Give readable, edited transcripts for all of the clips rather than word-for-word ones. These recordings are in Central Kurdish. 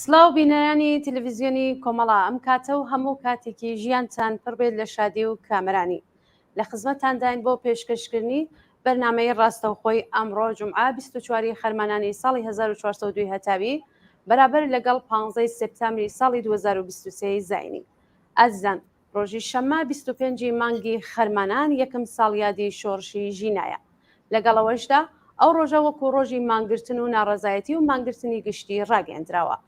سڵاو بینەرانی تەلەڤیزیۆنی کۆمەڵا ئەم کاتە و هەموو کاتێکی ژیانتان پڕبێت لە شادی و کامەرانی لە خزمەتانداین بۆ پێشکەشکردنی بەرنامەی ڕاستەوخۆی ئەمڕۆ جومعە 24 خەرمانانی ساڵی 1402 هەتاوی بەرابەر لەگەڵ 15 سپتامبری ساڵی 2023 زاینی. ئازیزان، ڕۆژی شەممە 25 مانگی خەرمانان یەکەم ساڵیادی شۆڕشی ژینایە. لەگەڵەوەشدا ئەو ڕۆژە وەکو ڕۆژی مانگرتن و ناڕەزایەتی و مانگرتنی گشتی ڕاگەیاندراوە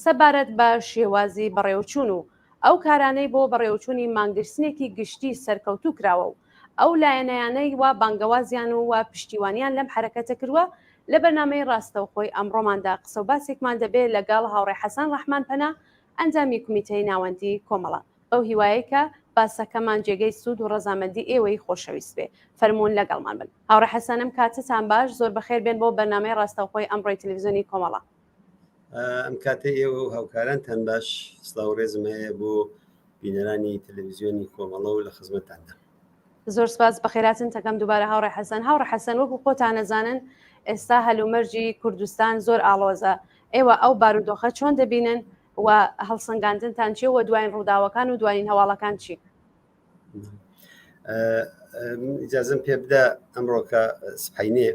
سەبارەت بە شێوازی بەڕێوەچوون و ئەو کارانەی بۆ بەڕێوەچوونی مانگرتنێکی گشتی سەرکەوتوو کراوە و ئەو لایەنەیانەی وا بانگەوازیان و وا پشتیوانیان لەم حرەکەتە کردووە. لە بەرنامەی ڕاستەوخۆی ئەمڕۆماندا قسە و باسێکمان دەبێت لەگەڵ هاوڕێ حەسەن ڕەحمان پەنا ئەنجامی کومیتەی ناوەندی کۆمەڵە، بەو هیوایە کە باسەکەمان جێگەی سوود و ڕەزامەندی ئێوەی خۆشەویست بێ. فەرموون لەگەڵمان بن. هاوڕێ حەسەنم کاتتان باش، زۆر بەخێر بێن بۆ بەرنامەی ڕاستەوخۆی ئەمڕۆی تەلەڤیزیۆنی کۆمەڵە. ئەم کاتە ئێوە و هاوکارانتان باش، سڵاو ڕێزم هەیە بۆ بینەرانی تەلەڤیزیۆنی کۆمەڵە و لە خزمەتاندا. زۆر سپاس، بەخێراتن تەکەم دووبارە هاوڕێ حەسەن. هاوڕێ حەسەن، وەکو خۆتان نەزانن ئێستا هەلومەرجی کوردستان زۆر ئاڵۆزە، ئێوە ئەو بارودۆخە چۆن دەبینن و هەڵسەنگاندنتان چی و دوایین ڕووداوەکان و دوایین هەواڵەکان چی؟ ئیجازەم پێ بدە ئەمڕۆکە سبحەینێ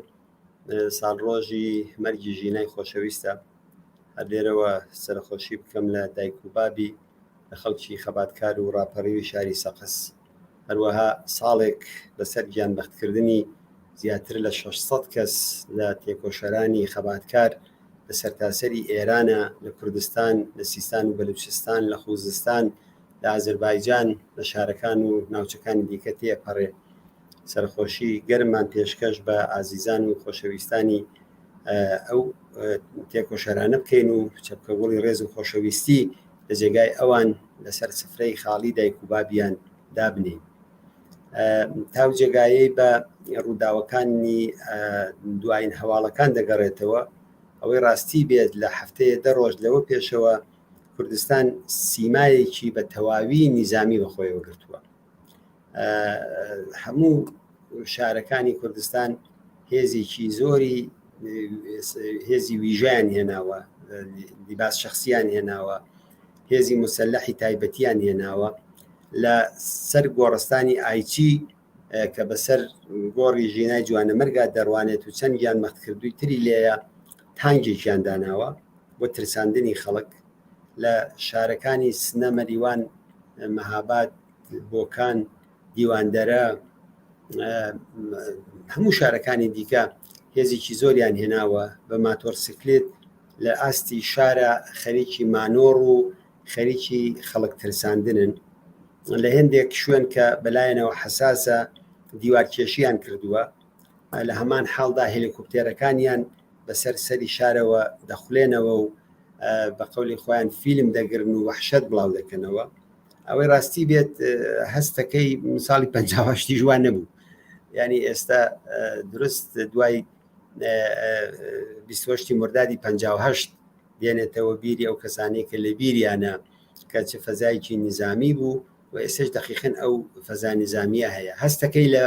ساڵڕۆژی مەرگی ژینای خۆشەویستە، هەر لێرەوە سەرخۆشی بکەم لە دایک و بابی لە خەڵکی خەباتکار و ڕاپەڕیوی شاری سەقس، هەروەها ساڵێک لەسەر گیانبەختکردنی زیاتر لە 600 کەس لە تێکۆشەرانی خەباتکار لە سەرتاسەری ئێرانە، لە کوردستان، لە سیستان و بەلوچستان، لە خوزستان، لە ئازەربایجان، لە شارەکان و ناوچەکانی دیکە تێپەڕێ. سەرخۆشی گەرممان پێشکەش بە ئازیزان و خۆشەویستانی ئەو تێکۆشەرانە بکەین و چەپکەگوڵی ڕێز و خۆشەویستی لە جێگای ئەوان لەسەر سفرەی خاڵی دایک و بابیان دابنین. تاو جێگایەی بە ڕووداوەکانی دوایین هەواڵەکان دەگەڕێتەوە. ئەوەی ڕاستی بێت لە هەفتەیە 10 ڕۆژ لەوە پێشەوە کوردستان سیمایەکی بە تەواوی نیزامی بەخۆیەوە گرتووە. هەموو شارەکانی کوردستان هێزێکی زۆری هێزی ویژیان هێناوە، لیباس شەخسیان هێناوە، هێزی مسلحی تایبەتیان هێناوە لە سەر گۆڕستانی ئایچی کە بەسەر گۆڕی ژینای جوانەمەرگا دەڕوانێت و چەند گیانبەختکردووی تری لێیە تانگێکیان داناوە بۆ ترساندنی خەڵک. لە شارەکانی سنە، مەریوان، مەهاباد، بۆکان، دیواندەرە، هەموو شارەکانی دیکە هێزێکی زۆریان هێناوە بە ماتۆرسکلێت لە ئاستی شارە خەریکی مانۆڕ و خەریکی خەڵک ترساندنن. لە هێندێک شوێن کە بەلایەنەوە حەساسە دیوارکێشیان کردووە، لە هەمان حاڵدا هێلیکۆپتێرەکانیان بەسەر سەری شارەوە دەخولێنەوە و بە قەولی خۆیان فیلم دەگرن و وەحشەت بڵاو دەکەنەوە. ئەوەی ڕاستی بێت هەستەکەی ساڵی 58 جوان نەبوو. ینی ئێستا درست دوای 28 مردادی 58 دێنێتەوە بیری ئەو کەسانەی کە لە بیریانە کە چه فەزایکی نظامی بوو و ئێستش دقیقاً ئەو فەزا نظامیە هەیە. هەستەکەی لە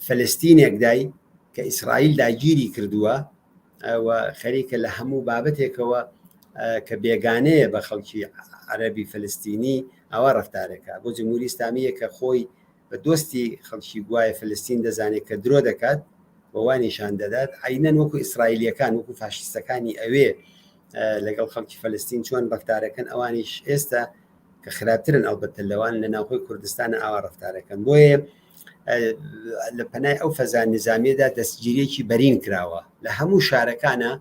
فەلەستینێکدای کە ئیسرائیل داگیری کردووە و خەریکە لە هەموو بابەتێکەوە کە بێگانەیە بە خەڵکی عەرەبی فەلەستینی ئەوە ڕەفتارەکە بۆ جمهوری ئیسلامیە کە خۆی بە دۆستی خەڵکی گوایە فەلەستین دەزانێت کە درۆ دەکات بە وانیشان دەدات عینەن وەکو ئیسرائیلیەکان وەکو فاشیستەکانی ئەوێ لەگەڵ خەڵکی فەلەستین چۆن ڕەفتارەکەن ئەوانیش ئێستا کە خراپترن ئەلبەتە لەوان لە ناوخۆی کوردستانە ئاوا ڕەفتارەکەن. بۆیە لە پەنای ئەو فەزا نظامیەدا دەستگیریەکی بەرین کراوە لە هەموو شارەکانە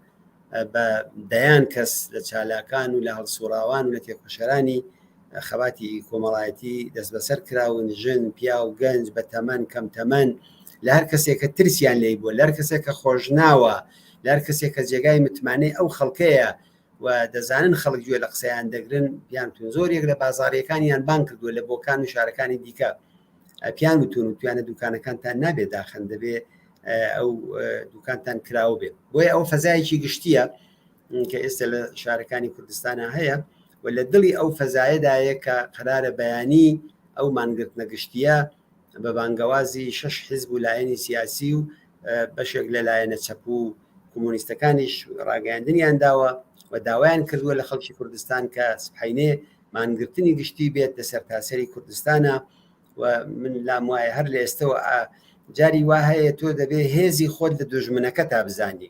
بە دەیان کەس لە چالاکان و لە هەڵسوڕاوان و لە تێکۆشەرانی خەباتی کۆمەڵایەتی دەست بەسەر کراون، ژن، پیا و گەنج، بە تەمەن کەم تەمەن، لە هەر کەسێکە ترسیان لێی بووە، لە هەر کەسێکە خۆشناوە، لە هەر کەسێکە جێگای متمانەی ئەو خەڵکەیە و دەزانن خەڵک گوێ لە قسەیان دەگرن، پیانتون زۆرێک لە بازاڕیەکانیان بان کردووە لە بۆکان و شارەکانی دیکە پیان وتون و توانە دوکانەکانتان نابێت داخن، دەبێ ئەو دوکانتان کراوە بێت. بۆیە ئەو فەزایەکی گشتیە کە ئێستا لە شارەکانی کوردستانە هەیە و لە دڵی ئەو فەزایەدایە کە قەرارە بەیانی ئەو مانگرتنە گشتیە بە بانگەوازی 6 حیزب و لایەنی سیاسی و بەشێک لە لایەنە چەپ و کۆمۆنیستەکانیش ڕاگەیاندنیان داوە و داوایان کردووە لە خەڵکی کوردستان کە سبحەینێ مانگرتنی گشتی بێت لەسەر تاسەری کوردستانە و من لام وایە هەر لە ئێستەوە جاری وا هەیە تۆ دەبێت هێزی خۆت لە دژمنەکە تا بزانی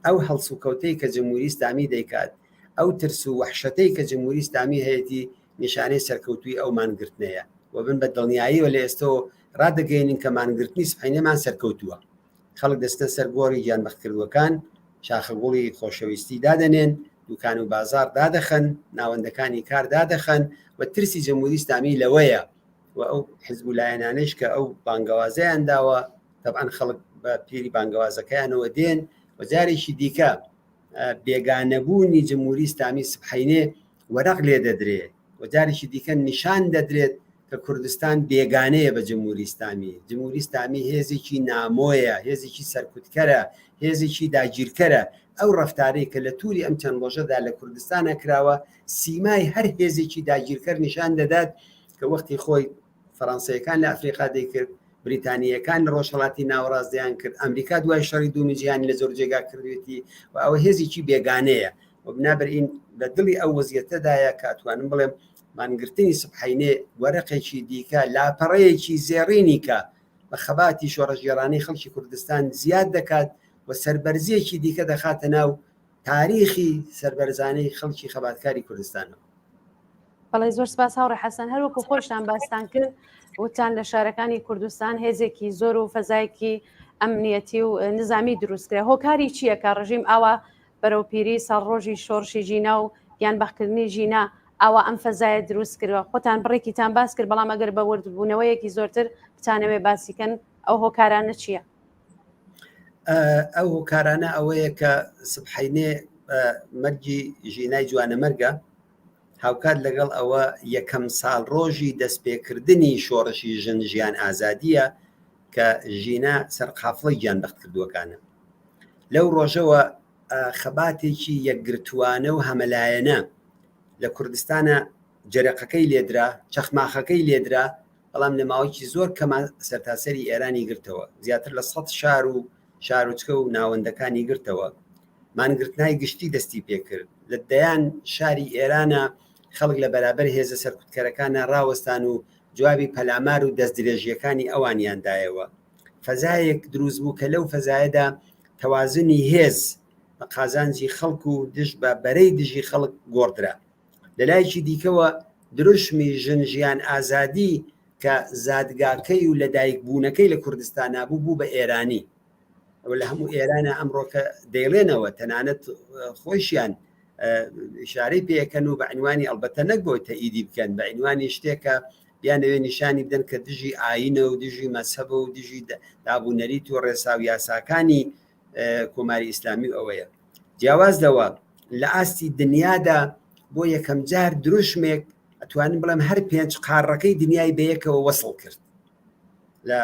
ئەو هەڵس و کەوتەی کە جمهوری ئیسلامی دەیکات ئەو ترس و وەحشەتەی کە جمهوری ئیسلامی هەیەی نیشانەی سەرکەوتوی ئەو مانگرتنەیە و بن بە دڵنیاییەوە لە ئێستەوە ڕدەگەینین کە مانگرتنی سبحەینێمان سەرکەوتووە خەڵک دەستە سەرگۆڕی گیانبەختکردوەکان شاخەگوڵی خۆشەویستی دادەنێن دوکان و بازار دادەخەن ناوەندەکانی کار دادەخەن و ترسی جمهوری ئیسلامی لەوەیە و ئەو حزب لایەنانەش کە ئەو بانگەوازەیان داوە طبعاً خەڵک بە پیری بانگەوازەکەیانەوە دێن و جارێکی دیکە بێگانەبوونی جمهوری ئیسلامی سبحەینێ وەرەق لێ دەدرێت و جارێکی دیکە نیشان دەدرێت کە کوردستان بێگانەیە بە جمهوری ئیسلامی جمهوری ئیسلامی هێزێکی نامۆیە هێزێکی سەرکوتکەرە هێزێکی داگیرکەرە ئەو ڕەفتارەی کە لە تووری ئەم چەند ڕۆژەدا لە کوردستانە کراوە سیمای هەر هێزێکی داگیرکەر نیشان دەدات کە وەختی خۆی فەڕەنسیەکان لە ئەفریقا دەیکرد بریتانیەکان لە ڕۆژهەڵاتی ناوەڕاستیان کرد ئەمریکا دوای شەڕی دوومی جیهانی لە زۆر جێگا کردوێتی و ئەوە هێزێکی بێگانەیە و بنابەرئین لە دڵی ئەو وەزیەتەدایە کاتوانم بڵێم مانگرتنی سبحەینێ وەرەقێکی دیکە لاپەڕەیەکی زێڕینی کە بە خەباتی شۆڕەژێڕانەی خەڵکی کوردستان زیاد دەکات و سەربەرزیەکی دیکە دەخاتە ناو تاریخی سەربەرزانەی خەڵکی خەباتکاری کوردستانەوە. بەڵێ زۆر سپاس هاوڕێ حەسەن هەروەکو خۆشتان باستان کرد وتان لە شارەکانی کوردستان هێزێکی زۆر و فەزایەکی ئەمنیەتی و نظامی دروستکرا هۆکاری چییە کە ڕژیم ئاوا بەرەوپیری سەرڕۆژی شۆڕشی ژینە و گیانبەختکردنی ژینە ئاوا ئەم فەزایە دروست کردوە خۆتان بڕێکیتان باس کرد بەڵام ئەگەر بە وردبوونەوەیەکی زۆرتر بتانەوێ باسیکەن ئەو هۆکارانە چییە؟ ئەو هۆکارانە ئەوەیە کە سبحەینێ مەرگی ژینای جوانە مەرگە هاوکات لەگەڵ ئەوە یەکەم ساڵ ڕۆژی دەستپێکردنی شۆڕشی ژن ژیان ئازادیە کە ژینە سەرقافڵی گیانبەخت کردووەکانە لەو ڕۆژەوە خەباتێکی یەکگرتووانە و هەمەلایەنە لە کوردستانە جەرەقەکەی لێدرا چەخماخەکەی لێدرا بەڵام لە ماوەیەکی زۆر کەمە سەرتاسەری ئێرانی گرتەوە زیاتر لە 100 شار و چکە و ناوەندەکانی گرتەوە مانگرتنای گشتی دەستی پێکرد لە دەیان شاری ئێرانە خەڵک لە بەرابەر هێزە سەرکوتکەرەکانە ڕاوەستان و جوابی پەلامار و دەست درێژیەکانی ئەوانیاندایەوە فەزایەک دروست بوو کە لەو فەزایەدا تەوازنی هێز بە قازانجی خەڵک و دژ بە بەرەی دژی خەڵک گۆڕدرا لە لایەکی دیکەوە دروشمی ژن ژیان ئازادی کە زادگاکەی و لەدایک بوونەکەی لە کوردستان نبوو بوو بە ئێرانی لە هەموو ئێرانە ئەمڕۆکە دەیڵێنەوە تەنانەت خۆشیان ئشارەی پێەکەن و بە عنوانی ئەلبەتە نەک بۆ تەئیدی بکەن بە عنوانی شتێکە بیانەوێ نیشانی بدەن کە دژی ئاینە و دژی مەسەبە و دژی دابوونەریت و ڕێسا و یاساکانی کۆماری ئیسلامی ئەوەیە جیاواز لەوە لە ئاستی دنیادا بۆ یەکەم جار دروشمێک ئەتوانم بڵێم هەر 5 قارڕەکەی دنیای بەیەکەوە وەسڵ کرد لە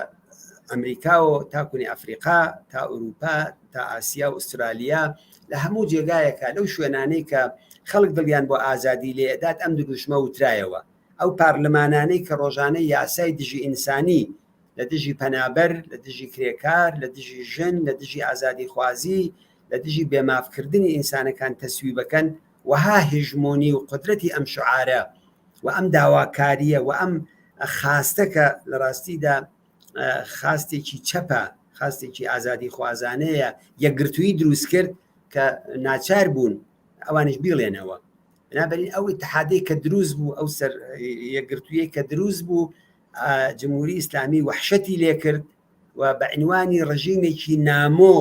ئەمریکا و تاکوونی ئەفریقا تا ئوروپا تا ئاسیا و ئوسترالیا لە هەموو جێگایەکە لەو شوێنانەی کە خەڵک دڵیان بۆ ئازادی لێدات ئەم دروشمە وترایەوە ئەو پارلەمانانەی کە ڕۆژانەی یاسای دژی ئینسانی لە دژی پەنابەر لە دژی کرێکار لە دژی ژن لە دژی ئازادی خوازی لە دژی بێمافکردنی ئینسانەکان تەسوی بەکەن وها هژمۆنی و قدرەتی ئەم شعارە و ئەم داواکاریە و ئەم خاستەکە لە ڕاستیدا خاستێکی چەپە خاستێکی ئازادی خوازانەیە یەکگرتووی دروست کرد کە ناچار بوون ئەوانش بیڵێنەوە بنابەرین ئەو اتحادەی کە دروست بوو ئەو سەر یەکگرتوویە کە دروست بوو جمهوری ئیسلامی وحشەتی لێ کرد و بە عنوانی ڕژیمێکی نامۆ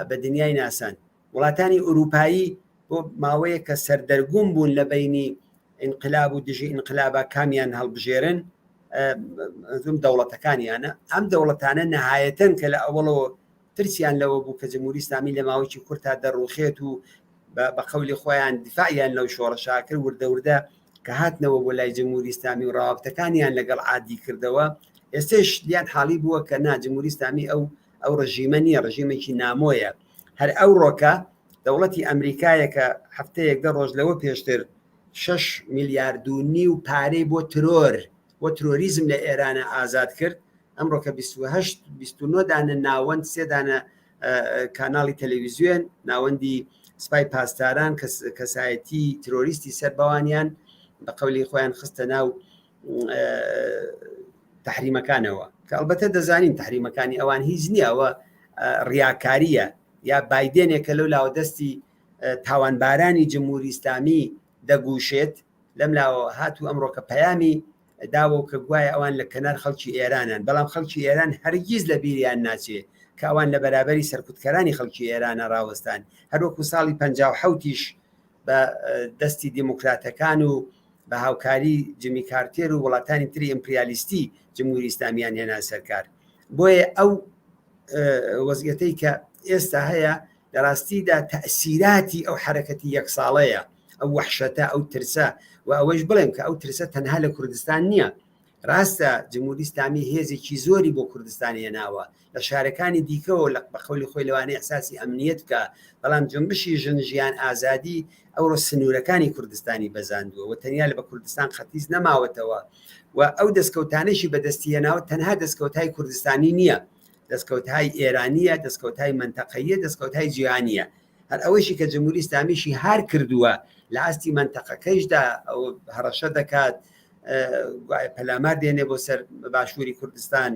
بە دنیای ناسان وڵاتانی ئوروپایی بۆ ماوەیە کە سەردەرگوم بوون لە بینی انقلاب و دژی انقلابە کامیان هەڵبژێرن زوم دەوڵەتەکانیانە ئەم دەوڵەتانە نەهایەتەن کە لە ئەوڵەوە ترسیان لەوە بوو کە جمهوری ئیسلامی لە ماوەیەکی کورتا دەڕوخێت و بە قەولی خۆیان دیفاعیان لەو شۆڕەشاکر وردەوردە کە هاتنەوە بۆ لای جمهوری ئیسلامی و ڕاوابتەکانیان لەگەڵ عادی کردەوە ئێستش دیان حاڵی بووە کە نا جمهوری ئیسلامی ئەو ڕژیمە نییە ڕژیمێکی نامۆیە هەر ئەو ڕۆکە دەوڵەتی ئەمریکایە کە هەفتەیەک دە ڕۆژ لەوە پێشتر 6 میلیارد و نیو پارەی بۆ بۆ ترۆریزم لە ئێرانە ئازاد کرد ئەمڕۆکە 28 دانە ناوەند 3 دانە کاناڵی تەلەڤیزیۆن ناوەندی سپای پاسداران کەسایەتی ترۆریستی سەربەوانیان بە قەولی خۆیان خستە ناو تحریمەکانەوە کە ئەلبەتە دەزانین تحریمەکانی ئەوان هیچ نییە ئەوە ڕیاکاریە یا بایدێنێکە لەو لاوە دەستی تاوانبارانی جمهوری ئیسلامی دەگوشێت لەم لاوە هاتوو ئەمڕۆ کە پەیامی داوە کە گوایە ئەوان لە کەنار خەڵکی ئێرانان بەڵام خەڵکی ئێران هەرگیز لە بیریان ناچێت کە ئەوان لە بەرابەری سەرکوتکەرانی خەڵکی ئێرانە ڕاوەستان هەروەکو ساڵی 57 بە دەستی دیموکراتەکان و بە هاوکاری جمی کارتێر و وڵاتانی تری ئیمپریالیستی جمهوری ئیسلامیان هێنا سەرکار بۆیە ئەو وەزعەتەی کە ئێستا هەیە لە ڕاستیدا تەئسیراتی ئەو حرەکەتی یەک ساڵەیە ئەو وەحشەتە ئەو ترسە و ئەوەش بڵێم کە ئەو ترسە تەنها لە کوردستان نییە ڕاستە جمهوری ئیسلامی هێزێکی زۆری بۆ کوردستان هێناوە لە شارەکانی دیکەەوە بە قەولی خۆی لەوانەیە ئەحساسی ئەمنیەت بکە بەڵام جنبشی ژیان ئازادی ئەوڕۆ سنوورەکانی کوردستانی بەزاندووە و تەنیا لە بە کوردستان خەتیز نەماوەتەوە و ئەو دەستکەوتانەشی بەدەستی هێناوە تەنها دەستکەوتای کوردستانی نییە دەستکەوتای ئێرانیە دەستکەوتای منتەقەیە دەستکەوتای جیهانیە هەر ئەوەشی کە جمهوری ئیسلامیشی هار کردووە لە ئاستی منتەقەکەیشدا ئەو هەڕەشە دەکات پەلامار دێنێ بۆ سەر باشووری کوردستان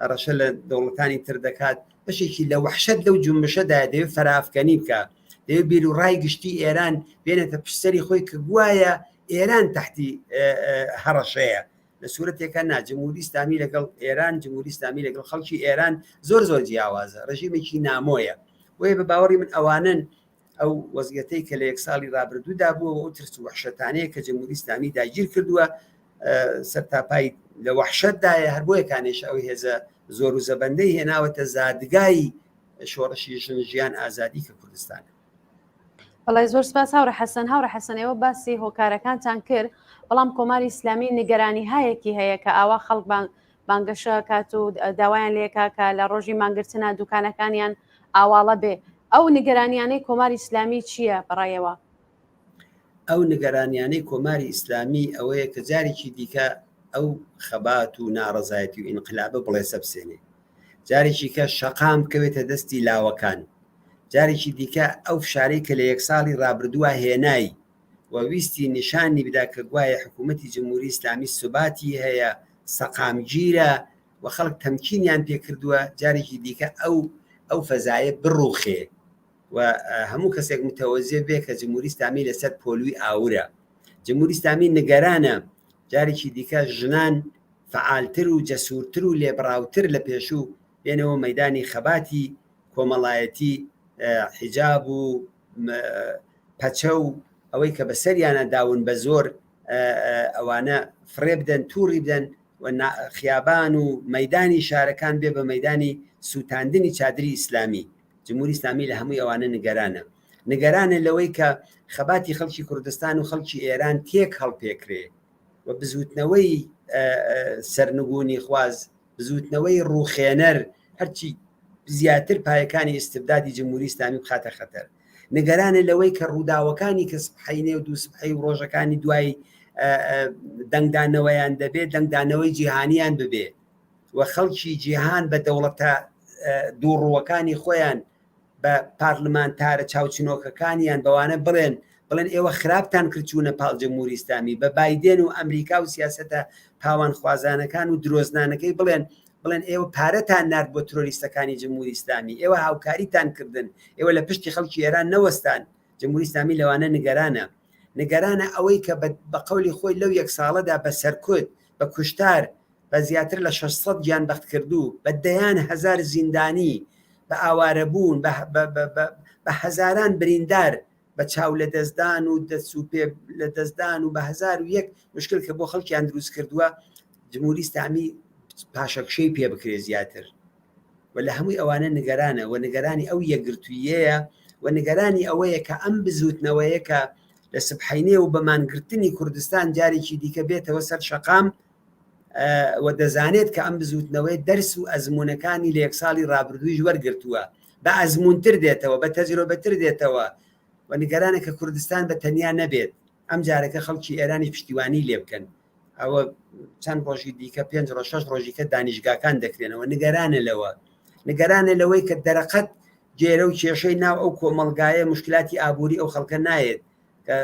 ڕەشە لە دەوڵەتانی تر دەکات بەشێکی لە وەحشەت لەو جنبشەدا دەوێت فەرافکەنی بکە دەوێت بیر و ڕای گشتی ئێران بێنێتە پشتەری خۆی کە گوایە ئێران تحتی هەڕەشەیە لە سوورەتێکە نا جمهوری ئیسلامی لەگەڵ ئێران جمهوری ئیسلامی لەگەڵ خەڵکی ئێران زۆر زۆر جیاوازە ڕژیمێکی نامۆیە وێ بە باوەڕی من ئەوانن ئەو وەزعەتەی کە لە یەک ساڵی ڕابردوودا بووە ئەو ترس و وەحشەتانەیە کە جمهوری ئیسلامی داگیر کردووە سەرتاپای لە وەحشەتدایە هەر بۆ یەکانێش ئەو هێزە زۆر و زەبەندەی هێناوەتە زادگای شۆڕشی ژیان ئازادی کە کوردستانە. بەڵای زۆر سپاس هاورە حەسەن هاورە حەسەنەوە باسی هۆکارەکانتان کرد بەڵام کۆماری ئیسلامی نیگەرانی هەیەکی هەیە کە ئاوا خەڵک بانگەشە کات و داوایان لێکا کە لە ڕۆژی مانگرتنە دوکانەکانیان ئاواڵە بێ ئەو نیگەرانیانەی کۆماری ئیسلامی چییە بەڕایەوە؟ ئەو نیگەرانیانەی کۆماری ئیسلامی ئەوەیە کە جارێکی دیکە ئەو خەبات و ناڕەزایەتی و ئینقلابە بڵێسە بسێنێ جارێکی کە شەقام بکەوێتە دەستی لاوەکان جارێکی دیکە ئەو فشارەی کە لە یەک ساڵی ڕابردووە هێنایی و ویستی نیشانی بدا کە گوایە حکوومەتی جمهوری ئیسلامی سوباتی هەیە سەقامگیرە و خەڵک تەمکینیان پێکردووە جارێکی دیکە ئەو فەزایە بڕوخێ و هەموو کەسێک متەوەزێ بێ کە جمهوری ئیسلامی لەسەر پۆلوی ئاورە جمهوری ئیسلامی نیگەرانە جارێکی دیکە ژنان فعالتر و جەسوورتر و لێبڕاوتر لە پێشوو بێنەوە مەیدانی خەباتی کۆمەڵایەتی حیجاب و پەچە و ئەوەی کە بەسەریانە داون بە زۆر ئەوانە فڕێ بدەن تووڕی بدەن و خیابان و مەیدانی شارەکان بێ بە مەیدانی سووتاندنی چادری ئیسلامی جمهوری ئیسلامی لە هەمووی ئەوانە نیگەرانە لەوەی کە خەباتی خەڵکی کوردستان و خەڵکی ئێران تێک هەڵپێکرێ و بزوتنەوەی سەرنگونی خواز بزوتنەوەی ڕووخێنەر هەرچی زیاتر پایەکانی ئیستبدادی جمهوری ئیسلامی بخاتە خەتەر نیگەرانە لەوەی کە ڕووداوەکانی کە سبحەینێ و دوو سبحەی و ڕۆژەکانی دوای دەنگدانەوەیان دەبێت دەنگدانەوەی جیهانیان ببێ و خەڵکی جیهان بە دەوڵەتە دووڕووەکانی خۆیان بە پارلمانتارە چاوچنۆکەکانیان بەوانە بڵێن ئێوە خراپتان کردچوونە پاڵ جمهوری ئیسلامی بە بایدێن و ئەمریکا و سیاسەتە پاوان خوازانەکان و درۆزنانەکەی بڵێن ئێوە پارەتان نرد بۆ ترۆریستەکانی جمهوری ئیسلامی ئێوە هاوکاریتان کردن ئێوە لە پشتی خەڵکی ئێران نەوەستان جمهوری ئیسلامی لەوانە نیگەرانە ئەوەی کە بە قەولی خۆی لەو یەک ساڵەدا بە سەرکوت بە کوشتار بە زیاتر لە 600 گیان بەخت کردو بە دەیان هەزار زیندانی بە ئاوارەبوون بە هەزاران بریندار بە چاو لە دەستدان و دەسوپێ لە دەستدان و بە 1001 مشکل کە بۆ خەڵکیان دروست کردووە جمهوری ئیسلامی پاشەکشەی پێ بکرێ زیاتر و لە هەمووی ئەوانە نیگەرانە و نیگەرانی ئەو یەکگرتوویەیە و نیگەرانی ئەوەیە کە ئەم بزوتنەوەیە کە لە سبحەینێ و بەمانگرتنی کوردستان جارێکی دیکە بێتەوە سەر شەقام و دەزانێت کە ئەم بزوتنەوەی دەرس و ئەزمونونەکانی لە یەک ساڵی ڕابردوویش وەرگرتووە بە ئەزمونتر دێتەوە بە تەجربەتر دێتەوە و نیگەرانە کە کوردستان بە تەنیا نەبێت ئەم جارەکە خەڵکی ئێرانی پشتیوانی لێ بکەن ئەوە چەند ڕۆژی دیکە 5 ڕۆژ 6 ڕۆژیکە دانیشگاکان دەکرێنەوە نیگەرانە لەوەی کە دەرەقەت جێرە و کێشەی ناو ئەو کۆمەڵگایە مشکلاتی ئابووری ئەو خەڵکە نایێت کە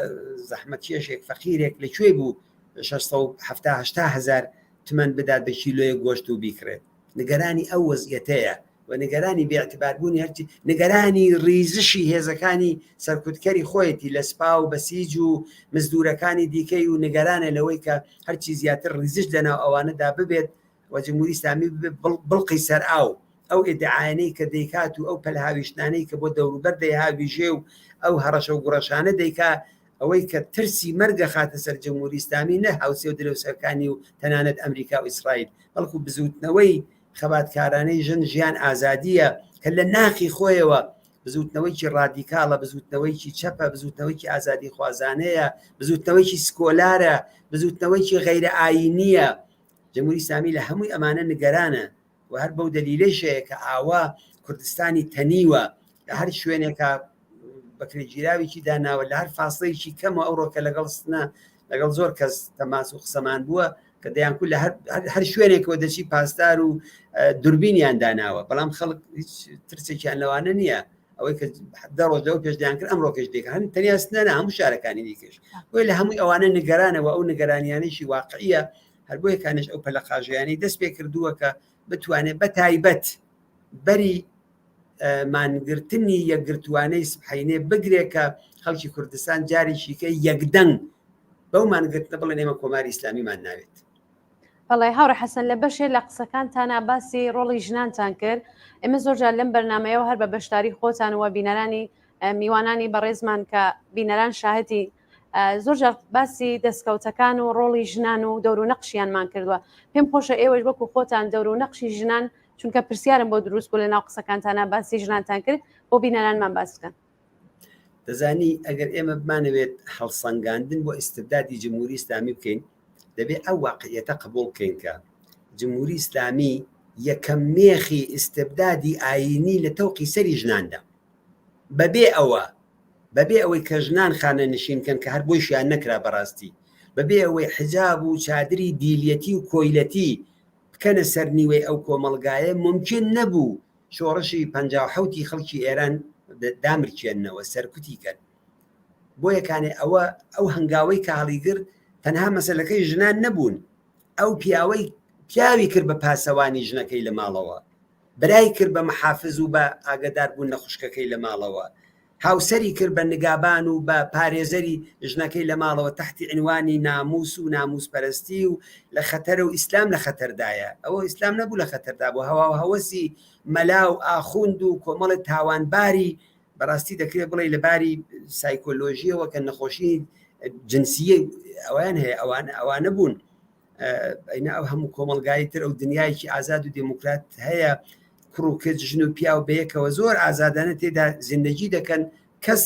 زەحمەت کێشێک فەقیرێک لەکوێ بوو 670 هزار تمەن بدات بە کیلۆیە گۆشت و بیکرێت. نیگەرانی ئەو وەزعەتەیە و نیگەرانی بێعتباربوونی هەرچی نیگەرانی ریزشی هێزەکانی سەرکوتکەری خۆیەتی لە سپا و بەسیج و مزدورەکانی دیکەی و نیگەرانە لەوەی کە هەرچی زیاتر ریزش لەناو ئەوانەدا ببێت و جمهوری ئیسلامی بڵقی سەر ئەو ئیدعاانەی کە دەیکات و ئەو پەلهاویشتانەی کە بۆ دەوروبەر دەیهاویژێ و ئەو هەڕەشە و گوڕەشانە دەیکا ئەوەی کە ترسی مەرگە خاتە سەر جمهوری ئیسلامی نە هاوسێ و درەوسەکانی و تەنانەت ئەمریکا و ئیسرائیل بەڵکو بزوتنەوەی خەباتکارانەی ژیان ئازادیە کە لە ناخی خۆیەوە بزوتنەوەیکی ڕادیکاڵە، بزوتنەوەیکی چەپە، بزوتنەوەیکی ئازادی خوازانەیە، بزوتنەوەیکی سکۆلارە، بزوتنەوەیکی غەیرە ئاینیە. جمهوری ئیسلامی لە هەمووی ئەمانە نیگەرانە و هەر بەو دەلیلەیشەیە کە ئاوا کوردستانی تەنیوە لە هەر شوێنێکە بەکرێگیراوێکی داناوە لە هەر فاصلەیەکی کەمە ئەوڕۆکە لەگەڵ زۆر کەس تەماس و قسەمان بووە کە دەیانکو لە هەر شوێنێکەوە دەچی پاسدار و دوربینیان داناوە، بەڵام خەڵک هیچ ترسێکیان لەوانە نییە. ئەوەی کە دەڕۆژ لەوە پێشدایان کرد ئەمڕۆکەش دێکە هەن تەنیاستنە هەموو شارەکانی دیکەش بۆی لە هەمووی ئەوانە نیگەرانەوە ئەو نیگەرانیانەیشی واقعیە هەر بۆیە کانش ئەو پەلە قاژیانەی دەست پێ کردووە کە بتوانێت بە تایبەت بەری مانگرتنی یەکگرتوانەی سبحەینێ بگرێت کە خەڵکی کوردستان جارێکیکە یەکدەنگ بەو مانگرتنە بڵێن ئێمە کۆماری ئیسلامیمان ناوێت. بەڵێ هاوڕێ حەسەن لە بەشێ لە قسەکانتانە باسی ڕۆڵی ژنانتان کرد. ئێمە زۆرجار لەم بەرنمەیەوە هەر بە بەشداری خۆتان وە بینەرانی میوانانی بەڕێزمان کە بینەران شاهدی زۆرجار باسی دەستکەوتەکان و ڕۆڵی ژنان و دەور و نەقشیانمان کردووە. پێم خۆشە ئێوەش وەکو خۆتان دەور و نەقشی ژنان چونکە پرسیارم بۆ دروست بوو لە ناو قسەکانتانە باسی ژنانتان کرد بۆ بینەرانمان باس بکەن. دەزانی ئەگەر ئێمە بمانەوێت هەڵسەنگاندن بۆ ئیستبدادی جمهوری ئیسلامی بکەین دەبێت ئەو واقعیەتە قبول بکەین کە جمهوری ئیسلامی یەکەم مێخی ئیستبدادی ئاینی لە تەوقی سەری ژناندا بەبێ ئەوەی کە ژنان خانە نشینکەن کە هەر بۆیشیان نەکرا بەڕاستی، بەبێ ئەوەی حجاب و چادری دیلیەتی و کۆیلەتی بکەنە سەر نیوەی ئەو کۆمەڵگایە ممکن نەبوو شۆڕشی 57 خەڵکی ئێران دامرکێننەوە سەرکوتی کرد. بۆ یەکانێ ئەو هەنگاوەی کە هەڵیگرت تەنها مەسەلەکەی ژنان نەبوون، ئەو پیاوی کرد بە پاسەوانی ژنەکەی لە ماڵەوە، برای کرد بە محافز و بە ئاگدار بوون لە خوشکەکەی لە ماڵەوە، هاوسەری کرد بە نگابان و بە پارێزەری ژنەکەی لە ماڵەوە تحتی عنوانی ناموس و ناموسپەرستی و لە خەتەرە و ئیسلام لە خەتەردایە. ئەوە ئیسلام نەبوو لە خەتەردا بوو، هەوا و هەوەسی مەلا و ئاخوند و کۆمەڵی تاوانباری بەڕاستی دەکرێت بڵێ لەباری سایکۆلۆژیەوە کە نەخۆشی جنسیە ئەویان هەیە ئەوانە بوون. ئەینا ئەو هەموو کۆمەلگای تر ئەو دنیایکی ئازاد و دموکرات هەیە، کوڕ و کرد ژن و پیا و بەیەکەوە زۆر ئازادانە تێدا زیندگی دەکەن، کەس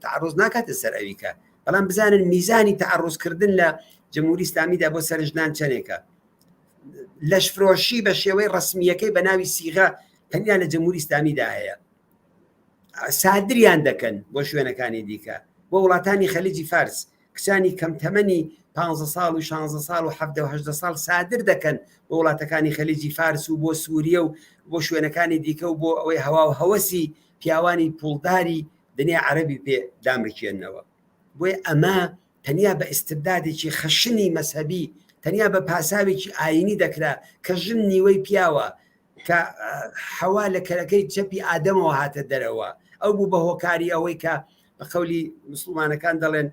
تعرض ناکاتە سەر ئەویکە. بەڵام بزانن میزانی تعرضکردن لە جمهوری ئیسلامیدا بۆ سەر ژنان چەندێکە. لەشفرۆشی بە شێوەی ڕسمیەکەی بە ناوی سیغا تەنیا لە جمهوری ئیسلامیدا هەیە، سادریان دەکەن بۆ شوێنەکانی دیکە، بۆ وڵاتانی خەلیجی فارس کچانی کەم تەمەنی 15 ساڵ و 16 ساڵ و 17 ساڵ سادر دەکەن بۆ وڵاتەکانی خەلیجی فارس و بۆ سووریە و بۆ شوێنەکانی دیکە و بۆ ئەوەی هەوا و هەوەسی پیاوانی پوڵداری دنیا عەرەبی پێ دامرکێننەوە. بۆیە ئەمە تەنیا بە ئیستبدادێکی خەشنی مەسهەبی، تەنیا بە پاساوێکی ئاینی دەکرا کە ژن نیوەی پیاوە کە حەوا لە کەرەکەی چەپی ئادەمەوە هاتە دەرەوە. ئەو بوو بە هۆکاری ئەوەی کە بە قەولی موسڵمانەکان دەڵێن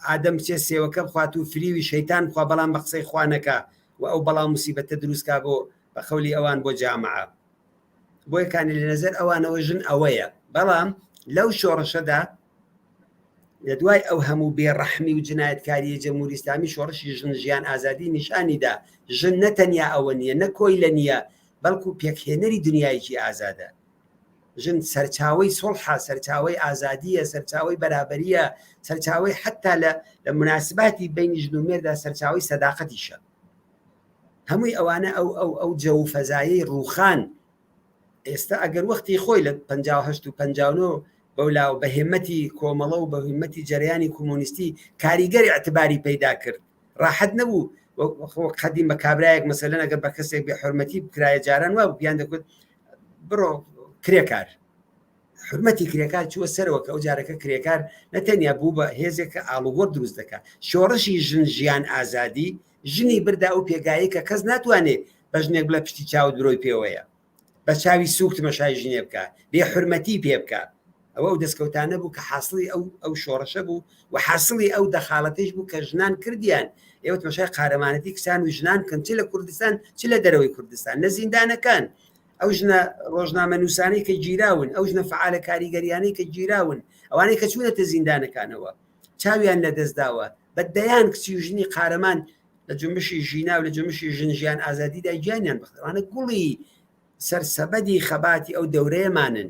ئادەم بچێت سێوەکە بخوات و فریوی شەیتان بخوا بەڵام بە قسەی خوانەکە و ئەو بەڵام موسیبەتە دروستکا بۆ بە قەولی ئەوان بۆ جامعە. بۆ یەکانی لە نەزەر ئەوانەوە ژن ئەوەیە. بەڵام لەو شۆڕشەدا لە دوای ئەو هەموو بێڕەحمی و جنایەتکاریە جمهوری ئیسلامی شۆڕشی ژن ژیان ئازادی نیشانیدا. ژن نەتەنیا ئەوە نییە، نەکۆی لە نییە، بەڵکو پێکهێنەری دنیایکی ئازادە. ژن سەرچاوەی سڵحە، سەرچاوەی ئازادیە، سەرچاوەی بەرابەریە، سەرچاوەی حتا لە مناسباتی بینی ژن و مێردا سەرچاوەی سەداقەتیشە. هەمووی ئەوانە ئەو جەو فەزایی ڕووخان ئێستا ئەگەر وەختی خۆی لە 58 و 59 بەولاو بە هێمەتی کۆمەڵە و بە هێمەتی جەریانی کۆمۆنیستی کاریگەری ئەتباری پەیدا کرد، ڕاحەت نەبوو. قەدیم بە کابرایەک مەسەلەن ئەگەر بە کەسێک بێ حورمەتی بکرایە جاران وا بوو پیان دەکوت بڕۆ کرێکار حرمەتی کرێکار چووە سەرەوە کە ئەو جارەکە کرێکار نەتەنیا بوو بە هێزێکە ئاڵوگۆڕ دروست دەکات شۆڕشی ژن ژیان ئازادی ژنی بردا ئەو پێگایی کە کەس ناتوانێت بە ژنێک بڵە پشتی چاوت برۆی پێوەیە بە چاوی سوکت مەشای ژنێ بکە بێ حرمەتی پێ بکە ئەوە ئەو دەستکەوتانە بوو کە حاصلی ئەو شۆڕشە بوو و حاصلی ئەو دەخاڵەتەش بوو کە ژنان کردیان ئێوە مەشای قارەمانەتی کسان و ژنان کەن چ لە کوردستان چ لە دەرەوەی کوردستان لە زیندانەکان ئەو ژنە ڕۆژنامە نووسانەی کە گیراون ئەو ژنە فعالە کاریگەریانەی کە گیراون ئەوانەی کە چوونەتە زیندانەکانەوە چاویان لەدەستداوە بەدەیان کچی و ژنی قارەمان لە جنبشی ژینا و لە جنبشی ژن ژیان ئازادیدا گیانیان بەخەوانە گوڵی سەرسەبەدی خەباتی ئەو دەورەیەمانن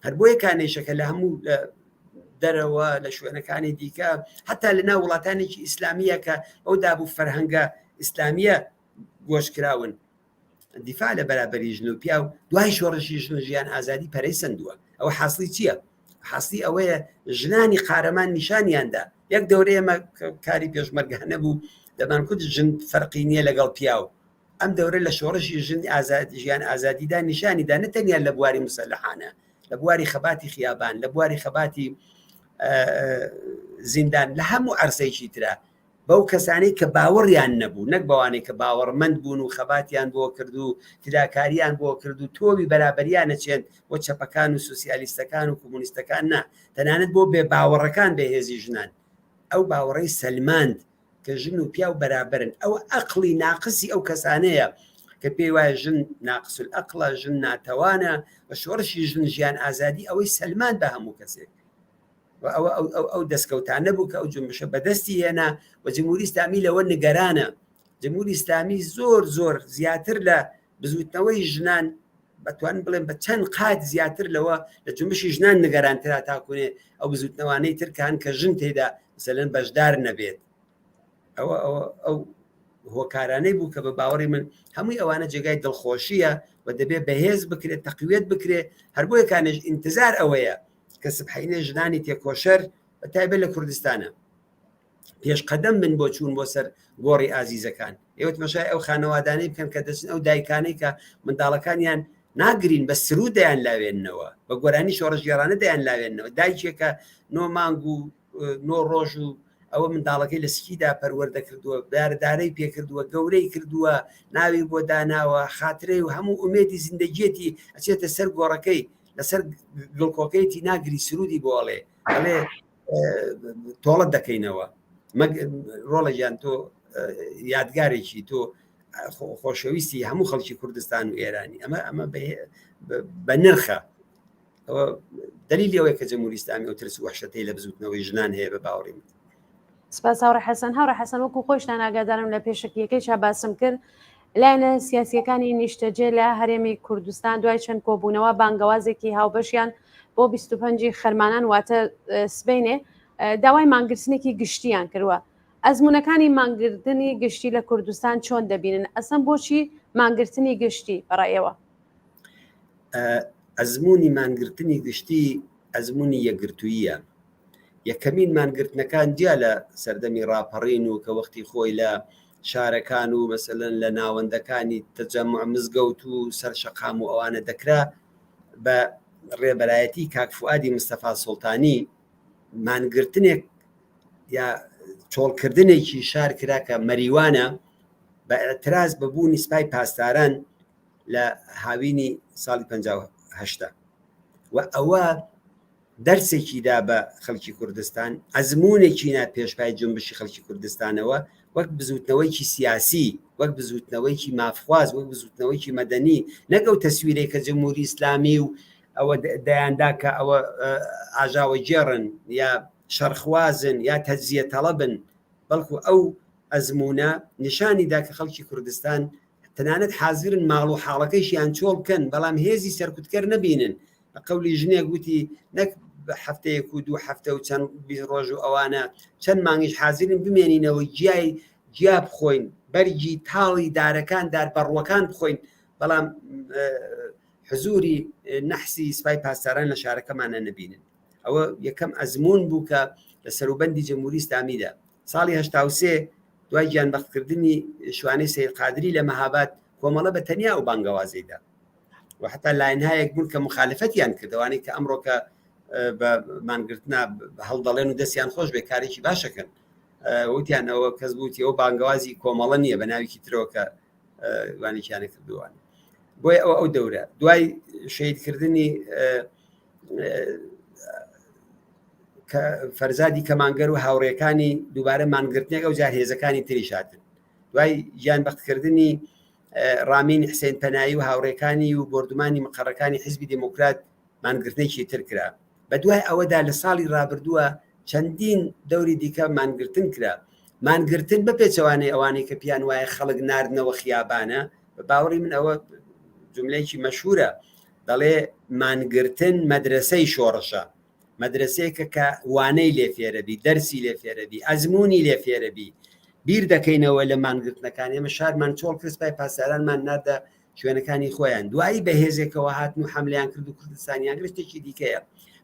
هەر بۆ یەکانێشەکە لە هەموو دەرەوە لە شوێنەکانی دیکە حتا لە ناو وڵاتانێکی ئیسلامیە کە ئەو دابوو فەرهەنگە ئیسلامیە گۆشکراون دیفاع لە بەرابەری ژن و پیا و دوای شۆڕشی ژن ژیان ئازادی پەرەی سندووە ئەوە حاصلی چییە؟ حاصلی ئەوەیە ژنانی قارەمان نیشانیاندا یەک دەورەیەمە کاری پێشمەرگانە بوو دەمانکوت ژن فەرقی نییە لەگەڵ پیاو ئەم دەورە لە شۆڕشی ژن ژیان ئازادیدا نیشانیدا نەتەنیا لە بواری مسلحانە لە بواری خەباتی خیابان لە بواری خەباتی زیندان لە هەموو عەرزەیەکی ترا بەو کەسانەی کە باوەڕیان نەبوو نەک بەوانەی کە باوەڕمەند بوون و خەباتیان بۆ کرد و فداکاریان بۆ کرد و تۆوی بەرابەریانە چێن بۆ چەپەکان و سوسیالیستەکان و کۆمونیستەکان نا تەنانەت بۆ بێ باوەڕەکان بەهێزی ژنان ئەو باوەڕەی سەلماند کە ژن و پیا و بەرابرن ئەو ئەقلی ناقصی ئەو کەسانەیە کە پێی وایە ژن ناقص العەقڵە ژن ناتەوانە بە شۆڕشی ژن ژیان ئازادی ئەوەی سەلمان بە هەموو کەسێک ئەو دەستکەوتانە بوو کە ئەو جنبشە بەدەستی هێنا و جمهوری ئیسلامی لەوە نیگەرانە جمهوری ئیسلامی زۆر زیاتر لە بزوتنەوەی ژنان بەتوان بڵێن بە چەند قات زیاتر لەوە لە جنبشی ژنان نیگەرانترا تاکوێ ئەو بزوتنەوانەی ترکان کە ژن تێدا مەسەلەن بەشدار نەبێت ئەو هۆکارانەی بوو کە بە باوەڕی من هەمووی ئەوانە جێگای دڵخۆشیە و دەبێت بەهێز بکرێت تەقویت بکرێت هەر بۆ یەکانش ئینتزار ئەوەیە کە سبحینە ژنانی تێکۆشەر بە تایبەت لە کوردستانە پێش قەدەم من بۆ چوون بۆ سەر گۆڕی ئازیزەکان ئێوە مەشای ئەو خانەوادانەی بکەن کە دەچن ئەو دایکانەی کە منداڵەکانیان ناگرین بە سرود دەیان لاوێننەوە بە گۆرانی شۆڕژگێڕانە دەیان لاوێننەوە دایکێکە 9 مانگ و 9 ڕۆژ و ئەوە منداڵەکەی لە سکیدا پەروەردە کردووە دارەدارەی پێکردووە گەورەی کردووە ناوی بۆ داناوە خاترەی و هەموو ئومێدی زیندەگیەتی ئەچێتە سەر گۆڕەکەی لەسەر گڵکۆکەیەتی ناگری سرودی بۆڵێ ئەڵێ تۆڵەت دەکەینەوە ڕۆڵەیان تۆ یادگارێکی تۆ خۆشەویستی هەموو خەڵکی کوردستان و ئێرانی ئەمە بە نرخە ئەوە دلیلی ئەوەیە کە جمهوری ئیسلامی ئەو ترس و وەحشەتەی لە بزوتنەوەی ژنان هەیە بە باوەڕی من. سپاس هاوڕێ حەسەن وەکو خۆشتان ئاگادارم لە پێشەکیەکەی باسم کرد لایەنە سیاسیەکانی نیشتەجێ لە هەرێمی کوردستان دوای چەند کۆبوونەوە بانگەوازێکی هاوبەشیان بۆ 25 خەرمانان واتە سبەینێ داوای مانگرتنێکی گشتیان کردووە ئەزمونونەکانی مانگرتنی گشتی لە کوردستان چۆن دەبینن ئەسەن بۆچی مانگرتنی گشتی بەڕایەوە ئەزمموی مانگرتنی گشتی ئەزمموی یەکگرتوویە یەکەمین مانگرتنەکان جیا لە سەردەمی ڕاپەڕین و کە وەختی خۆی لە شارەکان و مەسەلەن لە ناوەندەکانی تەجەمع مزگەوت و سەرشەقام و ئەوانە دەکرا بە ڕێبەرایەتی کاک فوادی مستەفا سوڵتانی مانگرتنێک یا چۆڵکردنێکی شار کرا کە مەریوانە بە ئەتراز بەبوونی سپای پاسداران لە هاوینی ساڵی 1950 و ئەوە دەرسێکیدا بە خەڵکی کوردستان ئەزمونێکی نا پێشپای جنبشی خەڵکی کوردستانەوە وەک بزوتنەوەیکی سیاسی وەک بزوتنەوەیکی مافخواز وەک بزوتنەوەیکی مەدەنی نەگەو تەسویرێک کە جمهوری ئیسلامی و ئەوە دەیاندا کە ئەوە ئاژاوە جێڕن یا شەرخوازن یا تەجزیە تەڵەبن بەڵکو ئەو ئەزمونە نیشانیدا کە خەڵکی کوردستان تەنانەت حازرن ماڵ و حاڵەکەیشیان چۆڵ بکەن بەڵام هێزی سەرکوتکەر نەبینن بە قەولی ژنێک گوتی نەک هەفتەیەک و 2 هەفتە و چەند 20 ڕۆژ و ئەوانە چەند مانگیش حازرن بمێنینەوە جیا بخۆین بەرگی تاڵی دارەکان داربەڕوەکان بخۆین بەڵام حزوری نەحسی سپای پاسداران لە شارەکەمانە نەبینن ئەوە یەکەم ئەزمون بوو کە لە سەروبەندی جمهوری ئیسلامیدا ساڵی 1970 دوای گیانبەختکردنی شوانەی سەید قادری لە مەهاباد کۆمەڵە بە تەنیا و بانگەوازەیدا وحتى لاینهایەک بوون کە مخالفەتیان کردوانی کە ئەمڕۆ کە بە مانگرتنا هەڵدەڵێن و دەستیان خۆش بێ کارێکی باشەکەن وتیانەوە کەس بوتی ئەو بانگوازی کۆمەڵە نییە بە ناویکی ترەوە کە وانێکیانە کردووان بۆیە ئەو دەورە دوای شەیدکردنی فەرزادی کەمانگەر و هاوڕێکانی دووبارە مانگرتنێک ئەو جار هێزەکانی تریش هاتن دوای گیانبەختکردنی ڕامین حسێن پەنایی و هاوڕێکانی و بردومانی مقڕەکانی حیزبی دموکرات مانگرتنێکی تر کرا بە دوای ئەوەدا لە ساڵی ڕابردووە چەندین دەوری دیکە مانگرتن کرا مانگرتن بە پێچەوانەی ئەوانەی کە پیان وایە خەڵک ناردنەوە خیابانە بە باوەڕی من ئەوە جملەیەکی مەشهورە دەڵێ مانگرتن مەدرسەی شۆڕشە مەدرسەیەکە کە وانەی لێ فێرەبی دەرسی لێ فێرەبی ئەزمموی لێ فێرەبی بیر دەکەینەوە لە مانگرتنەکان ئێمە شارمان چۆڵ کرسپای پاسدارانمان ناردە شوێنەکانی خۆیان دوایی بەهێزێکەوە هاتن و حملیان کرد و کوردستانیان گرشتێکی دیکەیە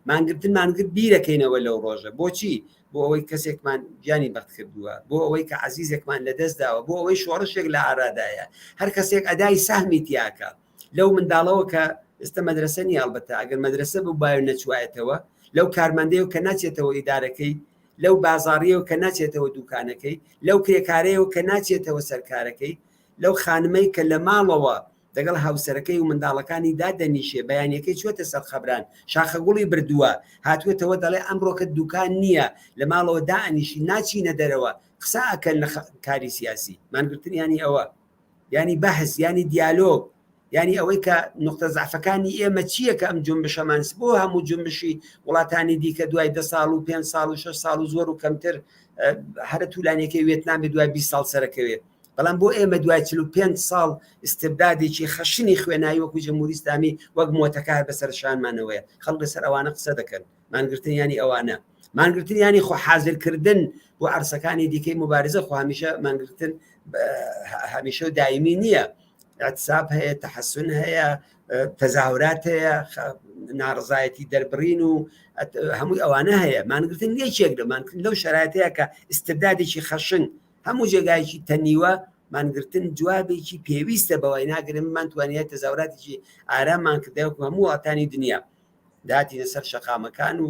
مانگرتن مانگرت بیرەکەینەوە لەو ڕۆژە بۆچی بۆ ئەوەی کەسێکمان گیانی بەخت کردووە بۆ ئەوەی کە عزیزێکمان لەدەستداوە بۆ ئەوەی شۆڕشێک لە ئارادایە هەر کەسێک ئەدای ساهمی تیاکە لەو منداڵەوە کە ئێستا مەدرسە نیە ئەڵبەتە ئەگەر مەدرسە بوو باو نەچوایەتەوە لەو کارمەندەیەوە کە ناچێتەوە ئیدارەکەی لەو بازاڕیەوە کە ناچێتەوە دوکانەکەی لەو کرێکارەیەوە کە ناچێتەوە سەرکارەکەی لەو خانمەی کە لە ماڵەوە دەگەڵ هاوسەرەکەی و منداڵەکانی دادەنیشێ بەیانەکەی چوەتە سەر خەبران شاخەگوڵی بردووە هاتوێتەوە دەڵێ ئەمڕۆکە دوکان نییە لە ماڵەوە دائنیشی ناچینە دەرەوە قسە ئەکەن لە کاری سیاسی مانگرتن ینی ئەوە ینی بەحث ینی دیالۆگ ینی ئەوەی کە نقطە زعفەکانی ئێمە چییە کە ئەم جنبشەمان بۆ هەموو جنبشی وڵاتانی دیکە دوای 10 ساڵ و 5 ساڵ و 6 ساڵ و زۆر و کەمتر هەرە توولانێکی وێتنامی دوای 20 ساڵ سەرەکەوێت بەڵام بۆ ئێمە دوای 45 ساڵ استبدادێکی خەشنی خوێنایی وەکو جەمهوری ئیسلامی وەک مۆتەکار بەسەرشانمانەوەیە خەڵک لەسەر ئەوانە قسە دەکەن مانگرتن ینی ئەوانە مانگرتن ینی خۆ حازرکردن بۆ عەرسەکانی دیکەی مبارزە خۆ هەمیشە مانگرتن هەمیشە و دایمی نییە اعتصاب هەیە تەحەسن هەیە تەزاورات هەیە ناڕزایەتی دەربڕین و هەمووی ئەوانە هەیە مانگرتن یەکێک لەمانکردن لەو شەرایەتەیە کە استبدادێکی خەشن هەموو جێگایکی تەنیوە مانگرتن جوابێکی پێویستە بەوەی ناگرن من توانێت تەزاوراتێکی ئارامان کردەوە هەموو وڵاتانی دنیا داتی لەسەر شەقامەکان و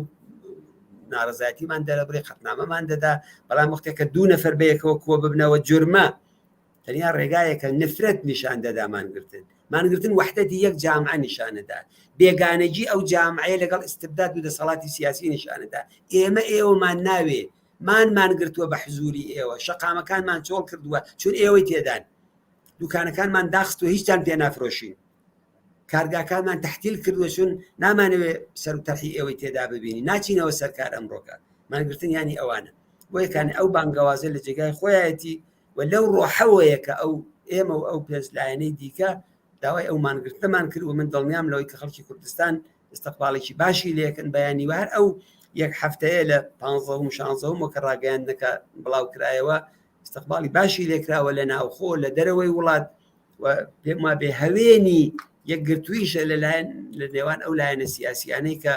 ناڕزایەتیمان دەرەبڕی قەتنامەمان دەدا بەڵام وەختێکە دوو نەفەر بەیەکەوە کۆ ببنەوە جورمە تەنیا ڕێگایەکە نفرەت نیشان دەدا مانگرتن وحدەتی یەک جامعە نیشانەدا بێگانەجی ئەو جامعەیە لەگەڵ استبداد و دەسەڵاتی سیاسی نیشانەدا ئێمە ئێوەمان ناوێ مانگرتووە بە حزوری ئێوە شەقامەکانمان چۆڵ کردووە چون ئێوەی تێدان دوکانەکانمان داخستووە هیچتان پێ نافرۆشین کارگاکانمان تەحتیل کردووە چون نامانەوێ سەر و تەرحی ئێوەی تێدا ببینی ناچینەوە سەرکار ئەمڕۆکە مانگرتن ینی ئەوانە بۆیەکانی ئەو بانگەوازە لە جێگای خۆیەتی و لەو ڕۆحەوەیە کە ئەو ئێمە و ئەو پێنجلایەنەی دیکە داوای ئەو مانگرتنەمان کرد و من دڵنیام لەوەی کە خەڵکی کوردستان استقباڵێکی باشی لێکن بەیانی وهر ئەو یەک هەفتەیە لە 15 و 16 کە ڕاگەیاندنەکە بڵاو کرایەوە استقباڵی باشی لێکراوە لە ناوخۆ لە دەرەوەی وڵات و پێم وابێ هەوێنی یەکگرتوویشە لە نێوان ئەو لایەنە سیاسیانەی کە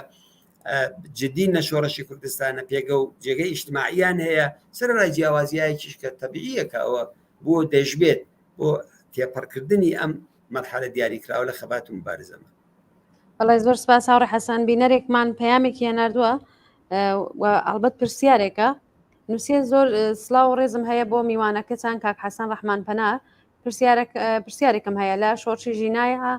جدی نەشۆڕەشی کوردستانە پێگە و جێگەی ئیجتماعیان هەیە سەرڕای جیاوازیایەکیش کە تەبیعیەکە ئەوە بۆ دەژبێت بۆ تێپەڕکردنی ئەم مەرحەلە دیاریکراوە لە خەبات و مبارزەمە. بەڵێ زۆر سپاس هاوڕێ حەسەن بینەرێکمان پەیامێکی هێناردووە و ئەلبەت پرسیارێکە نووسێ زۆر سڵاو و ڕێزم هەیە بۆ میوانەکەتان کاک حەسەن ڕەحمان پەنا پرسیارێکم هەیە لە شۆڕشی ژینایە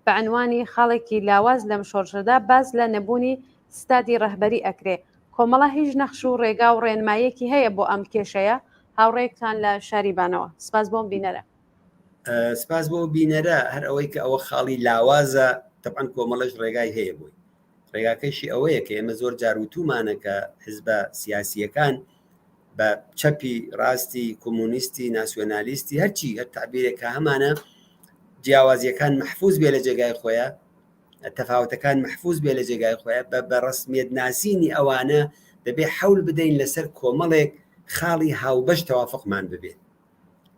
بە عنوانی خاڵێکی لاواز لەم شۆڕشەدا باز لە نەبوونی ستادی ڕەهبەری ئەکرێ کۆمەڵە هیچ نەخش و ڕێگا و ڕێنمایەکی هەیە بۆ ئەم کێشەیە هاوڕێکتان لە شاریبانەوە سپاس بۆم بینەرە سپاس بۆ بینەرە هەر ئەوەی کە ئەوە خاڵی لاوازە طبعاً کۆمەڵەش ڕێگای هەیە بووی ڕێگاکەشی ئەوەیە کە ئێمە زۆر جاروتومانە کە حزبە سیاسیەکان بە چەپی ڕاستی کۆمونیستی ناسیۆنالیستی هەرچی هەر تعبیرێکە هەمانە جیاوازیەکان محفوظ بێ لە جێگای خۆیە تەفاوتەکان محفوظ بێ لە جێگای خۆیە بە ڕسمیەت ناسینی ئەوانە دەبێ حەول بدەین لەسەر کۆمەڵێک خاڵی هاوبەش تەوافقمان ببێت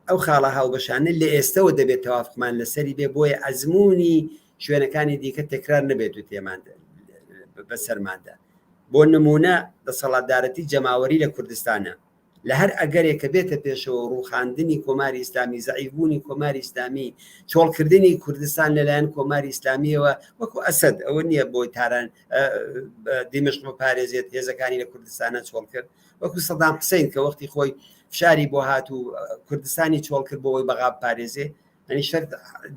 ئەو خاڵە هاوبەشانە لە ئێستەوە دەبێت تەوافقمان لەسەری بێ بۆیە ئەزمموی شوێنەکانی دیکە تەکرار نەبێت و تێماندا بەسەرماندا بۆ نمونە دەسەڵاتدارەتی جەماوەری لە کوردستانە لە هەر ئەگەرێکە بێتە پێشەوە ڕووخاندنی کۆماری ئیسلامی زەعیفبوونی کۆماری ئیسلامی چۆڵکردنی کوردستان لەلایەن کۆماری ئیسلامیەوە وەکو ئەسد ئەوە نییە بۆی تاران دیمشق بپارێزێت هێزەکانی لە کوردستانە چۆڵ کرد وەکو سەدام حوسێن کە وەختی خۆی فشاری بۆ هات و کوردستانی چۆڵ کرد بۆەوەی بەغا پارێزێ ئەنی شەرت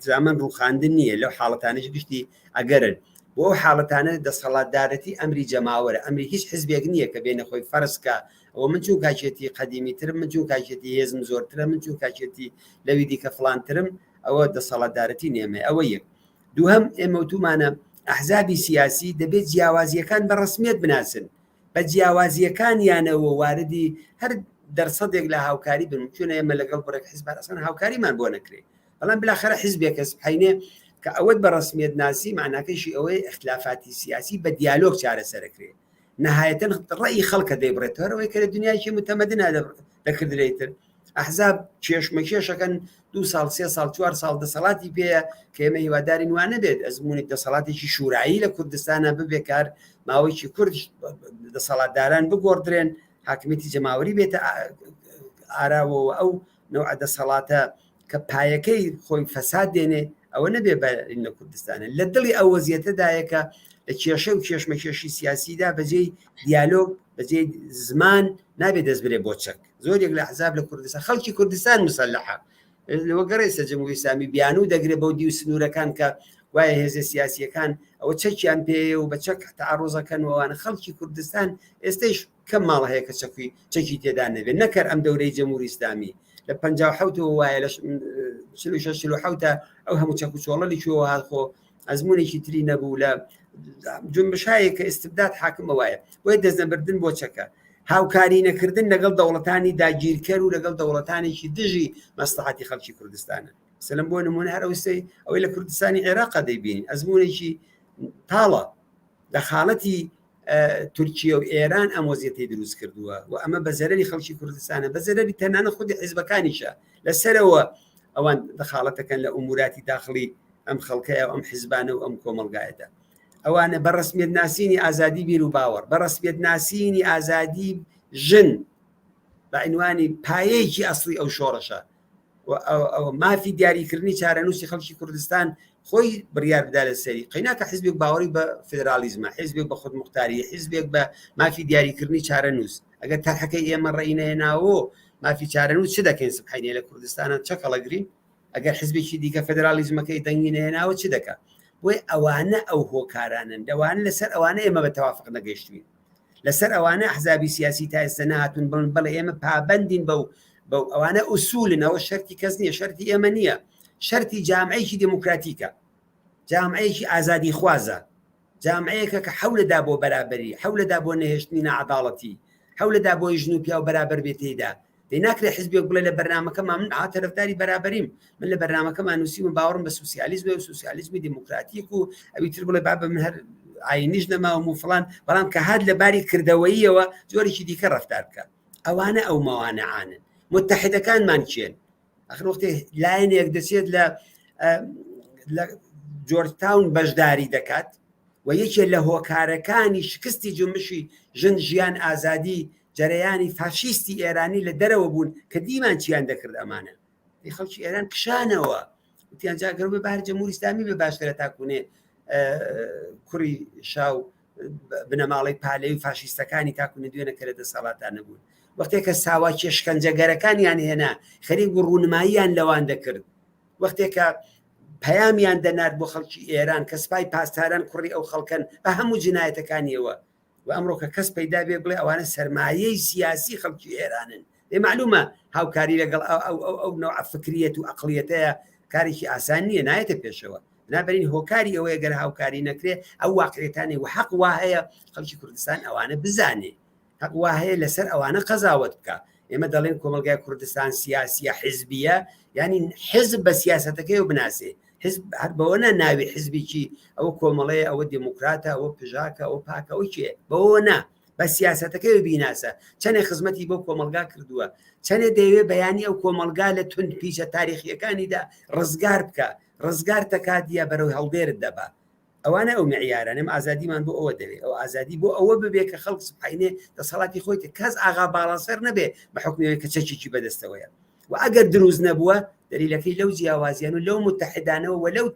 زامن ڕووخاندن نییە لەو حاڵەتانەش گشتی ئەگەرن بۆ حاڵەتانە دەسەڵاتدارەتی ئەمری جەماوەرە ئەمری هیچ حزبێک نییە کە بێنە خۆی فەرزکە ئەوە من چوو کاچێتی قەدیمیترم من چوو کاچێتی هێزم زۆرترە من چوو کاچێتی لەوی دیکە فڵانترم ئەوە دەسەڵاتدارەتی نێمە ئەوە یەک دووهەم ئێمە وتومانە ئەحزابی سیاسی دەبێت جیاوازیەکان بە ڕسمیت بناسن بە جیاوازیەکانیانەوە واردی هەر دەرسەدێک لە هاوکاری بن چونە ئێمە لەگەڵ بڕێک حیزب ئەسڵەن هاوکاریمان بۆ نەکرێ بەڵام بلاخەرە حیزبێک کەس حینێ کە ئەوەت بە ڕسمیت ناسی معناکەشی ئەوەی اختلافاتی سیاسی بە دیالۆگ چارەسەرەکرێ نهایەتەن ڕێی خەڵکە دەیبڕێتەوەی کە لە دنیایکی متەمەدن دەکردرێتتر ئەحزاب کێشمەکێشەکەن 2 ساڵ 3 ساڵ 4 ساڵ دەسەڵاتی پێەیە کە ئێمە هیوادارین وانە بێت ئەزمموی دەسەڵاتێکی شورایی لە کوردستانە ببێکار ماوەیەکی کورد دەسەڵاتداران بگۆڕدرێن حاکمیەتی جەماوەری بێتە ئاراوەوە ئەو نەوع دەسەڵاتە کە پایەکەی خۆی فەساد دێنێ ئەوە نەبێ لە کوردستانە لە دڵی ئەو وەزیەتەدایەکە لە کێشە و کێشمەکێشی سیاسیدا بەجێی دیالۆگ بەجێ زمان نابێت دەست برێ بۆ چەک زۆرێک لە حزاب لە کوردستان خەڵکی کوردستان مسلحە وەگەڕێ سەرجەمهوری ئیسلامی بیانوو دەگرێت بەو دی و سنوورەکان کە وایە هێزە سیاسیەکان ئەوە چەکیان پێ و بە چەک تەعاڕۆزەکەنەوەوانە خەڵکی کوردستان ئێستش کەم ماڵ هەیە کە چەکی تێدا نەبێت نەکەر ئەم دەورەی جەمهوری ئیسلامی لە 57 وایە لە 46 ئەو هەموو چەک و چۆڵەلی چووە هاتخۆ ئەزمونێکی تری نەبوو لە جنبشایە کە ئستبداد حاکمە وایە بۆیە دەستنەبردن بۆ چەکە هاوکاری نەکردن لەگەڵ دەوڵەتانی داگیرکەر و لەگەڵ دەوڵەتانێکی دژی مەسلحەتی خەڵکی کوردستانە سەلەم بۆ نمونە هەر ئەوەی ئەوەی لە کوردستانی عێراق دەیبینی ئەزمونێکی تاڵە لە خاڵەتی تورکیە و ئێران ئەم وەزیەتی دروست کردووە و ئەمە بە زەرەری خەڵکی کوردستانە بە زەرەری تەنانە خودی حیزبەکانیشە لەسەرەوە ئەوان دەخاڵەتەکەن لە ئوموراتی داخلی ئەم خەڵکەیە و ئەم حیزبانە و ئەم کۆمەڵگایەدا ئەوانە بە ڕسمیت ناسینی ئازادی بیر و باوەڕ بە ڕسمیت ناسینی ئازادی ژن بە عنوانی پایەیەکی ئەسڵی ئەو شۆڕەشە ئەو مافی دیاریکردنی چارەنووسی خەڵکی کوردستان خۆی بڕیار بدا لەسەری قەیناکە حیزبێک باوەڕی بە فدرالیزمە حیزبێک بە خودمختاری حیزبێک بە مافی دیاریکردنی چارەنووس ئەگەر تاحەکەی ئێمە ڕێینەهێناوە مافی چارەنووس چ دەکەین سبحەینێ لە کوردستانە چەکەڵەگرین ئەگەر حیزبێکی دیکە فدرالیزمەکەی دەنگینەهێناوە چ دەکە بۆی ئەوانە ئەو هۆکارانن دەوانن لەسەر ئەوانە ئێمە بە تەوافق نەگەیشتوین لەسەر ئەوانە ئەحزابی سیاسی تا ئێستا نهاتون بڵن بەڵێ ئێمە پابەندین بەو ئەوانە ئوسولن ئەوە شەرتی کەس نییە شەرتی ئێمە نییە شەرتی جامعەیەکی دموکراتیکە جامعەیەکی ئازادی خوازە جامعەیەکە کە حەولەدا بۆ بەرابەری حەولەدا بۆ نەهێشتنی نەعەداڵەتی حەولەدا بۆی ژن و پیا و بەرابەر بێتێدا دەیناکرێت حیزبێک بڵێ لە بەرنامەکەمان من ئاتەرەفداری بەرابەریم من لە بەرنامەکەمان نووسی من باوەڕم بە سوسیالیزم و سوسیالیزمی دموکراتیک و ئەویتر بڵێ بابە من هەر ئاینیش نەماوم و فڵان بەڵام کە هات لەباری کردەوەییەوە زۆرێکی دیکە ڕەفتار بکە ئەوانە ئەو مەوانەعانن متحدەکانمان چێن ئەخر وەختێ لایەنێک دەچێت لە جۆرجتاون بەشداری دەکات و یەکێ لە هۆکارەکانی شکستی جنبشی ژن ژیان ئازادی جەرەیانی فاشیستی ئێرانی لە دەرەوە بوون کە دیمان چیان دەکرد ئەمانە خەڵکی ئێران کشانەوە وتیان جاگەر بە بار جەمهوری ئیسلامی بە باشترە تاکوونێ کوڕی شاو بنەماڵی پالەی و فاشیستەکانی تاکوونە دوێنە کە لە دەسەڵاتان نەبوون وەختێک کە ساوا کێشکەنجەگەرەکانیان هێنا خەریک و ڕوونماییان لەوان دەکرد وەختێکە پەیامیان دەنات بۆ خەڵکی ئێران کە سپای پاسداران کوڕی ئەو خەڵکن بە هەموو جنایەتەکانیەوە و ئەمڕۆ کە کەس پەیدا بێ بڵێ ئەوانە سەرمایەی سیاسی خەڵکی ئێرانن دێ معلومە هاوکاری لەگەڵ ئەو نەوع فکریەت و عەقلیەتەیە کارێکی ئاسان نییە نایەتە پێشەوە بنابەرین هۆکاری ئەوەیە گەر هاوکاری نەکرێ ئەو واقعیەتانێ و حەق وا هەیە خەڵکی کوردستان ئەوانە بزانێ حەق وا هەیە لەسەر ئەوانە قەزاوت بکە ئێمە دەڵێن کۆمەلگای کوردستان سیاسیە حیزبیە ینی حزب بە سیاسەتەکەی و بناسێ حزب هەر بەوەنە ناوی حزبێکی ئەوە کۆمەڵەیە ئەوە دموکراتە ئەوە پژاکە ئەوە پاکە ئەوە کێ بەوە نا بە سیاسەتەکەی و بیناسە چەندێک خزمەتی بۆ کۆمەلگا کردووە چەندێک دەیەوێت بەیانی ئەو کۆمەلگا لە تند پیشە تاریخیەکانیدا ڕزگار بکە ڕزگار تەکاتیە بەرەو هەڵدێرت دەبا ئەوانە ئەو معیارانە ئەم ئازادیمان بۆ ئەوە دەوێت ئەو ئازادی بۆ ئەوە ببێت کە خەڵک سبحینێ دەسەڵاتی خۆی کەس ئاغا باڵاسەر نەبێ بە حکمەوەی کە چەکێکی بەدەستەوەیە و ئەگەر دروست نەبووە دلیلەکەی لەو جیاوازیان و لەو متحدانەوە و لەو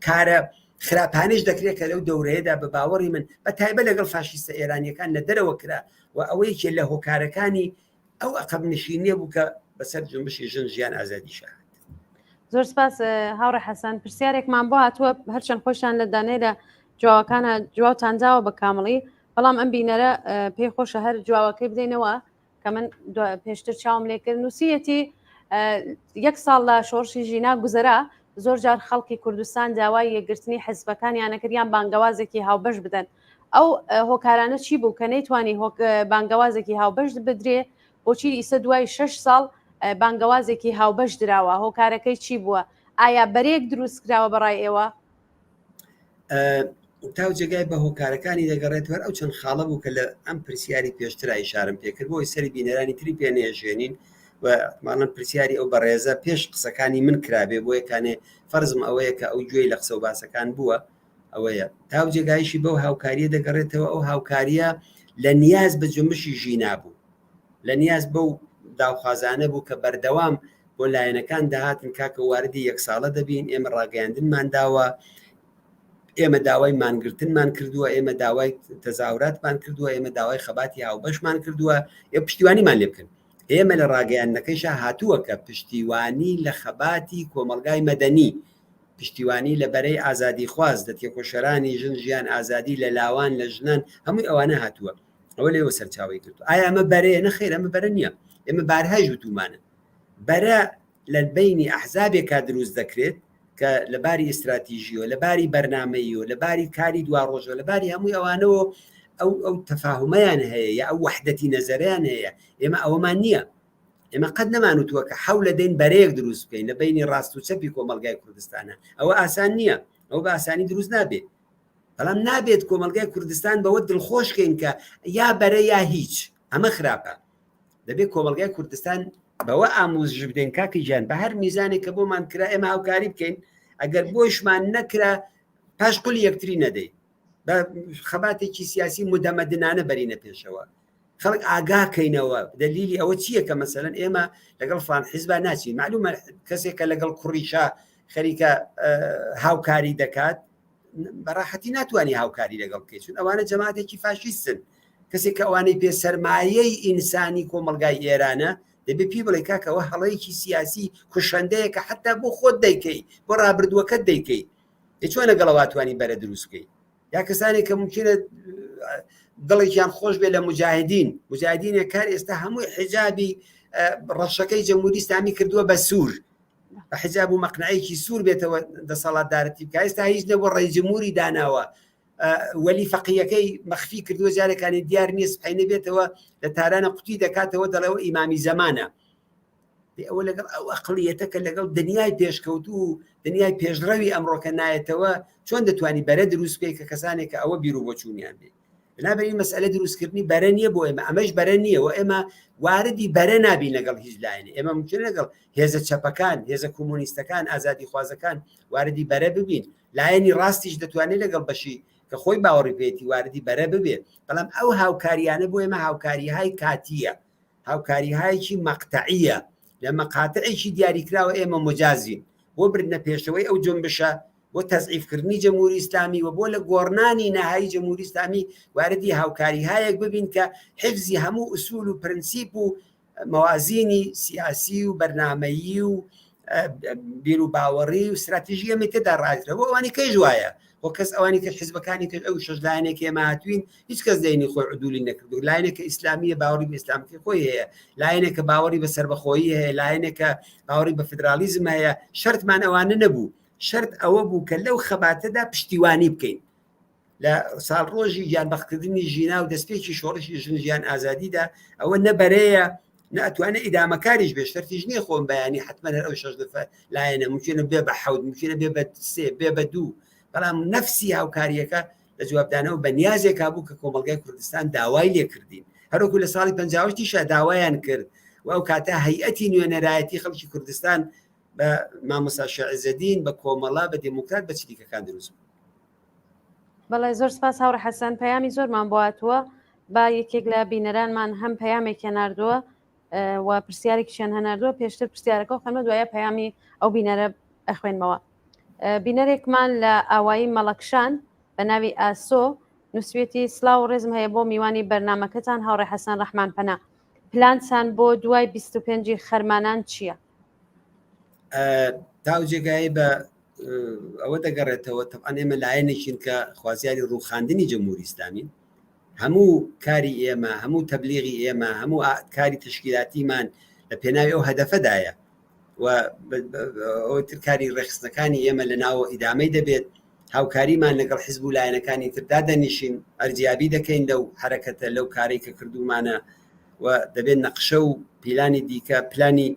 کارە خراپانش دەکرێت کە لەو دەورەیەدا بە باوەڕی من بە تایبەت لەگەڵ فاشیستە ئێرانیەکان لە دەرەوە کرا و ئەوەیەکێ لە هۆکارەکانی ئەو عقب نشینیە بوو کە بەسەر جنبشی ژیان ئازادی شات. زۆر سپاس هاوڕێ حەسەن. پرسیارێکمان بۆ هاتووە هەرچەند خۆشیان لە دانەی لە جوابەکانە جوابتانجاوە بە کامڵی، بەڵام ئەم بینەرە پێی خۆشە هەر جوابەکەی بدەینەوە کە من پێشتر چاوم لێکرد. نووسیەتی 1 ساڵ لە شۆڕشی ژینا گوزەرا زۆر جار خەڵکی کوردستان داوای یەکگرتنی حیزبەکانیان نەکردیان بانگەوازێکی هاوبەش بدەن. ئەو هۆکارانە چی بوو کە نەیتوانی بانگەوازێکی هاوبەش بدرێ بۆچی ئیسە دوای 6 ساڵ بانگەوازێکی هاوبەش دراوە؟ هۆکارەکەی چی بووە؟ ئایا بەرێک دروست کراوە بەڕای ئێوە؟ تاو جێگای بە هۆکارەکانی دەگەڕێتوە ئەو چەند خاڵە بوو کە لە ئەم پرسیاری پێشترا ئیشارەم پێکرد بۆی سەری بینەرانی تری پێ نێژێنین و ماڵەن پرسیاری ئەو بەڕێزە پێش قسەکانی من کرابێ بۆ یەکانێ فەرزم ئەوەیە کە ئەو گوێی لە قسە و باسەکان بووە ئەوەیە تاو جێگایشی بەو هاوکاریە دەگەڕێتەوە. ئەو هاوکاریە لە نیاز بە جنبشی ژینا بوو، لە نیاز بەو داوخوازانە بوو کە بەردەوام بۆ لایەنەکان داهاتن کاکە واردی 1 ساڵە دەبین، ئێمە ڕاگەیاندنمان داوە، ئێمە داوای مانگرتنمان کردووە، ئێمە داوای تەزاوراتمان کردووە، ئێمە داوای خەباتی هاوبەشمان کردووە، ئێ پشتیوانیمان لێ بکەن. ئێمە لە ڕاگەیاندنەکەیش هاتووە کە پشتیوانی لە خەباتی کۆمەلگای مەدەنی، پشتیوانی لە بەرەی ئازادی خواز لە تێکۆشەرانی ژن ژیان ئازادی لە لاوان لە ژنان هەمووی ئەوانە هاتووە. ئەوە لێوە سەرچاوی کردو. ئایا ئەمە بەرەیە؟ نەخێر، ئەمە بەرە نییە. ئێمە بارهای وتومانە بەرە لە بینی ئەحزابێکا دروست دەکرێت کە لەباری ئستراتیژیۆ لەباری بەرنامەیی و لەباری کاری دوا ڕۆژە لەباری هەمووی ئەوانەوە ئەو تەفاهمەیان هەیە یا ئەو وحدەتی نەزەریان هەیە. ئێمە ئەوەمان نییە. ئێمە قەت نەمانوتووە کە حەو لە دەین بەرەیەک دروست بکەین لە بینی ڕاست و چەپی کۆمەلگای کوردستانە. ئەوە ئاسان نییە، ئەو بە ئاسانی دروست نابێت. بەڵام نابێت کۆمەلگای کوردستان بەوە دڵخۆشکەین کە یا بەرە یا هیچ. ئەمە خراپە. دەبێت کۆمەلگای کوردستان بەوە ئامۆژ بدەین کاکی گیان بە هەر میزانێک کە بۆمان کرا ئێمە هاوکاری بکەین. ئەگەر بۆشمان نەکرا پاش قولی یەکتری نەدەین، بە خەباتێکی سیاسی مدەمەدنانە بەرینە پێشەوە. خەڵک ئاگاکەینەوە. دلیلی ئەوە چییە کە مەسەلەن ئێمە لەگەڵ فلان حیزبا ناچین. معلومە کەسێکە لەگەڵ کوڕیشا خەریکە هاوکاری دەکات بەڕاحەتی ناتوانانی هاوکاری لەگەڵ بکەیت، چون ئەوانە جەماعەتێکی فاشیستن. کەسێک کە ئەوانەی پێ سەرمایەی ئینسانی کۆمەلگای ئێرانە دەبێت پێی بڵێ کاکەوە هەڵەیەکی سیاسی کوشەندەیە کە حتا بۆ خۆت دەیکەی، بۆ ڕابردووەکەت دەیکەی. چۆن لەگەڵەوە توانی بەرە دروستکەی؟ یا کەسانێک کە ممکنە دڵێکیان خۆش بێ لە مجاهدینە کار ئێستا هەمووی حجابی ڕەشەکەی جەمهوری ئیسلامی کردووە بە سوور، بە حجاب و مەقنعەیەکی سوور بێتەوە دەسەڵاتدارەتی بکە. ئێستا هیچ نەبوو ڕێی جمهوری داناوە، وەلی فەقیەکەی مەخفی کردووە، جارێکانی دیار نییە سبحینە بێتەوە لە تارانە قوتی دەکاتەوە دەڵێەوە ئیمامی زەمانە. ئەوە لەگەڵ ئەو ئەقڵیەتە کە لەگەڵ دنیای پێشکەوت و دنیای پێشڕەوی ئەمڕۆکە نایەتەوە چۆن دەتوانی بەرە دروست بکەی کە کەسانێکە ئەوە بیر و بۆچوونیان بێ. بنابەری مەسئلە دروستکردنی بەرە نییە بۆ ئێمە، ئەمەش بەرە نییە و ئێمە واردی بەرە نابین لەگەڵ هیچ لایەنێ. ئێمە ممکن لەگەڵ هێزە چەپەکان، هێزە کۆمۆنیستەکان، ئازادی خوازەکان واردی بەرە ببین. لایەنی ڕاستیش دەتوانێت لەگەڵ بەشی کە خۆی باوەڕی پێێتی واردی بەرە ببێت. بەڵام ئەو هاوکاریانە بۆ ئێمە هاوکاریهای کاتیە، هاوکاریهایکی مەقتەعیە، لە مەقاتعێکی دیاریکراوە ئێمە مجازین بۆ بردنە پێشەوەی ئەو جنبشە، بۆ تەزعیفکردنی جەمهوری ئیسلامی و بۆ لە گۆڕنانی نەهایی جەمهوری ئیسلامی واردی هاوکاریهایەک ببین کە حفزی هەموو ئوسول و پرنسیپ و مەوازینی سیاسی و بەرنامەیی و بیر و باوەڕی و استراتیژیە تێدا ڕاگرێتەوە. بۆ ئەوانی کەی وایە بۆ کەس ئەوانی کە حیزبەکانی کرد ئەو شش لایەنێکی ئێمە هاتوین هیچ کەس دەینی خۆی عدوولی نەکردو. لایەنێکە ئیسلامیە باوەڕی بە ئیسلامەتی خۆی هەیە، لایەنێکە باوەڕی بە سەربەخۆیی هەیە، لایەنێکە باوەڕی بە فدرالیزم هەیە. شەرتمان ئەوانە نەبوو. شەرت ئەوە بوو کە لەو خەباتەدا پشتیوانی بکەین. لە ساڵ ڕۆژی گیانبەختکردنی ژینا و دەستپێکی شۆڕشی ژن ژیان ئازادیدا ئەوە نەبەرەیە، ناتوانێت ئیدامەکاریش بێ. شەرتیش نییە خۆم بەیانی حتمما هەر ئەو شەش لایەنە ممکنە بێ بە حەوت، ممکنە بێ بە سێ، بێ بە دوو. بەڵام نەفسی هاوکاریەکە لە جوابدانەوە بە نیازێکا بوو کە کۆمەلگای کوردستان داوای لێ کردین. هەروەکو لە ساڵی 58 داوایان کرد و ئەو کاتە هەیئەتی نوێنەرایەتی خەڵکی کوردستان بە مامۆستا شێع عیزەدین بە کۆمەڵا بە دموکرات بە چریکەکان دروست بوو. بەڵێ زۆر سپاس هاوڕێ حەسەن پەیامی زۆرمان بواتوە با یەکێک لە بینەرانمان هەم پەیامێکی ناردووە و پرسیارێکیشیان هەناردووە پێشتر پرسیارەکە و خەمە دوایە پەیامی ئەو بینەرە ئەخوێنمەوە. بینەرێکمان لە ئاوایی مەڵەکشان بە ناوی ئاسۆ نووسێتی سلااو ڕێزم هەیە بۆ میوانی بەرنمەکەتان هاوڕێ حەسەن ڕەحمان پەنا پلانتان بۆ دوای 25 خەرمانان چییە؟ تاو جێگایی بە ئەوە دەگەڕێتەوە تەبعاً ئێمە لایەنێکین کە خوازیاری ڕووخاندنی جمهوری ئیسلامی هەموو کاری ئێمە هەموو تەبلیغی ئێمە هەموو کاری تشکیلاتیمان لە پێناوی ئەو هەدەفەدایە و ئەوتر کاری ڕێخستنەکانی ئێمە لە ناوە ئیدامەی دەبێت هاوکاریمان لەگەڵ حیزب و لایەنەکانی تردا دەنیشین ئەرجیابی دەکەین لەو حرەکەتە لەو کارەی کە کردومانە و دەبێت نەقشە و پیلانی دیکە پلانی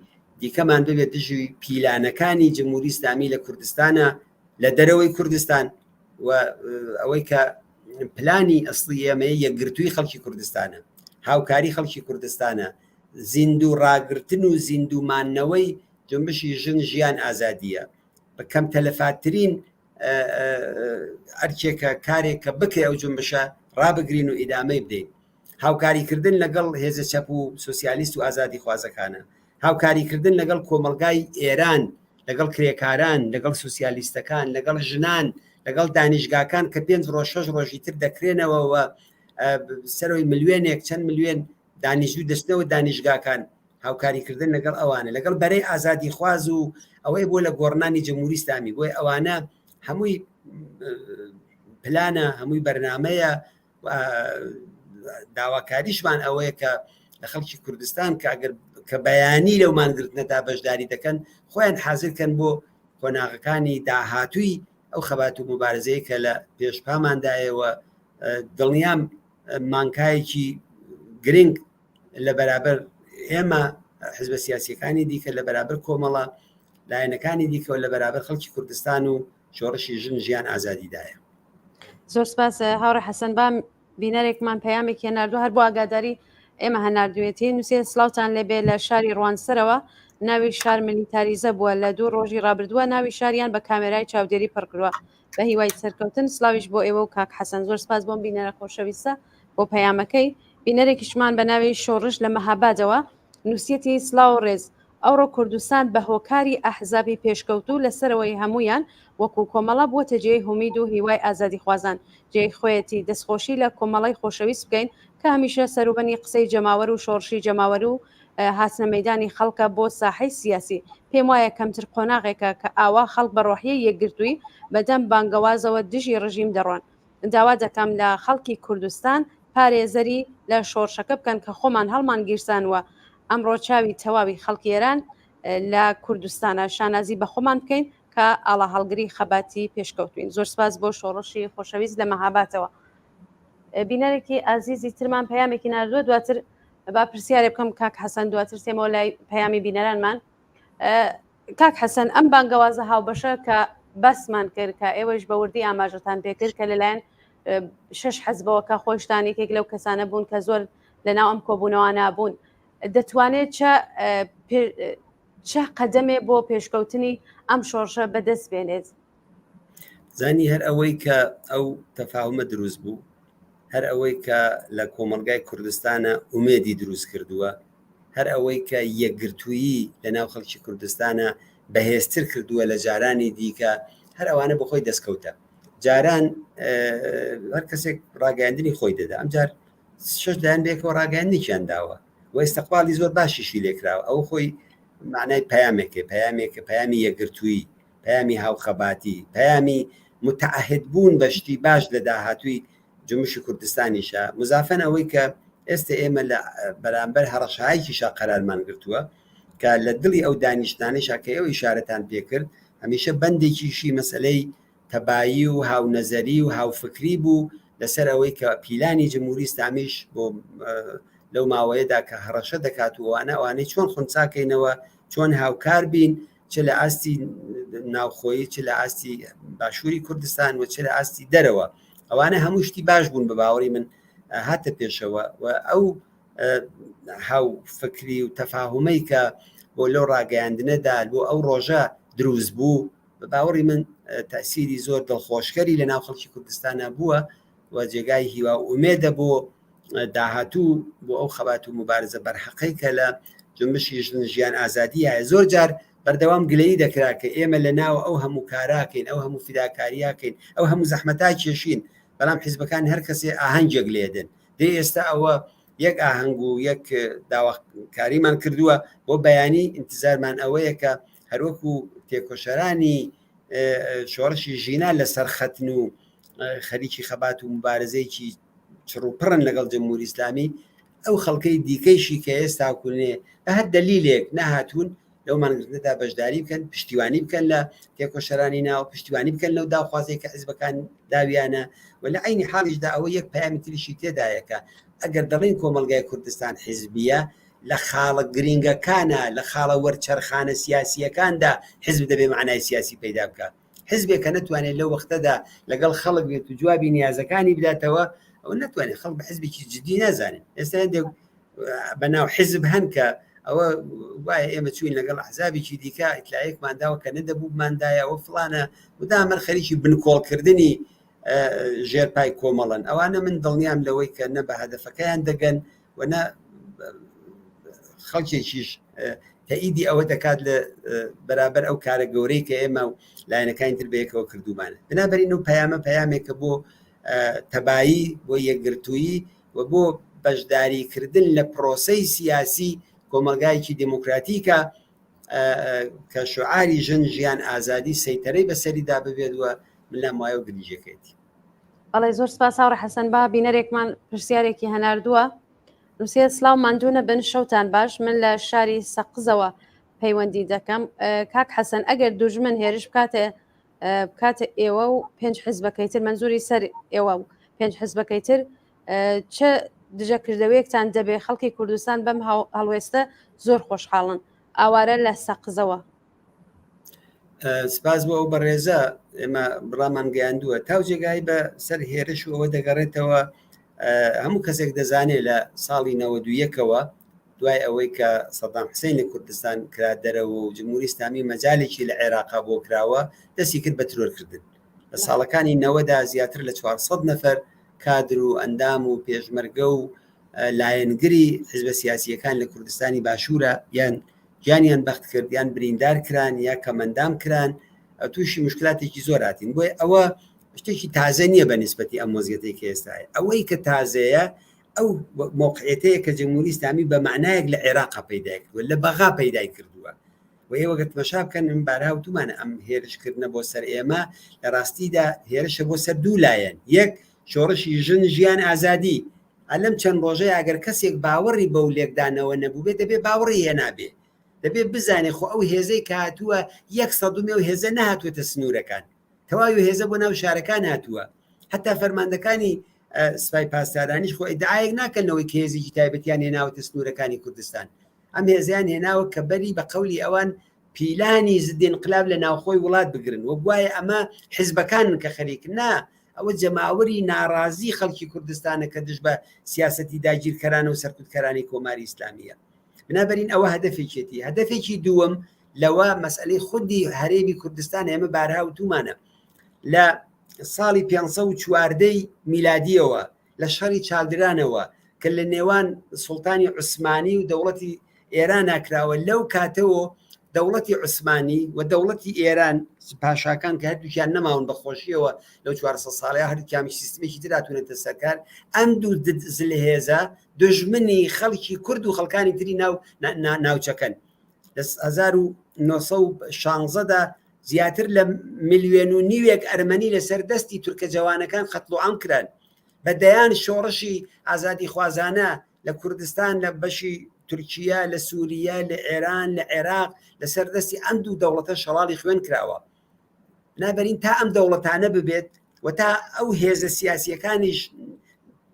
دیکەمان ببێت دژوی پیلانەکانی جمهوری ئیسلامی لە کوردستانە لە دەرەوەی کوردستان و ئەوەی کە پلانی ئەسڵی ئێمە یەکگرتووی خەڵکی کوردستانە هاوکاری خەڵکی کوردستانە زیندوو ڕاگرتن و زیندومانەوەی جنبشی ژن ژیان ئازادیە بە کەم تەلەفاترین ئەرکێکە کارێکە بکە ئەو جنبشە ڕابگرین و ئیدامەی بدەین هاوکاریکردن لەگەڵ هێزە چەپ و سوسیالیست و ئازادی خوازەکانە هاوکاریکردن لەگەڵ کۆمەلگای ئێران لەگەڵ کرێکاران لەگەڵ سوسیالیستەکان لەگەڵ ژنان لەگەڵ دانیشگاکان کە 5 ڕۆژ 6 ڕۆژی تر دەکرێنەوە سەرۆی ملیێنێک چەند ملیێن دانیشتوو دەستنەوە دانیشگاکان هاوکاریکردن لەگەڵ ئەوانە لەگەڵ بەرەی ئازادی خواز و ئەوەی بۆ لە گۆڕنانی جمهوری ئیسلامی بۆی ئەوانە هەمووی پلانە هەمووی بەرنامەیە داواکاریشمان ئەوەیە کە لە خەڵکی کوردستان کە ئەگەر کە بەیانی لەومانگرتنەدا بەشداری دەکەن خۆیان حازرکەن بۆ کۆناغەکانی داهاتووی ئەو خەبات و مبارزەیە کە لە پێشپاماندایەوە دڵنیام مانکایەکی گرنگ لە بەرابەر ئێمە حزبە سیاسیەکانی دیکە لە بەرابەر کۆمەڵە لایەنەکانی دیکەەوە لە بەرابەر خەڵکی کوردستان و شۆڕشی ژن ژیان ئازادیدایە. زۆر سپاس هاوڕێ حەسەن بام بینەرێکمان پەیامێکی ناردوو هەر بۆ ئاگاداری ئێمە هەناردوێتی نووسێ سلااوان لێبێ لە شاری ڕوانسەرەوە ناوی شار ملیتاریزە بووە لە 2 ڕۆژی ڕابردووە ناوی شاریان بە کامێرای چاودێری پڕکردووە بە هیوای سەرکەوتن سلاویش بۆ ئێوە و کاک حەسەن زۆر سپاس بۆم بینەرە خۆشەویستە بۆ پەیامەکەی بینەرێکیشمان بە ناوی شۆڕش لە مەهابادەوە نووسەتی سلااو ڕێز ئەوڕۆ کوردستان بە هۆکاری ئەحزابی پێشکەوتوو لەسەرەوەی هەمویان وەکو کۆمەڵە بووە جێی هومید و هیوای ئازادی خوازان جێی خۆیەتی دەستخۆشی لە کۆمەڵی خۆشەویست بکەین کە هەمیشە سەروبەنی قسەی جەماوەر و شۆڕشی جەماوەر و هاتنە مەیدانی خەڵکە بۆ ساحەی سیاسی پێم وایە کەمتر قۆناغێکە کە ئاوا خەڵک بە ڕۆحیە یەکگرتووی بەدەم بانگەوازەوە دژی ڕژیم دەڕۆن داوا دەکەم لە خەڵکی کوردستان پارێزەری لە شۆڕشەکە بکەن کە خۆمان هەڵمان گیرسانوە ئەمڕۆ چاوی تەواوی خەڵکی ئێران لە کوردستانە شانازی بە خۆمان بکەین کە ئاڵا هەڵگری خەباتی پێشکەوتوین زۆر سپاس بۆ شۆڕشی خۆشەویست لە مەهاباتەوە بینەرێکی ئازیزی ترمان پەیامێکی ناردووە دواتر با پرسیارێ بکەم کاک حەسەن دواتر سێمەوە لای پەیامی بینەرانمان کاک حەسەن ئەم بانگەوازە هاوبەشە کە بەسمان کرد کە ئێوەش بە وردی ئاماژەتان پێکرد کە لەلایەن 6 حەزبەوە کە خۆشتانێکێک لەو کەسانە بوون کە زۆر لەناو ئەم کۆبوونەوە نابوون دەتوانێت چه قەدەمێ بۆ پێشکەوتنی ئەم شۆڕشە بەدەست بێنێت زانی هەر ئەوەی کە ئەو تەفاهمە دروست بوو هەر ئەوەی کە لە کۆمەلگای کوردستانە ئومێدی دروست کردووە هەر ئەوەی کە یەکگرتوویی لە ناو خەڵکی کوردستانە بەهێزتر کردووە لە جارانی دیکە هەر ئەوانە بە خۆی دەستکەوتە جاران هەر کەسێک ڕاگەاندنی خۆی دەدا ئەمجار 6 دایان بێکەوە ڕاگەاندنییان داوە و ئێستەقباڵی زۆر باشیشی لێکراوە ئەو خۆی معنای پەیامێکە پەیامی یەکگرتووی پەیامی هاوخەباتی پەیامی متعهد بوون بەشتی باش لە داهاتووی جمهوری کوردستانیشە مزافەن ئەوەی کە ئێستا ئێمە لە بەرامبەر هەڕەشایەکیشا قەرارمان گرتووە کە لە دڵی ئەو دانیشتانیشا کە ئەو ئیشارەتان پێکرد هەمیشە بەندێکیشی مەسلەی تەبایی و هاونەزەری و هاوفکری بوو لەسەر ئەوەی کە پیلانی جمهوری ئیسلامیش بۆ لەو ماوەیەدا کە هەڕەشە دەکات وانە ئەوانەی چۆن خونچاکەینەوە چۆن هاوکار بین چ لە ئاستی ناوخۆیی چ لە ئاستی باشووری کوردستان و چ لە ئاستی دەرەوە ئەوانە هەموو شتی باش بوون بە باوەڕی من هاتە پێشەوە و ئەو هاو فکری و تەفاهمەی کە بۆ لەو ڕاگەیاندنەدا بۆ ئەو ڕۆژە دروست بوو بە باوەڕی من تەسیری زۆر دڵخۆشکەری لە ناو خەڵکی کوردستانە بووە و جێگای هیوا ئومێدە بۆ داهاتوو بۆ ئەو خەبات و مبارزە بەرحەقەی کە لە جنبشی ژیان ئازادی هەیە. زۆر جار بەردەوام گلەیی دەکرا کە ئێمە لە ناو ئەو هەموو کاراکەین، ئەو هەموو فیداکاریاکەین، ئەو هەموو زەحمەتا کێشین، بەڵام حیزبەکان هەر کەسێ ئاهەنگێک لێدن. دێ ئێستا ئەوە یەک ئاهەنگ و یەک داواکاریمان کردووە بۆ بەیانی ئینتیزارمان ئەوەیە کە هەروەکو تێکۆشەرانی شۆڕشی ژینا لەسەر خەتن و خەریکی خەبات و مبارزەیەکی چڕوپڕن لەگەڵ جمهوری ئیسلامی، ئەو خەڵکەی دیکەیشی کە ئێستا کوونێ بە هەر دلیلێک نەهاتوون لەو مانگرتنەدا بەشداری بکەن، پشتیوانی بکەن لە تێکۆشەرانی ناو، پشتیوانی بکەن لەو داخوازەی کە حیزبەکان داویانە. و لە عینی حاڵیشدا ئەوە یەک پەیامی تریشی تێدایەکە ئەگەر دەڵێن کۆمەلگای کوردستان حیزبیە، لە خاڵە گرینگەکانە، لە خاڵە وەرچەرخانە سیاسیەکاندا حیزب دەبێ معنای سیاسی پەیدا بکات. حیزبێک کە نەتوانێت لەو وەختەدا لەگەڵ خەڵک بێت و جوابی نیازەکانی بداتەوە، ئەو نەتوانێت خەڵک بە حیزبێکی جدی نازانن. ئێستا هەندێک بەناو حیزب هەن کە ئەوە وایە ئێمە چوین لەگەڵ ئەحزابێکی دیکە ئیتلایەکمان داوە کە نەدەبووماندایە ئەوە فڵانە مدامەر خەریکی بنکۆڵکردنی ژێرپای کۆمەڵن. ئەوانە من دڵنیام لەوەی کە نە بە هەدەفەکەیان دەگەن و نە خەڵکێکیش تەئیدی ئەوە دەکات لە بەرابەر ئەو کارە گەورەی کە ئێمە و لایەنەکانی تر بەیەکەوە کردومانە. بنابەرین و پەیامێکە بۆ تەبایی، بۆ یەکگرتوویی و بۆ بەشداریکردن لە پرۆسەی سیاسی کۆمەلگایکی دموکراتیکە کە شعاری ژیان ئازادی سەیتەرەی بەسەریدا ببێت و من لەم وایە و گرنجەکەیتی. بەڵێ زۆر سپاس هاوڕێ حەسەن. با بینەرێکمان پرسیارێکی هەناردووە. نووسێت سلااو ماندوونە بن، شەوتان باش. من لە شاری سەقزەوە پەیوەندی دەکەم. کاک حەسەن، ئەگەر دوژمن هێرش بکاتە ئێوە و 5 حیزبەکەی تر، منزوری سەر ئێوە و 5 حیزبەکەی تر، چه دژەکردەوەیەکتان دەبێ؟ خەڵکی کوردستان بەم هەڵوێستە زۆر خۆشحاڵن. ئاوارە لە سەقزەوە. سپاس بۆ ئەو بەڕێزە ئێمە بڕامان گەیاندووە. تاو جێگای بە سەر هێرش و ئەوە دەگەڕێتەوە. هەموو کەسێک دەزانێت لە ساڵی 91ەوە دوای ئەوەی کە سەدام حوسێن لە کوردستان کرا دەرەوە و جمهوری ئیسلامی مەجالێکی لە عێراقا بۆ کراوە، دەستی کرد بە ترۆرکردن. لە ساڵەکانی 90دا زیاتر لە 400 نەفەر کادر و ئەندام و پێشمەرگە و لایەنگری حیزبە سیاسیەکان لە کوردستانی باشوورە یان گیانیان بەخت کرد، یان بریندار کران، یا کەمەندام کران، تووشی مشکلاتێکی زۆر هاتین. بۆی ئەوە شتێکی تازە نییە بە نیسبەتی ئەم وەزیەتەی کە ئێستاە. ئەوەی کە تازەیە ئەو موقعیتەیە کە جمهوری ئیسلامی بە معنایەک لە عێراقا پەیدا کردووە، لە بەغا پەیدا کردووە. و ئێوە گە تەماشا بکەن، من بارها وتومانە ئەم هێرشکردنە بۆ سەر ئێمە لە ڕاستیدا هێرشە بۆ سەر دوو لایەن. یەک شۆڕشی ژیان ئازادی. ئەلەم چەند ڕۆژەیە ئەگەر کەسێک باوەڕی بەو لێکدانەوە نەبوو بێت، دەبێ باوەڕی هێنابێ، دەبێ بزانێ خۆ ئەو هێزەی کە هاتووە 100 و هێزە نهاتوێتە سنوورەکان، تەواوی هێزە بۆ ناو شارەکان هاتووە. حتا فەرماندەکانی سپای پاسدارانیش خۆ ئیدعایەک ناکەنەوەی کە هێزێکی تایبەتیان هێناوەتە سنوورەکانی کوردستان. ئەم هێزیان هێناوە کە بەری بە قەولی ئەوان پیلانی ضد انقلاب لە ناوخۆی وڵات بگرن، وە گوایە ئەمە حیزبەکان کە خەریک نا، ئەوە جەماوەری ناڕازی خەڵکی کوردستانە کە دژ بە سیاسەتی داگیرکەرانە و سەرکوتکەرانی کۆماری ئیسلامیە. بنابەرین ئەوە هەدەفێکێتی. هەدەفێکی دووەم لەوە مەسئلەی خودی هەرێمی کوردستان ئێمە بارها وتومانە لە ساڵی 514 میلادیەوە لە شەڕی چاودرانەوە کە لە نێوان سوڵتانی عوسمانی و دەوڵەتی ئێران ناکراوە، لەو کاتەوە دەوڵەتی عوسمانی و دەوڵەتی ئێران پاشاکان کە هەردووکیان نەماون بەخۆشیەوە لەو 400 ساڵەیە هەردووکیان سیستمێکی تراتونێتە سەرکار. ئەم دوو زلهێزە دژمنی خەڵکی کورد و خەڵکانی تری ناوچەکەن. لە 1916دا زیاتر لە 1.5 میلیۆن ئەرمەنی لەسەر دەستی تورکە جوانەکان قەتڵ و عام کران. بەدەیان شۆڕشی ئازادی خوازانە لە کوردستان، لە بەشی تورکیا، لە سووریا، لە ئێران، لە عێراق لەسەر دەستی ئەم دوو دەوڵەتە شەڵاڵی خوێن کراوە. بنابەرین تا ئەم دەوڵەتانە ببێت و تا ئەو هێزە سیاسیەکانیش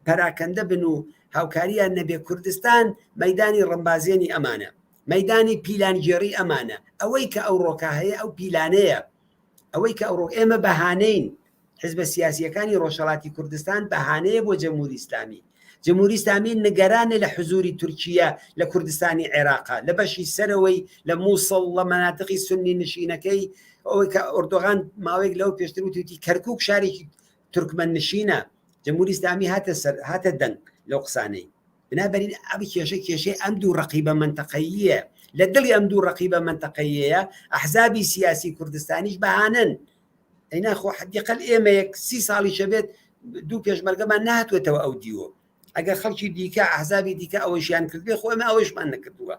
پەراکەندە بن و هاوکاریان نەبێ، کوردستان مەیدانی ڕەمبازێنی ئەمانە، مەیدانی پیلانگێڕی ئەمانە. ئەوەی کە ئەو ڕۆکە هەیە ئەو پیلانەیە، ئەوەی کە ئەو ئێمە بەهانەین. حیزبە سیاسیەکانی ڕۆژهەڵاتی کوردستان بەهانەیە بۆ جمهوری ئیسلامی. جمهوری ئیسلامی نگەرانە لە حزوری تورکیا لە کوردستانی عێراقا، لە بەشی سەرەوەی، لە مووسڵ، لە مەناتقی سنی نشینەکەی ئەوەی کە ئۆردۆغان ماوەیەک لەو پێشتر وتی کەرکووک شارێکی تورکمەن نشینە جمهوری ئیسلامی هاتە دەنگ لەو قسانەی بنابەرین ئەو کێشەی ئەم دوو ڕەقیبە منتەقەییە لە دڵی ئەم دوو ڕەقیبە منتەقەییەیە ئەحزابی سیاسی کوردستانیش بەهانن ئەینا خۆ حدیقل ئێمە 30 ساڵی شەبێت دوو پێشمەرگەمان نهاتوێتەوە ئەو دیوە ئەگەر خەڵکی دیکە ئەحزابی دیکە ئەوەشیان کردبێ خۆ ئێمە ئەوەشمان نەکردووە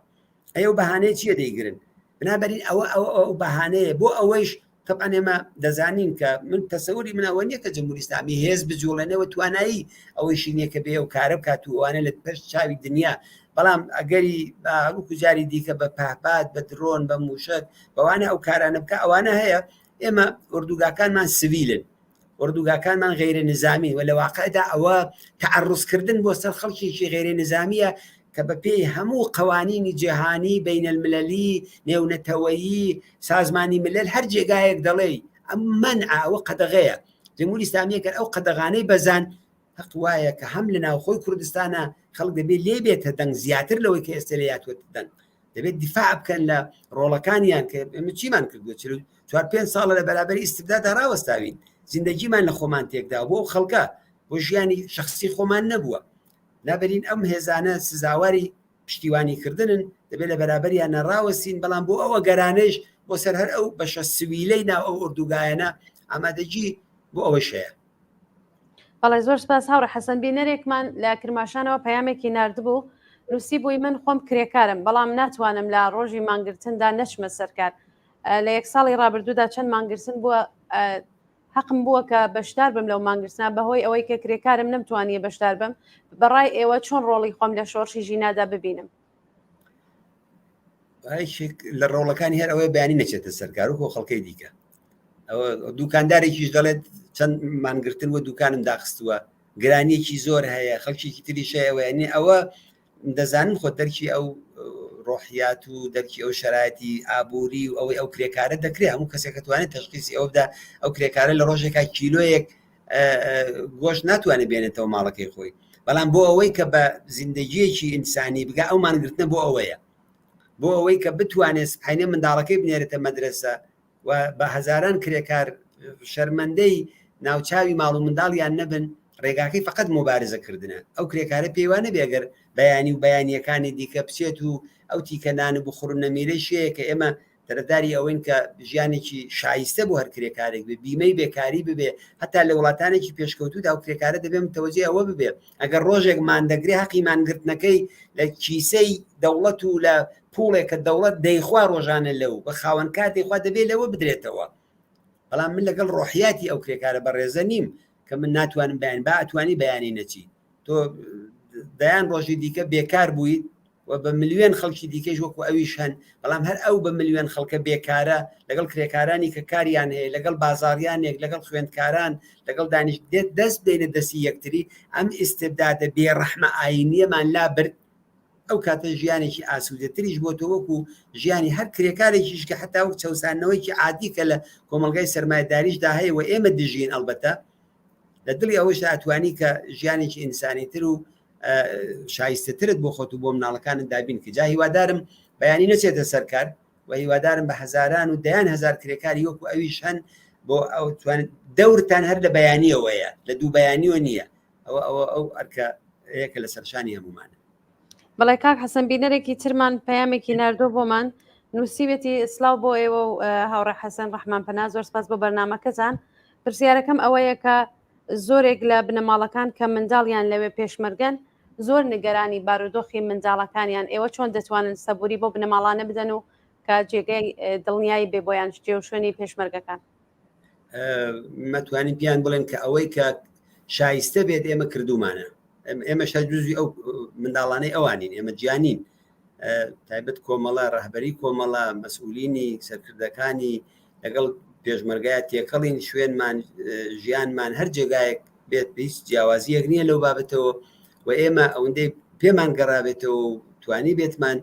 ئەو بەهانەیە چیە دەیگرن بنابەرین ئەو بەهانەیە بۆ ئەوەیش طبعا ئێمە دەزانین کە من تەسەوری من ئەوە نییە کە جمهوری ئیسلامی هێز بجوڵێنەوە توانایی ئەوەیشی نییە کە بێ و کارە بکات و ئەوانە لە پشت چاوی دنیا بەڵام ئەگەری وەکو جاری دیکە بە پاپات بە درۆن بە موشک بەوانە ئەو کارانە بکە ئەوانە هەیە ئێمە ئوردوگاکانمان سڤیلن ئوردوگاکانمان غیرە نظامی و لە واقعدا ئەوە تعرضکردن بۆ سەر خەڵکیی غیرە نظامیە کە بە پێی هەموو قوانینی جیهانی بین المللی نێونەتەوەیی سازمانی ملل هەر جێگایەک دەڵێ ئەم منع ئەوە قەدەغەیە جمهوری ئیسلامی کە ئەو قەدەغانەی بەزان حق وایە کە هەم لە ناوخۆی کوردستانە خەڵک دەبێت لێ بێتە دەنگ زیاتر لەوەی کە ئێستا لە یاتوێتە دەنگ دەبێت دیفاع بکەن لە ڕۆڵەکانیان کە ئێمە چیمان کردووە 4-5 ساڵە لە بەرابەری ئیستبدادا ڕاوەستاوین زیندەگیمان لە خۆمان تێکدا بۆ خەڵکە بۆ ژیانی شخصی خۆمان نەبووە نابرین ئەم هێزانە سزاواری پشتیوانیکردنن دەبێت لە بەرابەریان نەڕاوەستین بەڵام بۆ ئەوە گەرانەش بۆ سەر هەر ئەو بەشە سویلەی ناو ئەو ئوردوگایانە ئامادەجی بۆ ئەوە شەیە. بەڵێ زۆر سپاس هاوڕە حەسەن بینەرێکمان لە کرماشانەوە پەیامێکی ناردبوو نووسی بووی من خۆم کرێکارم بەڵام ناتوانم لە ڕۆژی مانگرتندا نەچمە سەرکار لە 1 ساڵی ڕابردوودا چەند مانگرتن بووە حەقم بووە کە بەشدار بم لەو مانگرتنا بەهۆی ئەوەی کە کرێکارم نەمتوانیە بەشدار بم بەڕای ئێوە چۆن ڕۆڵی خۆم لە شۆڕشی ژینادا ببینم لە ڕۆڵەکانی هەر ئەوەی بەیانی نەچێتە سەرکار و خەڵکەی دیکە ئەوە دوکاندارێکیش دەڵێت چەند مانگرتن وە دوکانم داخستووە گرانیەکی زۆر هەیە خەڵکیی تریشەیەوەیانی ئەوە دەزانن خۆ دەرکی ئەو ڕۆحیات و دەرکی ئەو شرایەتی ئابووری و ئەوەی ئەو کرێکارە دەکرێت هەموو کەسێک توانێت تەشخیصی ئەو بدا ئەو کرێکارە لە ڕۆژێکا کیلۆیەک گۆشت ناتوانێت بێنێتەوە ماڵەکەی خۆی بەڵام بۆ ئەوەی کە بە زیندەگیەکی ئینسانی بگا ئەو مانگرتنە بۆ ئەوەیە بۆ ئەوەی کە بتوانێت حینە منداڵەکەی بنێرێتە مەدرسە و بە هەزاران کرێکار شەرمەندەی ناوچاوی ماڵ و منداڵیان نەبن ڕێگاکەی فقط مبارزەکردنە ئەو کرێکارە پێیوانە بێگەر بەیانی و بەیانیەکانی دیکە بچێت و ئەو تیکەنان و بخڕ نەمیرەی شەیە کە ئێمە دەرەداری ئەوەین کە ژیانێکی شایستە بۆ هەر کرێکارێک بێ بیمەی بێکاری ببێ هەتا لە وڵاتانێکی پێشکەوتودا ئەو کرێکارە دەبێت متەوەجێ ئەوە ببێ ئەگەر ڕۆژێک مادەگرێ حەقی مانگرتنەکەی لە کیسەی دەوڵەت و لە پوڵێک کە دەوڵەت دەیخوا ڕۆژانە لەو بە خاوەن کاتێکخوا دەبێت لەوە بدرێتەوە بەڵام من لەگەڵ ڕۆحیاتی ئەو کرێکارە بەڕێزە نیم کە من ناتوانم بەیان با ئەتوانی بەیانی نەچی تۆ دەیان ڕۆژی دیکە بێکار بوویت و بە ملیۆن خەڵکی دیکەش وەکو ئەویش هەن بەڵام هەر ئەو بە ملیۆن خەڵکە بێکارە لەگەڵ کرێکارانی کە کاریان هەیە لەگەڵ بازاڕیانێک لەگەڵ خوێندکاران لەگەڵ دانیش دەست بدەینە دەستی یەکتری ئەم ئیستبدادە بێڕەحمە ئاینیەمان لا برد ئەو کاتە ژیانێکی ئاسوودەتریش بۆ تۆ وەکو ژیانی هەر کرێکارێکیش کە حتا وەک چەسانەوەیکی عادی کە لە کۆمەلگای سەرمایه‌داریشدا هەیە و ئێمە دژین ئەلبەتە لە دڵی ئەوەشدا ئەتوانی کە ژیانێکی ئینسانیتر و شایستەترت بۆ خۆت و بۆ مناڵەکانت دابین کە جا هیوادارم بەیانی نەچێتە سەرکار و هیوادارم بە هەزاران و دەیان هەزار کرێکاری وەکو ئەویش هەن بۆ ئەو توانێت دەورتان هەر لە بەیانیەوەیە لە دوو بەیانیەوە نییە ئەو ئەرکە یەکە لە سەرشانی هەمومانە. بەڵێ کاک حەسەن بینەرێکی ترمان پەیامێکی ناردۆ بۆمان نووسیوێتی سلااو بۆ ئێوە و هاوڕێ حەسەن ڕەحمان پەنا زۆر سپاس بۆ بەرنامەکەتان پرسیارەکەم ئەوەیە کە زۆرێک لە بنەماڵەکان کە منداڵیان لەوێ پێشمەرگەن زۆر نیگەرانی بارودۆخی منداڵەکانیان ئێوە چۆن دەتوانن سەبووری بۆ بنەماڵانە بدەن و کە جێگەی دڵنیایی بێ بۆیان شتێ و شوێنی پێشمەرگەکان مەتوانین پیان بڵێن کە ئەوەی کە شایستە بێت ئێمە کردومانە ئێمە شەجوزی ئەو منداڵانەی ئەوانین ئێمە گیانین تایبەت کۆمەڵە ڕەهبەری کۆمەڵە مەسئولینی سەرکردەکانی لەگەڵ پێشمەرگایە تێکەڵین شوێنمان ژیانمان هەر جێگایەک بێت پێیست جیاوازیەک نییە لەو بابەتەوە و ئێمە ئەوەندەی پێمان گەڕابێتەوە و توانی بێتمان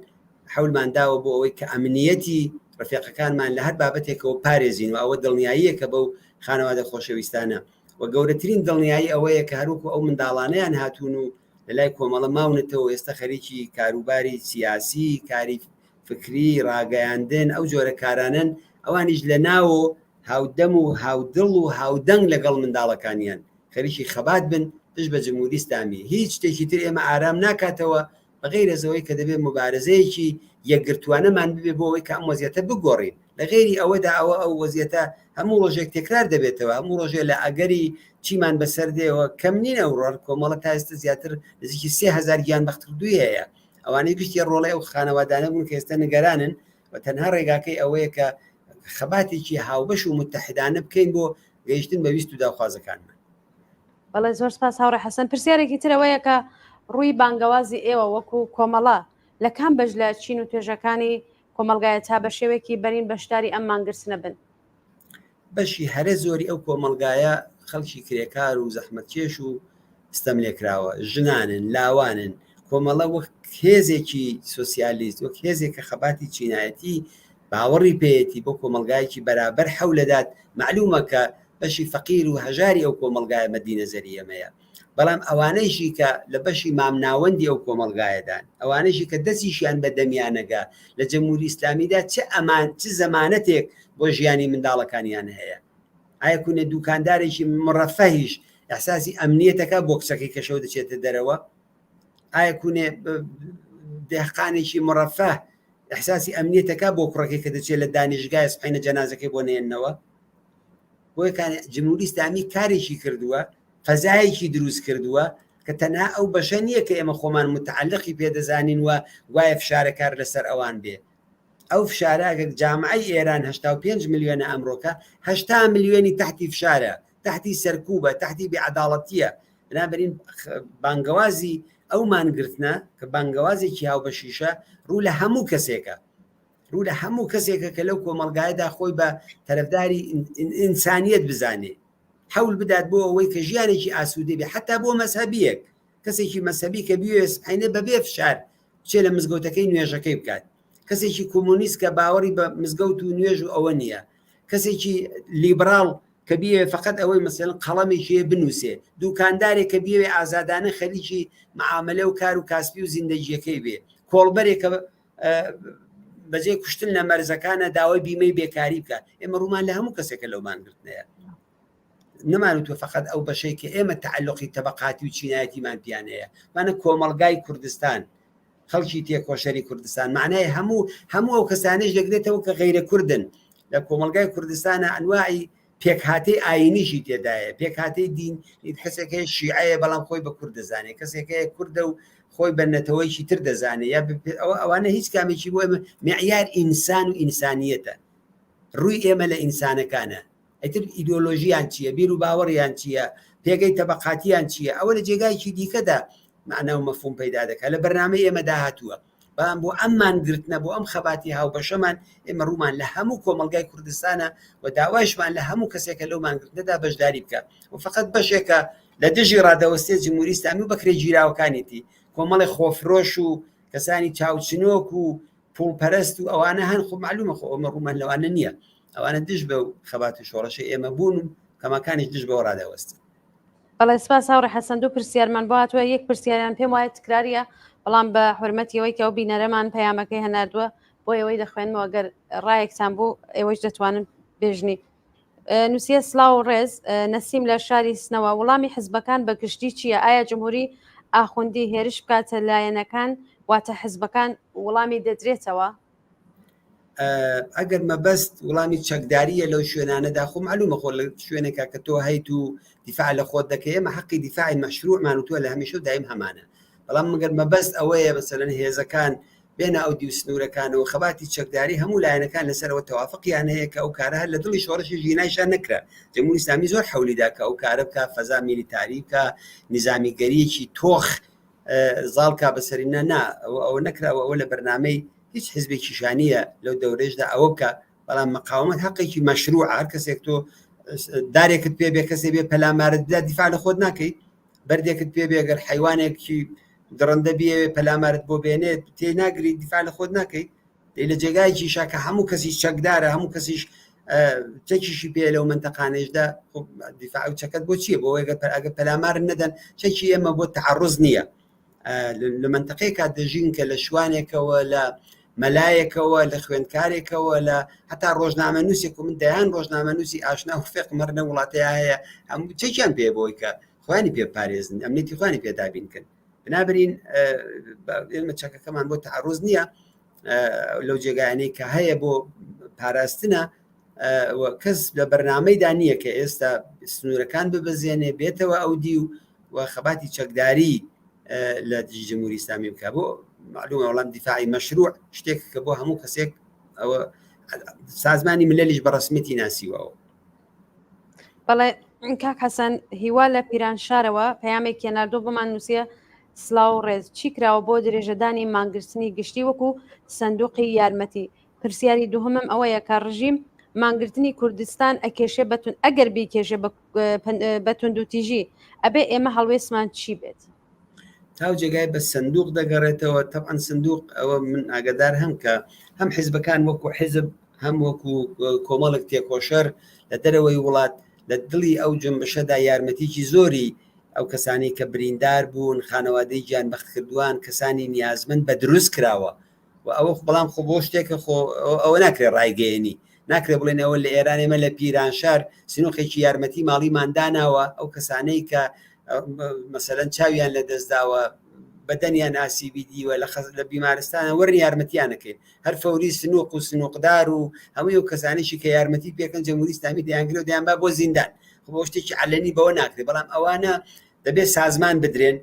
حەولمان داوە بۆ ئەوەی کە ئەمنیەتی ڕفیقەکانمان لە هەر بابەتێکەوە پارێزین و ئەوە دڵنیاییە کە بەو خانەوادە خۆشەویستانە و گەورەترین دڵنیایی ئەوەیە کە هەروکو ئەو منداڵانەیان هاتوون و لە لای کۆمەڵە ماونەتەوە ئێستا خەریکی کاروباری سیاسی کاری فکری ڕاگەیاندن ئەو جۆرە کارانن ئەوانیش لە ناوە هاودەم و هاودڵ و هاودەنگ لەگەڵ منداڵەکانیان خەریکی خەبات بن پشت بە جمهوری ئیسلامی. هیچ شتێکی تر ئێمە ئارام ناکاتەوە بەغیر ئەوەی کە دەبێت مبارزەیەکی یەکگرتوانەمان ببێ بۆ ئەوەی کە ئەم وەزیەتە بگۆڕین. لە غێری ئەوەدا ئەو وەزیەتە هەموو ڕۆژێک تکرار دەبێتەوە، هەموو ڕۆژێ لە ئەگەری چیمان بەسەر دێەوە کەم نین. ئەوڕۆ کۆمەڵە تا ئێستا زیاتر نزیکی 3000 گیان بەختکردووی هەیە. ئەوانەی گشتی ڕۆڵی ئەو خانەوادانە بوون کە ئێستا نیگەرانن و تەنها ڕێگاکەی ئەوەیە کە خەباتێکی هاوبەش و متحدانە بکەین بۆ گەیشتن بە ویست و داخوازەکانمان. بەڵێ زۆر سپاس هاوڕێ حەسەن. پرسیارێکی ترەوەیە کە ڕووی بانگەوازی ئێوە وەکو کۆمەڵە لە کام بەش لە چین و توێژەکانی کۆمەلگایە تا بە شێوەیەکی بەرین بەشداری ئەم مانگرسنە بن؟ بەشی هەرە زۆری ئەو کۆمەلگایە خەڵکی کرێکار و زەحمەتکێش و ستەم لێکراوە، ژنانن، لاوانن. کۆمەڵە وەک هێزێکی سۆسیالیست، وەک هێزێک کە خەباتی چینایەتی باوەڕی پێیەتی بۆ کۆمەلگایەکی بەرابەر حەولەدات. معلومە کە بەشی فەقیر و هەژاری ئەو کۆمەلگایە مەدینە زەریەمەیە، بەڵام ئەوانەیشی کە لە بەشی مامناوەندی ئەو کۆمەلگایەدان، ئەوانەیشی کە دەستیشیان بە دەمیانەگا لە جەمهوری ئیسلامیدا چ زەمانەتێک بۆ ژیانی منداڵەکانیان هەیە. ئایا کوونێ دوکاندارێکی مڕەفەهیش ئەحساسی ئەمنیەتەکە بۆ کچەکەی کەشەوە دەچێتە دەرەوە؟ ئایا کوونێ دێحقانێکی مڕەفە ئەحساسی ئەمنیەتەکە بۆ کوڕەکەی کە دەچێت لە دانیشگای سبحینە جەنازەکەی بۆ نێننەوە؟ بۆیەکان جمهوری ئیسلامی کارێکی کردووە، فەزایەکی دروست کردووە کە تەنها ئەو بەشە نییە کە ئێمە خۆمان متعلقی پێدەزانین و وایە فشارەکار لەسەر ئەوان بێ. ئەو فشارەگە جامعی ئێران 85 میلیۆنە ئەمڕۆکە 80 میلیۆنی تحتی فشارە، تحتی سەرکوبە، تحتی بێعەداڵەتیە. بنابەرین بانگەوازی ئەو مانگرتنە کە بانگەوازێکی هاوبەشیشە ڕوو لە هەموو کەسێکە، ڕوو لە هەموو کەسێکە کە لەو کۆمەلگایەدا خۆی بە تەرەفداری ئینسانیەت بزانێ، حەول بدات بۆ ئەوەی کە ژیانێکی ئاسوودە بێ، حتا بۆ مەسەبیەک کەسێکی مەسەبی کە بیوێ سبحینە بەبێ فشار بچێ لە مزگەوتەکەی نوێژەکەی بکات، کەسێکی کۆمۆنیست کە باوەڕی بە مزگەوت و نوێژ و ئەوە نییە، کەسێکی لیبراڵ کە بیوێ فقط ئەوەی مەسەڵەن قەڵەمێکی بنووسێ، دوکاندارێک کە بیوێ ئازادانە خەریکی معاملە و کار و کاسبی و زیندەگیەکەی بێ، کۆڵبەرێک کە بەجێ کوشتن لە مەرزەکانە داوای بیمەی بێکاری بکات. ئێمە ڕوومان لە هەموو کەسێکە لەو مانگرتنەیە، نەمانوتوە فقط ئەو بەشەی کە ئێمە تەعەلقی تەبەقاتی و چینایەتیمان پیان هەیە، مانە کۆمەلگای کوردستان، خەڵکی تێکۆشەری کوردستان، معنای هەموو ئەو کەسانەش دەگرێتەوە کە غەیرە کوردن. لە کۆمەلگای کوردستانە ئەنواعی پێکهاتەی ئاینیشی تێدایە، پێکهاتەی دین، کەسێکەیە شیعەیە بەڵام خۆی بە کورد دەزانێت، کەسێکەیە کوردە و خۆی بە نەتەوەیکی تر دەزانێت، یا ئەوانە هیچ کامێکی بۆ ئێمە معیار ئینسان و ئینسانیەتە، ڕووی ئێمە لە ئینسانەکانە. ئەتر ئیدۆلۆژیان چییە، بیر و باوەڕیان چییە، پێگەی تەبەقاتیان چییە، ئەوە لە جێگایکی دیکەدا معنە و مەفهوم پەیدا دەکات. لە بەرنامەی ئێمە داهاتووە، بەڵام بۆ ئەممان گرتنە، بۆ ئەم خەباتی هاوبەشەمان ئێمە ڕوومان لە هەموو کۆمەلگای کوردستانە و داوایشمان لە هەموو کەسێکە لەو مانگرتنەدا بەشداری بکە و فقط بەشێکە لە دژی ڕادەوەستێ جمهوری ئیسلامی و بەکرێ گیراوەکانێتی کۆمەڵی خۆفرۆش و کەسانی چاوچنۆک و پوڵپەرست و ئەوانە هەن. خۆ معلومە خۆ ئەمە ڕوومان لەوانە نییە، ئەوانە دژ بە خەباتی شۆڕەشی ئێمە بوون و کەماکانیش دژ بەوە ڕادەوەستن. بەڵێ سپاس هاوڕێ حەسەن. دوو پرسیارمان بۆ هاتووە، یەک پرسیاریان پێم وایە تکراریە، بەڵام بە حورمەتیەوەی کە ئەو بینەرەمان پەیامەکەی هەناردووە بۆ ئێوەی دەخوێنمەوە، ئەگەر ڕایەکتان بوو ئێوەش دەتوانن بێژنی. نووسیە سلااو و ڕێز نەسیم لە شاری سنەوە، وەڵامی حزبەکان بە گشتی چییە؟ ئایا جمهوری ئاخوندی هێرش بکاتە لایەنەکان واتە حزبەکان وەڵامی دەدرێتەوە؟ ئەگەر مەبەست وەڵامی چەکداریە لەو شوێنانەدا، خۆ معلومە خۆ لە شوێنێکا کە تۆ هەیت و دیفاع لە خۆت دەکەی، ئێمە حەقی دیفاعی مەشروعمان وتووە لە هەمیشە و دایم هەمانە، بەڵام مەگەر مەبەست ئەوەیە مەسەلەن هێزەکان بێنە ئەو دیو سنوورەکانەوە خەباتی چەکداری هەموو لایەنەکان لەسەرەوە تەوافقیان هەیە کە ئەو کارە هەر لە دڵی شۆڕشی ژینایشان نەکرا. جمهوری ئیسلامی زۆر حەولیدا کە ئەو کارە بکە، فەزا میلیتاری بکە، نیزامیگەریەکی تۆخ زاڵکا بەسەرینە، نا ئەوە نەکراوە. ئەوە لە بەرنامەی هیچ حزبێکی شانیە لەو دەورەشدا ئەوە بکە، بەڵام مەقاومەت حەقێکی مەشروع، هەر کەسێک تۆ دارێکت پێ بێ، کەسێ بێ پەلامارت بدا، دیفاع لە خۆت ناکەی. بەردێکت پێ بێ، گەر حیوانێکی درەندە بێ پەلامارت بۆ بێنێت تێ ناگری، دیفاع لە خۆت ناکەی. لە جێگایکی شاکە هەموو کەسی چەکدارە، هەموو کەسیش چەکیشی پێ لەو منتەقانێشدا، دیفاع و چەکەت بۆ چییە؟ بۆ ئەگە پەلامارن نەدەن، چەکی ئێمە بۆ تەعەڕوز نییە. لە منتەقەیەکا دەژین کە لە شوانێکەوە لە مەلایەکەوە لە خوێندکارێکەوە لە هەتا ڕۆژنامە نووسێک و من دەیان ڕۆژنامە نووسی ئاشنا و فێق مەرنە وڵاتەیە هەیە هەموو چێکیان پێ بۆی کە خوانی پێ پارێزن ئەمنیەتی خوانی پێدابینکن بنابراین ئێمە چەکەکەمان بۆ تعڕوز نییە لەو جێگایانەی کە هەیە بۆ پاراستنە کەس لە بەرنامەیدا نییە کە ئێستا سنوورەکان ببەزێنێ بێتەوە ئەو دی و خەباتی چەکداری لە جمهوری ئیسلامی بکە بۆ معلومە وەڵام دیفاعی مەشروع شتێک کە بۆ هەموو کەسێک ئەوە سازمانی ملەلیش بەڕسمیەتی ناسیوەوە. بەڵێ کاک حەسەن هیوا لە پیرانشارەوە پەیامێک کێناردۆ بۆمان نووسە سلااو ڕێز چی کراوە بۆ درێژەدانی مانگرتنی گشتی وەکو سندوقی یارمەتی. پرسیاری دووهمم ئەوەیە کە ڕژیم مانگرتنی کوردستان ئەکێشێ بەتون ئەگەر بیکێشێ بە توندوتیژی ئەبێ ئێمە هەڵوێستمان چی بێت؟ تاو جێگای بە سندوق دەگەڕێتەوە تەبعاً سندوق ئەوە من ئاگدار هەم کە هەم حیزبەکان وەکو حیزب هەم وەکو کۆمەڵک تێکۆشەر لە دەرەوەی وڵات لە دڵی ئەو جنبشەدا یارمەتیکی زۆری ئەو کەسانی کە بریندار بوون خانەوادەی گیانبەخت کردووان کەسانی نیازمند بە دروست کراوە و ئەوە بەڵام خۆ بۆ شتێکە ئەوە ناکرێت ڕایگەیەنی ناکرێت بڵێن ئەوە لە ئێران ئێمە لە پیرانشار سنووقێکی یارمەتی ماڵیمانداناوە ئەو کەسانەی کە مەسەلەن چاویان لە دەستداوە بەدەنیان ئاسیبی دیوە لە بیمارستانە وەرنی یارمەتیانەکەین هەر فەوری سنووق و سنووقدار و هەمووی و کەسانیشی کە یارمەتی پێکەن جمهوری ئیسلامی دەیانگرێت و دەیان با بۆ زیندان بۆ شتێکی عەلەنی بەوە ناکرێت بەڵام ئەوانە دەبێت سازمان بدرێن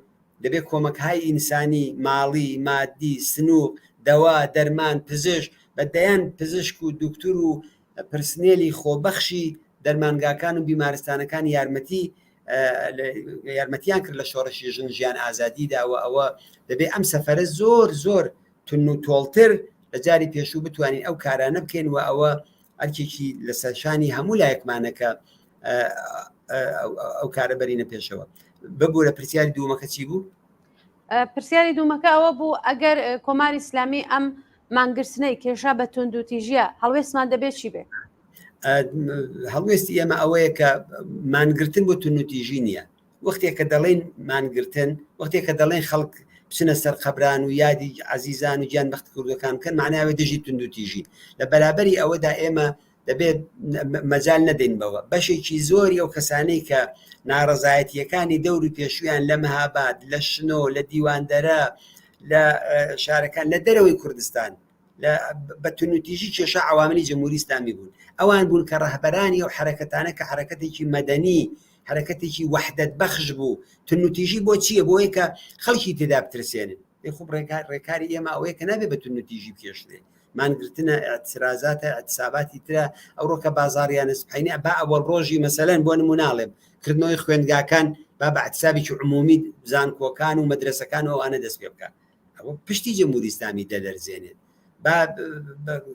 دەبێت کۆمەکهای ئینسانی ماڵی مادی سنووق دەوا دەرمان پزیشک بەدەیان پزیشک و دکتور و پرسنێلی خۆبەخشی دەرمانگاکان و بیمارستانەکان یارمەتیان کرد لە شۆڕشی ژن ژیان ئازادیداوە ئەوە دەبێت ئەم سەفەرە زۆر زۆر تون و تۆڵتر لە جاری پێشوو بتوانین ئەو کارانە بکەین و ئەوە ئەرکێکی لە سەرشانی هەموو لایەکمانەکە ئەو کارە بەرینە پێشەوە. ببوورە پرسیاری دوومەکە چی بوو؟ پرسیاری دوومەکە ئەوە بوو ئەگەر کۆماری ئیسلامی ئەم مانگرتنەی کێشا بە توندوتیژیە هەڵوێستمان دەبێت چی بێ؟ هەڵوێستی ئێمە ئەوەیە کە مانگرتن بۆ توندوتیژی نییە وەختێک کە دەڵێن مانگرتن وەختێک کە دەڵێن خەڵک بچنە سەر قەبران و یادی عەزیزان و گیانبەخت کوردەکان بکەن معناوێ دژی توندوتیژی لە بەرابەری ئەوەدا ئێمە دەبێت مەجال نەدەین بەوە بەشێکی زۆری ئەو کەسانەی کە ناڕەزایەتیەکانی دەوری پێشویان لە مەهاباد لە شنۆ لە دیواندەرە لە شارەکان لە دەرەوەی کوردستان بە توندوتیژی کێشە عواملی جمهوری ئیسلامی بوون ئەوان بوون کە ڕەهبەرانی ئەو حرەکەتانە کە حرەکەتێکی مەدەنی حرەکەتێکی وەحدەت بەخش بوو توندوتیژی بۆ چییە بۆیە کە خەڵکی تێدا بترسێنن خۆ ڕێکاری ئێمە ئەوەیە کە نابێت بە توندوتیژی بکێشرێ مانگرتنە اعتراضاتە اعتساباتی ترە ئەو ڕۆکە بازاڕیانە سبحینە با ئەوەڵ ڕۆژی مەسەلەن بۆ نموناڵێم کردنەوەی خوێندگاکان با بە اعتسابێکی عمومی زانکۆکان و مەدرسەکان و ئەوانە دەست پێ بکە ئەوە پشتی جمهوری ئیسلامی دەلەرزێنێت با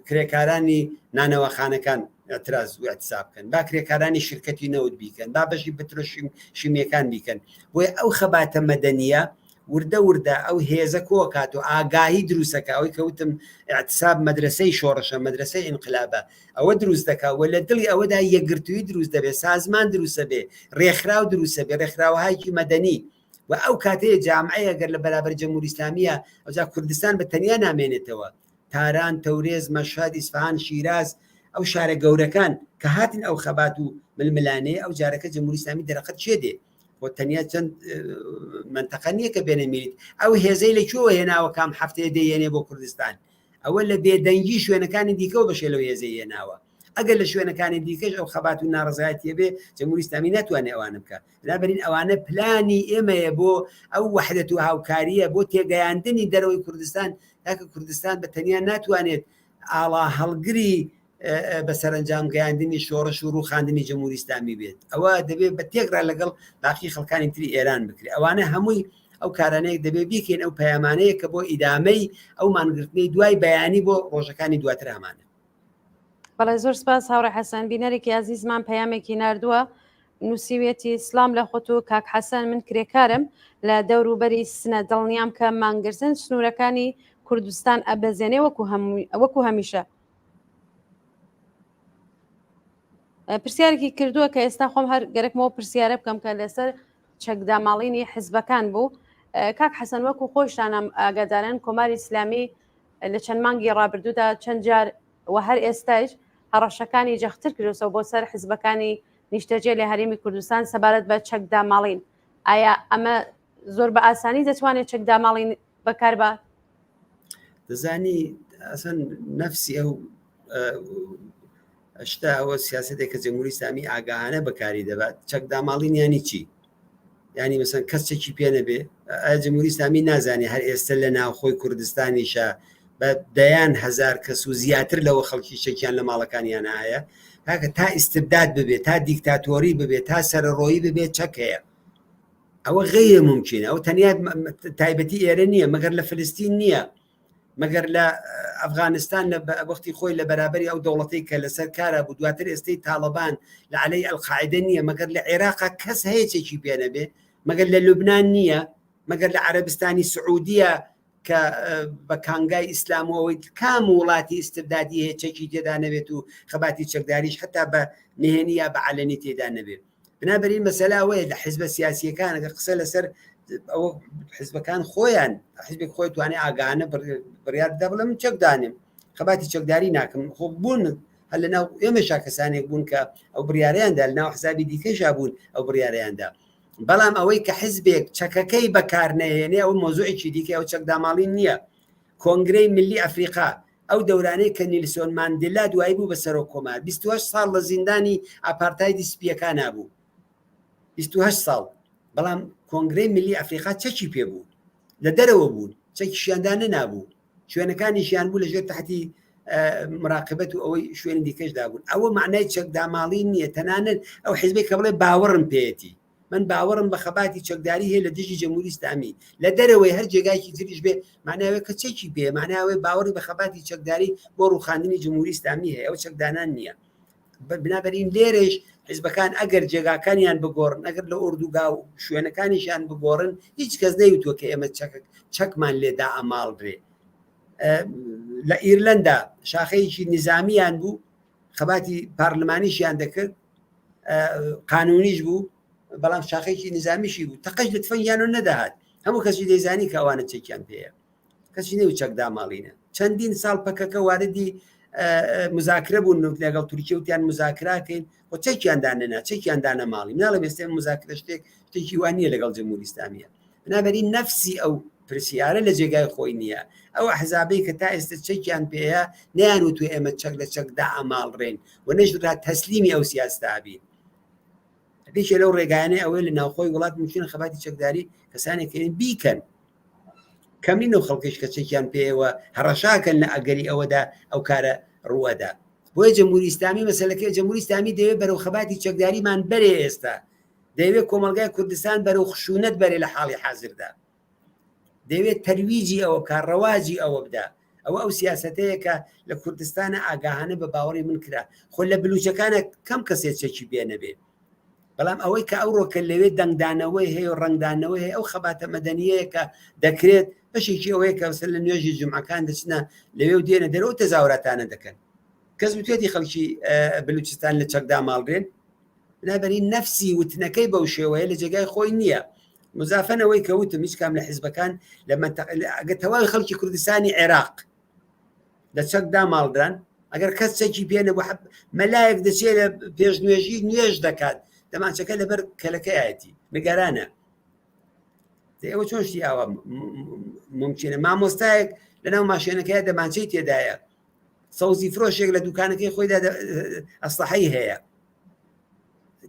کرێکارانی نانەوەخانەکان اعتراض و اعتساب بکەن با کرێکارانی شرکەتی نەوت بیکەن با بەشی پترۆشیمیەکان بیکەن بۆیە ئەو خەباتە مەدەنیە وردە وردە ئەو هێزە کۆکات و ئاگاهی دروستەکە ئەوەی کەوتم اعتساب مەدرسەی شۆڕشە مەدرسەی ئینقلابە ئەوە دروست دەکا و لە دڵی ئەوەدا یەکگرتووی دروست دەبێت سازمان دروستە بێ ڕێکخراو دروستە بێ ڕێکخراوەهایکی مەدەنی و ئەو کاتەیە جامعەیە گەر لە بەرابەر جمهوری ئیسلامیە ئەوجا کوردستان بە تەنیا نامێنێتەوە تاران تەورێز مەشهەد ئیسفەهان شیراز ئەو شارە گەورەکان کە هاتن ئەو خەبات و ململانەیە ئەو جارەکە جمهوری ئیسلامی دەرەقەت چێ دێ بۆ تەنیا چەند منتەقە نییە کە بێنەمیریت ئەو هێزەی لەکوێوە هێناوە کام هەفتەیە دەیێنێ بۆ کوردستان ئەوە لە بێدەنگی شوێنەکانی دیکەەوە بەشێ لەو هێزەی هێناوە ئەگەر لە شوێنەکانی دیکەش ئەو خەبات و ناڕزایەتیە بێ جمهوری ئیسلامی ناتوانێت ئەوانە بکە بنابەرین ئەوانە پلانی ئێمەیە بۆ ئەو وەحدەت و هاوکاریە بۆ تێگەیاندنی دەرەوەی کوردستان تاکە کوردستان بە تەنیا ناتوانێت ئاڵا هەڵگری بە سەرنجام گەیاندنی شۆڕش و ڕووخاندنی جمهوری ئیسلامی بێت ئەوە دەبێت بە تێکرا لەگەڵ باقی خەڵکانی تری ئێران بکرێت ئەوانە هەمووی ئەو کارانەیە دەبێت بیکەین ئەو پەیامانەیە کە بۆ ئیدامەی ئەو مانگرتنەی دوای بەیانی بۆ ڕۆژەکانی دواتر هەمانە. بەڵێ زۆر سپاس هاوڕێ حەسەن بینەرێکی عەزیزمان پەیامێکی ناردووە نووسیوێتی سلام لە خۆت و کاک حەسەن من کرێکارم لە دەوروبەری سنە دڵنیام کە مانگرتن سنوورەکانی کوردستان ئەبەزێنێ وەکو هەمیشە. پرسیارێکی کردووە کە ئێستا خۆم هەر گەرەکمەوە پرسیارە بکەم کە لەسەر چەکداماڵینی حیزبەکان بوو. کاک حەسەن وەکو خۆشتان ئاگادارن کۆماری ئیسلامی لە چەند مانگی ڕابردوودا چەند جار و هەر ئێستاش هەڕەشەکانی جەختر کردوسەوە بۆ سەر حیزبەکانی نیشتەجێ لە هەرێمی کوردستان سەبارەت بە چەکداماڵین. ئایا ئەمە زۆر بە ئاسانی دەتوانێت چەکداماڵین بەکار بە؟ دەزانی ئەسەن نەفسی ئەو شتا ئەوە سیاسەتێک کە جمهوری ئیسلامی ئاگاهانە بەکاری دەبات چەکداماڵین ینی چی؟ ینی مەسەن کەس چەکی پێ نەبێ جمهوری ئیسلامی نازانێ هەر ئێستا لە ناوخۆی کوردستانیشە بە دەیان هەزار کەس و زیاتر لەوە خەڵکی شەکیان لە ماڵەکانیان هەیە کاکە تا ئیستبداد ببێت تا دیکتاتۆری ببێت تا سەرڕۆیی ببێت چەکەیە ئەوە غەیرە ممکنە ئەو تەنیا تایبەتی ئێرە نییە مەگەر لە فلستین نییە مەگەر لە ئەفغانستان لە وەختی خۆی لە بەرابەری ئەو دەوڵەتی کە لەسەر کارە بوو دواتر ئێستای تاڵەبان لە عەلەی ئەلقاعیدە نییە مەگەر لە عێراقا کەس هەیە چێکی پێ نەبێ مەگەر لە لوبنان نییە مەگەر لە عەرەبستانی سعودیە کە بە کانگای ئیسلامەوەی کام وڵاتی ئیستبدادی هەیە چەکی تێدا نەبێت و خەباتی چەکداریش حتا بە نهێنی یا بە عەلەنی تێدا نەبێت. بنابەرین مەسەلا ئەوەیە لە حیزبە سیاسیەکان ئەگەر قسە لەسەر ئەوە حیزبەکان خۆیان حیزبێک خۆی توانێ ئاگانە بڕیار بدە بڵێ من چەک دانێم خەباتی چەکداری ناکەم خۆ بوون هەر لەناو ئێمەشا کەسانێک بوون کە ئەو بڕیارەیاندا لەناو حسابی دیکەشا بوون ئەو بڕیارەیاندا بەڵام ئەوەی کە حیزبێک چەکەکەی بەکار نەهێنێ ئەو مۆزوعێکی دیکە ئەو چەکداماڵین نییە. کۆنگرەی ملی ئەفریقا ئەو دەورانەی کە نیلسۆن ماندێلا دوایی بوو بە سەرۆک کۆمار 28 ساڵ لە زیندانی ئاپارتایدی سپیەکان نبوو 28 ساڵ بەڵام کۆنگرەی ملی ئەفریقا چەکی پێبوو لە دەرەوە بوون چەکی شیاندانە نابوو شوێنەکانیشیان بوو لەژێر تحتی مراقبەت و ئەوەی شوێن دیکەشدا بوون ئەوە معنای چەکداماڵی نییە تەنانەت ئەو حیزبێک کە بڵێ باوەڕم پێێتی من باوەڕم بە خەباتی چەکداری هەیە لە دژی جمهوری ئیسلامی لە دەرەوەی هەر جێگایکی تریش بێ معناوێت کە چەکی پێ معناوێ باوەڕی بە خەباتی چەکداری بۆ ڕووخاندنی جمهوری ئیسلامی هەیە ئەو چەکدانان نییە. بنابەرین لێرەش حیزبەکان ئەگەر جێگاکانیان بگۆڕن ئەگەر لە ئوردوگا و شوێنەکانیشان بگۆڕن هیچ کەس نەیوتوە کە ئێمە چەکمان لێدا ئەماڵ درێ. لە ئیرلەندا شاخەیەکی نظامیان بوو خەباتی پارلمانیشیان دەکرد قانونیش بوو بەڵام شاخەیەکی نظامیشی بوو تەقەش لە تفەنگیان و نەداهات هەموو کەسی دەیزانی کە ئەوانە چەکیان پێەیە کەسی نەوت چەکداماڵینە. چەندین ساڵ پەکەکە واردی مذاکرە بوون لەگەڵ تورکیە وتیان مذاکراکەین بۆ چەکیاندانەنا چەکیاندانە ماڵی مناڵم ئێستا مذاکرە شتێکی وانە لەگەڵ جمهوری ئیسلامیە. بنابەرین نەفسی ئەو پرسیارە لە جێگای خۆی نییە ئەو ئەحزابەی کە تا ئێستا چەکیان پێەیە نەیانوتوێ ئێمە چەک لە چەکدا ئەماڵڕێن و نەژرا تەسلیمی ئەو سیاستا بین. پێشێ لەو ڕێگایانەی ئەوەی لە ناوخۆی وڵات ممکنە خەباتی چەکداری کەسانێکین بیکەن کەمین و خەڵکیش کە چەکیان پێوە هەڕەشاکەن لە ئەگەری ئەوەدا ئەو کارە ڕوەدا. بۆیە جمهوری ئیسلامی مەسەلەکەی جمهوری ئیسلامی دەوێت بەرەو خەباتی چەکداریمان بەرێ ئێستا دەیەوێت کۆمەلگای کوردستان بەرەو خشونەت بەرێ لە حاڵی حازردا دەوێت تەرویجی ئەوە کارڕەواجی ئەوە بدا ئەو سیاسەتەیە کە لە کوردستانە ئاگاهانە بە باوەڕی من کرا خۆ لە بلوچەکانە کەم کەسێک چەکی پێ نەبێت بەڵام ئەوەی کە ئەوڕۆکە لەوێ دەنگدانەوەی هەیە و ڕنگدانەوەی هەیە ئەو خەباتە مەدەنیەیە کە دەکرێت بەشێکی ئەوەیە کە لە نوێژی جمعەکان دەچنە لەوێ و دێنە دەرەوە تەزاوراتانە دەکەن کەس بتوێتی خەڵکی بلوچستان لە چەکدا ماڵڕێن. بنابەرین نەفسی وتنەکەی بەو شێوەیە لە جێگای خۆی نییە. مزافەنەوەی کەوتم هیچ کام لە حیزبەکان لە ئەگە تەواوی خەڵکی کوردستانی عێراق لە چەکدا ماڵدران ئەگەر کەس چەکی پێنە بۆ مەلایەک دەچێت لە پێش نوێژی نوێژ دەکات دەمانچەکە لەبەر کەلەکەیەتی نگەرانە. ئەوە چۆن شتی ئاوە ممکنە مامۆستایەک لەناو ماشێنەکەی دەمانچەی تێدایە سەوزی فرۆشێک لە دوکانەکەی خۆیدا ئەسلحەی هەیە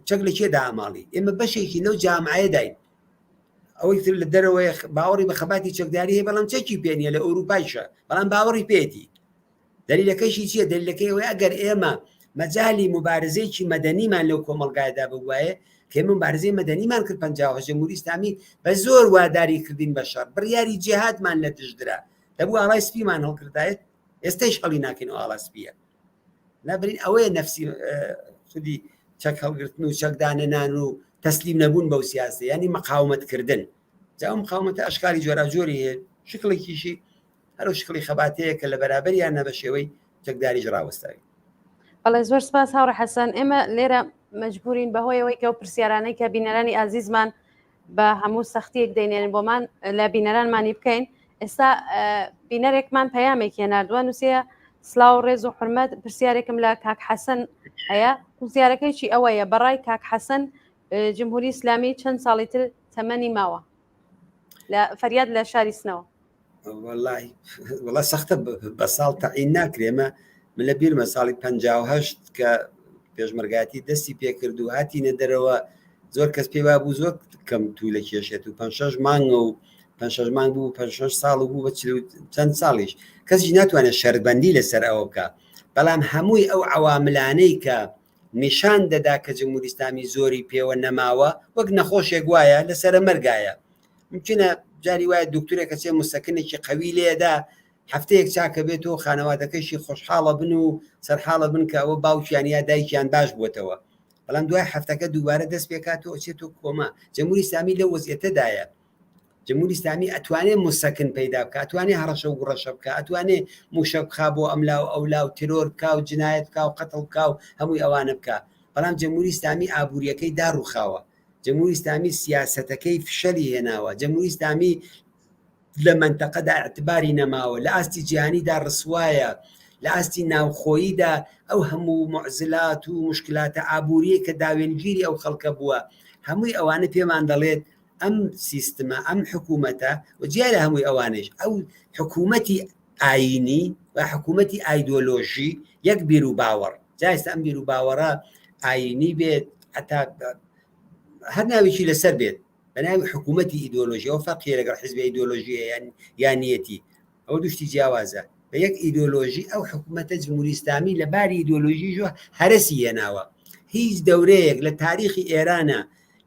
چەک لە کێدا ئاماڵی ئێمە بەشێکی لەو جامعەیە داین ئەوەی تر لە دەرەوەی باوەڕی بە خەباتی چەکداری هەیە بەڵام چەکی پێنیە لە ئەوروپایشە بەڵام باوەڕی پێێتی دەلیلەکەیشی چییە؟ دەلیلەکەی ئەوەی ئەگەر ئێمە مەجای مبارزەیەکی مەدەنیمان لەو کۆمەڵگایدا ببوایە کە ئێمە مبارزەی مەدەنیمان کرد 50 جمهوری ئیسلامی بە زۆر واداری کردین بە شەڕ بڕیاری جیهادمان لە دژدرا دەبوو ئاڵای سپیمان هەڵکردایەت ئێستاش هەڵی ناکەین و ئاڵا سپیە. نابرین ئەوەیە نەفسی خودی چەک هەڵگرتن و چەکدانەنان و تەسلیم نەبوون بەو سیاسە ینی مقاومەتکردن جاو مقاومەتە ئەشکالی جۆراجۆری هەیە شکڵێکیشی هەرو شکڵی خەباتەیە کە لە بەرابەریان نە بە شێوەی چەکداریش ڕاوەستاوی. بەڵێ زۆر سپاس هاوڕە حەسەن. ئێمە لێرە مەجبورین بەهۆیەوەی کە و پرسیارانەی کە بینەرانی ئازیزمان بە هەموو سەختیەک دەینێنن بۆمان لە بینەرانمانی بکەین ئێستا بینەرێکمان پەیامێکی نردووە نووسە سلااو ڕێز و حرمەت پرسیارێکم لە کاک حەسەن هەیە پرسیارەکەیکی ئەوەیە بەڕای کاک حەسەن جمهوری ئیسلامی چەند ساڵی تر تەمەنی ماوە لە فەریاد لە شاری سنەوە والله سەختە بە ساڵ تەعین ناکرێمە من لە بیرمە ساڵی 58 کە پێشمەرگاتی دەستی پێکرد و هاتیینە دەرەوە زۆر کەس پێ بوو زۆر کەم توی لە کێشێت و 5 مانگە و 5 مانگ بوو 5 ساڵ بوو بە چەند ساڵیش کەسی ناتوانێت شەربەندی لەسەر ئەوە بکە بەڵام هەمووی ئەو عواملانەی کە نیشان دەدا کە جمهوری ئیسلامی زۆری پێوە نەماوە وەک نەخۆشێک وایە لەسرە مەرگایە ممکنە جاری وایە دکتورێکە چێ مستەکنێکی قەوی لێدا هەفتەیەک چاکە بێتەوە خانەوادەکەیشی خۆشحاڵە بن و سەرحاڵە بن کە ئەوە باوکیان یا دایکیان باش بووتەوە بەڵام دوای هەفتەکە دووبارە دەست پێکاتەوە چێتۆ کۆما جمهوری ئیسلامی لە وەزعیەتەدایە جمهوری ئیسلامی ئەتوانێت مستەکن پەیدا بکە ئەتوانێت هەڕەشە و گوڕەشە بکە ئەتوانێت موشە بخا بۆ ئەملا و ئەولا و تیرۆر بکا و جنایەت بکا و قەتڵ بکا و هەمووی ئەوانە بکە بەڵام جمهوری ئیسلامی ئابوووریەکەی داڕوخاوە جمهوری ئیسلامی سیاسەتەکەی فشەلی هێناوە جمهوری ئیسلامی لە منتەقەدا اعتباری نەماوە لە ئاستی جیهانیدا ڕسوایە لە ئاستی ناوخۆییدا ئەو هەموو معزلات و مشکلاتە ئابووریە کە داوێنگیری ئەو خەڵکە بووە هەمووی ئەوانە پێمان دەڵێت ئەم سیستمە ئەم حکوومەتە و جیا لە هەمووی ئەوانش ئەو حکوومەتی ئاینی و حکوومەتی ئایدۆلۆژی یەک بیر و باوەڕ جایستە ئەم بیر و باوەڕە ئاینی بێت حتا هەر ناوێکی لەسەر بێت بەناوی حکوومەتی ئیدۆلۆژی ئەو فەرقیە لەگەڵ حیزبی ئیدۆلۆژیە یان نیەتی ئەو دوشتی جیاوازە بە یەک ئیدۆلۆژی ئەو حکوومەتە جمهوری ئیسلامی لە باری ئیدۆلۆژیژە هەرسی هێناوە هیچ دەورەیەک لە تاریخی ئێرانە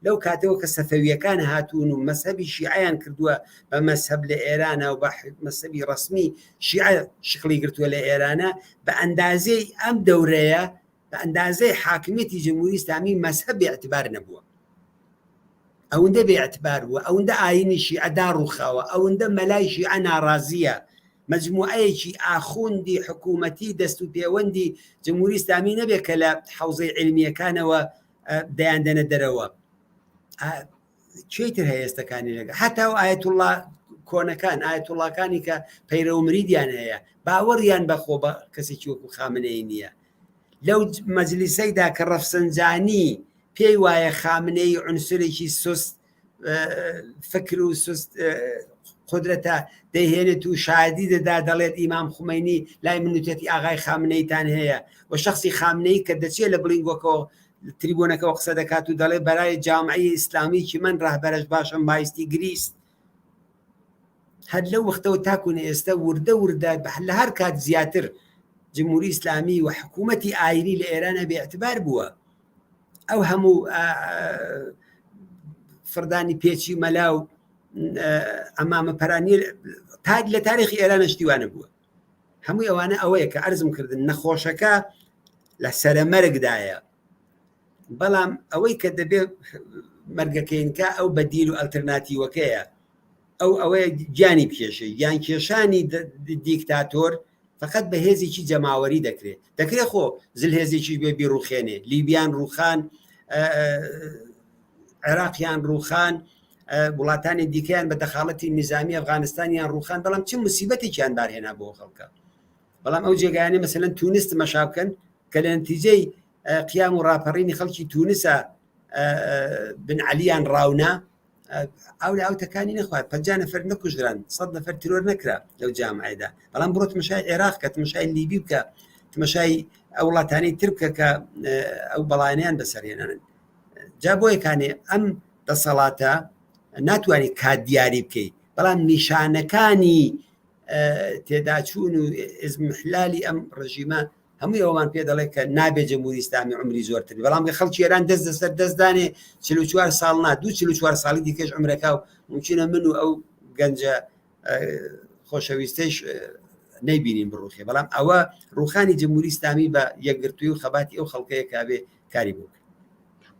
لەو کاتەوە کە سەفەویەکان هاتوون و مەسەبی شیعیان کردووە بە مەسەب لە ئێرانە و بە مەسەبی ڕسمی شیعە شکلی گرتووە لە ئێرانە بە ئەندازەی ئەم دەورەیە بە ئەندازەی حاکمیەتی جمهوری ئیسلامی مەسەب اعتبار نەبووە ئەوەندە بێعتبار بووە ئەوەندە ئاینی شیعەدا ڕووخاوە ئەوەندە مەلای شیعە ناڕازیە مجموعەیەکی ئاخوندی حکوومەتی دەست و پەیوەندی جمهوری ئیسلامی نەبێت کە لە حوزەی عیلمیەکانەوە دەیاندەنە دەرەوە چیتر هەیەستەکانی لەگە حتا و ئایەتوڵڵا کۆنەکان ئایەتوڵڵاکانی کە پەیرە و مریدیان هەیە باوەڕیان بەخۆ بە کەسێکی وەکو خامنەی نییە لەو مەجلیسەیدا کە ڕەفسەنجانی پێی وایە خامنەی عنسرێکی سوست فکر و سوست قدرەتە دەیهێنێت و شادی دەدا دەڵێت ئیمام خومەینی لای منوتێتی ئاغای خامنەیتان هەیە و شخصی خامنەی کە دەچێت لە بڵینگۆکەوە تریبۆنەکەەوە قسە دەکات و دەڵێ بەرای جامعی ئیسلامیکی من ڕاهبەرش باشم بایستی گریست هەر لەو وەختەوە تاکوونە ئێستا وردە لە هەر کات زیاتر جمهوری ئیسلامی و حکوومەتی ئاینی لە ئێرانە بێعتبار بووە ئەو هەموو فردانی پێچی مەلا و ئەمامە پەرانی لە تاریخی ئێرانە شتیوانە بووە هەمووی ئەوانە ئەوەیە کە ئەرزم کردن نەخۆشەکە لە سەرەمەرگدایە بەڵام ئەوەی کە دەبێت مەرگەکەینکە ئەو بەدیل و ئەلتەرناتیوەکەیە ئەوەیە گیانی پێشەی یان کێشانی دیکتاتۆر فقط بە هێزێکی جەماوەری دەکرێت خۆ زل هێزێکی بێ بیڕوخێنێ لیبیان ڕوخان عێراقیان ڕوخان وڵاتانی دیکەیان بە دەخاڵەتی نظامی ئەفغانستانیان ڕوخان بەڵام چ موسیبەتێکیان دارهێنا بۆ خەڵکە بەڵام ئەو جێگایانە مەسەلەن تونس تەماشا بکەن کە لە نەتیجەی قیام و ڕاپەڕینی خەڵکی تونسە بن عەلییان ڕاونا ئەو تەکانی نەخوات 50 نەفەر نەکوژران 100 نەفەر ترۆر نەکرا لەو جامعەیەدا بەڵام بڕۆ تەماشای عێراق کە تەماشای لیبی بکە تەماشای ئەو وڵاتانەی تر بکە کە ئەو بەڵایانیان بەسەرهێنان جا بۆیەکانێ ئەم دەسەڵاتە ناتوانانی کات دیاری بکەیت بەڵام نیشانەکانی تێداچوون و ئزمحلالی ئەم ڕژیمە هەمووی ئەومان پێ دەڵێت کە نابێت جمهوری ئیسلامی عمری زۆرتر بەڵام خەڵکی ئێران دەست دەسەر دەستدانێ 44 ساڵ نا 44 ساڵی دیکەش عمرەکە و ممکنە من و ئەو گەنجە خۆشەویستەیش نەیبینین بڕوخێ بەڵام ئەوە ڕوخانی جمهوری ئیسلامی بە یەکگرتووی و خەباتی ئەو خەڵکەیە کابێ کاری بوو.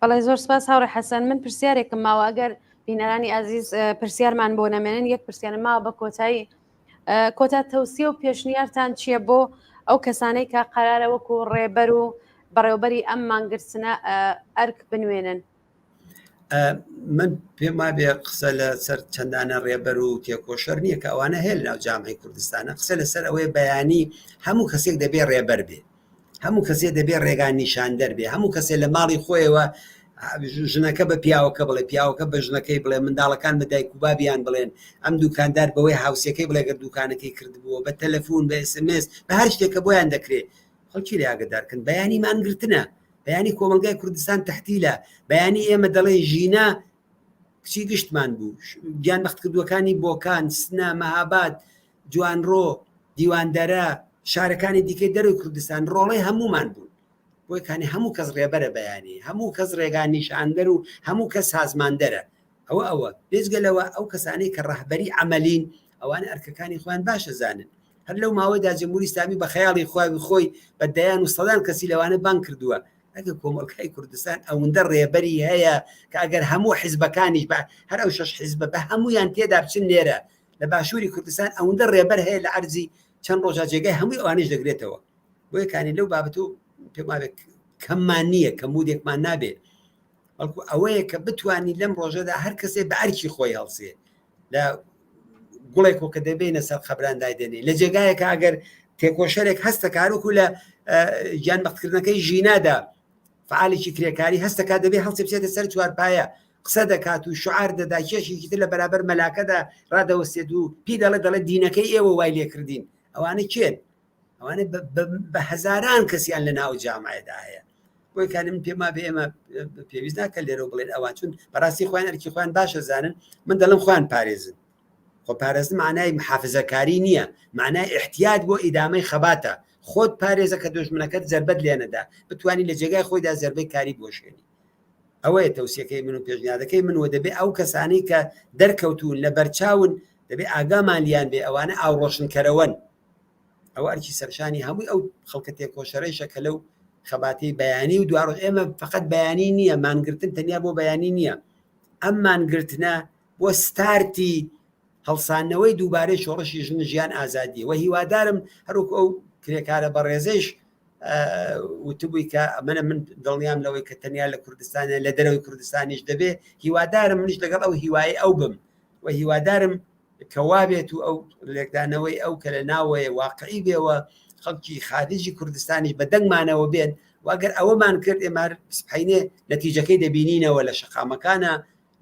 بەڵێ زۆر سپاس هاوڕێ حەسەن من پرسیارێکم ماوە ئەگەر بینەرانی ئازیز پرسیارمان بۆ نەمێنن یەک پرسیارم ماوە بە کۆتایی کۆتا تەوسیە و پێشنیارتان چییە بۆ ئەو کەسانەی کە قەرارە وەکو ڕێبەر و بەڕێوەبەری ئەم مانگرتنە ئەرک بنوێنن من پێما بێ قسە لە سەر چەندانە ڕێبەر و تێکۆشەر نییە کە ئەوانە هێل ناو جامعی کوردستانە قسە لەسەر ئەوەی بەیانی هەموو کەسێک دەبێ ڕێبەر بێ، هەموو کەسێک دەبێ ڕێگان نیشاندەر بێ، هەموو کەسێ لە ماڵی خۆیەوە ژنەکە بە پیاوەکە بڵێ، پیاوەکە بە ژنەکەی بڵێ، منداڵەکان بە دایک و بابیان بڵێن، ئەم دوکاندار بەوەی هاوسەکەی بڵێ گەر دوکانەکەی کردبووە بە تەلەفۆن بە SMS بە هەر شتێکە بۆیان دەکرێت خەڵکی لێ ئاگادارکن. بەیانی مانگرتنە، بەیانی کۆمەلگای کوردستان تەحتیلە، بەیانی ئێمە دەڵێ ژینە کچی گشتمان بوو، گیان بەختکردوەکانی بۆکان، سنە، مەهاباد، جوانڕۆ، دیواندەرە، شارەکانی دیکەی دەروی کوردستان ڕۆڵەی هەمومان بوون. بۆی کانی هەموو کەس ڕێبەرە بەیانی، هەموو کەس ڕێگان نیشاندەر و هەموو کەس سازماندەرە. ئەوە بێجگەلەوە ئەو کەسانەی کە ڕەهبەری عەمەلین ئەوانە ئەرکەکانی خۆیان باشە زانن. هەر لەو ماوەیەدا جمهوری ئیسلامی بە خەیاڵی خۆی بە دەیان و سەدان کەسی لەوانە بان کردووە. ئەگەر کۆمەڵگای کوردستان ئەوەندە ڕێبەری هەیە کە ئەگەر هەموو حیزبەکانیش هەر ئەو 6 حیزبە بە هەمویان تێدا بچن لێرە لە باشووری کوردستان ئەوەندە ڕێبەر هەیە لە عەرزی چەند ڕۆژا جێگای هەمووی ئەوانش دەگرێتەوە. بۆیە کانی لەو بابەت و پێما بێت کەممان نییە، کەمودێکمان نابێت، بەڵکو ئەوەیە کە بتوانی لەم ڕۆژەدا هەر کەسێ بە ئەرکی خۆی هەڵسێ لە گوڵێک کە دەبێنە سەر خەبران دایدێنێ لە جێگایەکە ئەگەر تێکۆشەرێک هەستە کارۆکو لە گیانبەختکردنەکەی ژینادا فعالێکی کرێکاری هەستەکە دەبێت هەڵسێ بچێتە سەر چوارپایە قسە دەکات و شعار دەدا، کێشێکی تر لە بەرابەر مەلاکەدا ڕادەوەستێت و پێی دەڵێ دینەکەی ئێوە وای لێکردین. ئەوانە کێن؟ ئەوانە بە هەزاران کەسیان لە ناو جامعەدا هەیە. بۆی کانی من پێما بێ ئێمە پێویست ناکە لێرە بڵێن ئەوان چون بەڕاستی خۆیان ئەرکی خۆیان باشە زانن. من دەڵم خۆیان پارێزن. خۆ پارێزن معنای محافزەکاری نییە، معنای احتیاط بۆ ئیدامەی خەباتە. خۆت پارێزە کە دۆژمنەکەت زەربەت لێنەدا بتوانی لە جێگای خۆیدا زەربەی کاری بۆشێنی. ئەوەیە تەوسیەکەی من و پێشنیادەکەی منوە دەبێت ئەو کەسانەی کە دەرکەوتون لە بەرچاون دەبێت ئاگامان لیان بێ ئەوانە ئاوڕۆشنکەرەوەن. ئەوە ئەرکی سەرشانی هەمووی ئەو خەڵکە تێکۆشەرەیشە کە لەو خەباتی بەیانی و دوڕۆژ ئێمە فقط بەیانی نییە، مانگرتن تەنیا بۆ بەیانی نییە، ئەم مانگرتنە بۆ ستارتی هەڵسانەوەی دووبارەی شۆڕشی ژن ژیان ئازادی و هیوادارم هەروکو ئەو کرێکارە بەڕێزەیش وتبووی کە ئەمەە من دڵنیام لەوەی کە تەنیا لە کوردستانە لە دەرەوەی کوردستانیش دەبێ، هیوادارم منیش لەگەڵ ئەو هیوای ئەو بم و هیوادارم کەوابێت و ئەو لێکدانەوەی ئەو کە لە ناوەیە واقعی بێەوە خەڵکی خارجی کوردستانیش بە دەنگمانەوە بێن واگەر ئەوەمان کرد ئێمە سبحەینێ نەتیجەکەی دەبینینەوە لە شەقامەکانە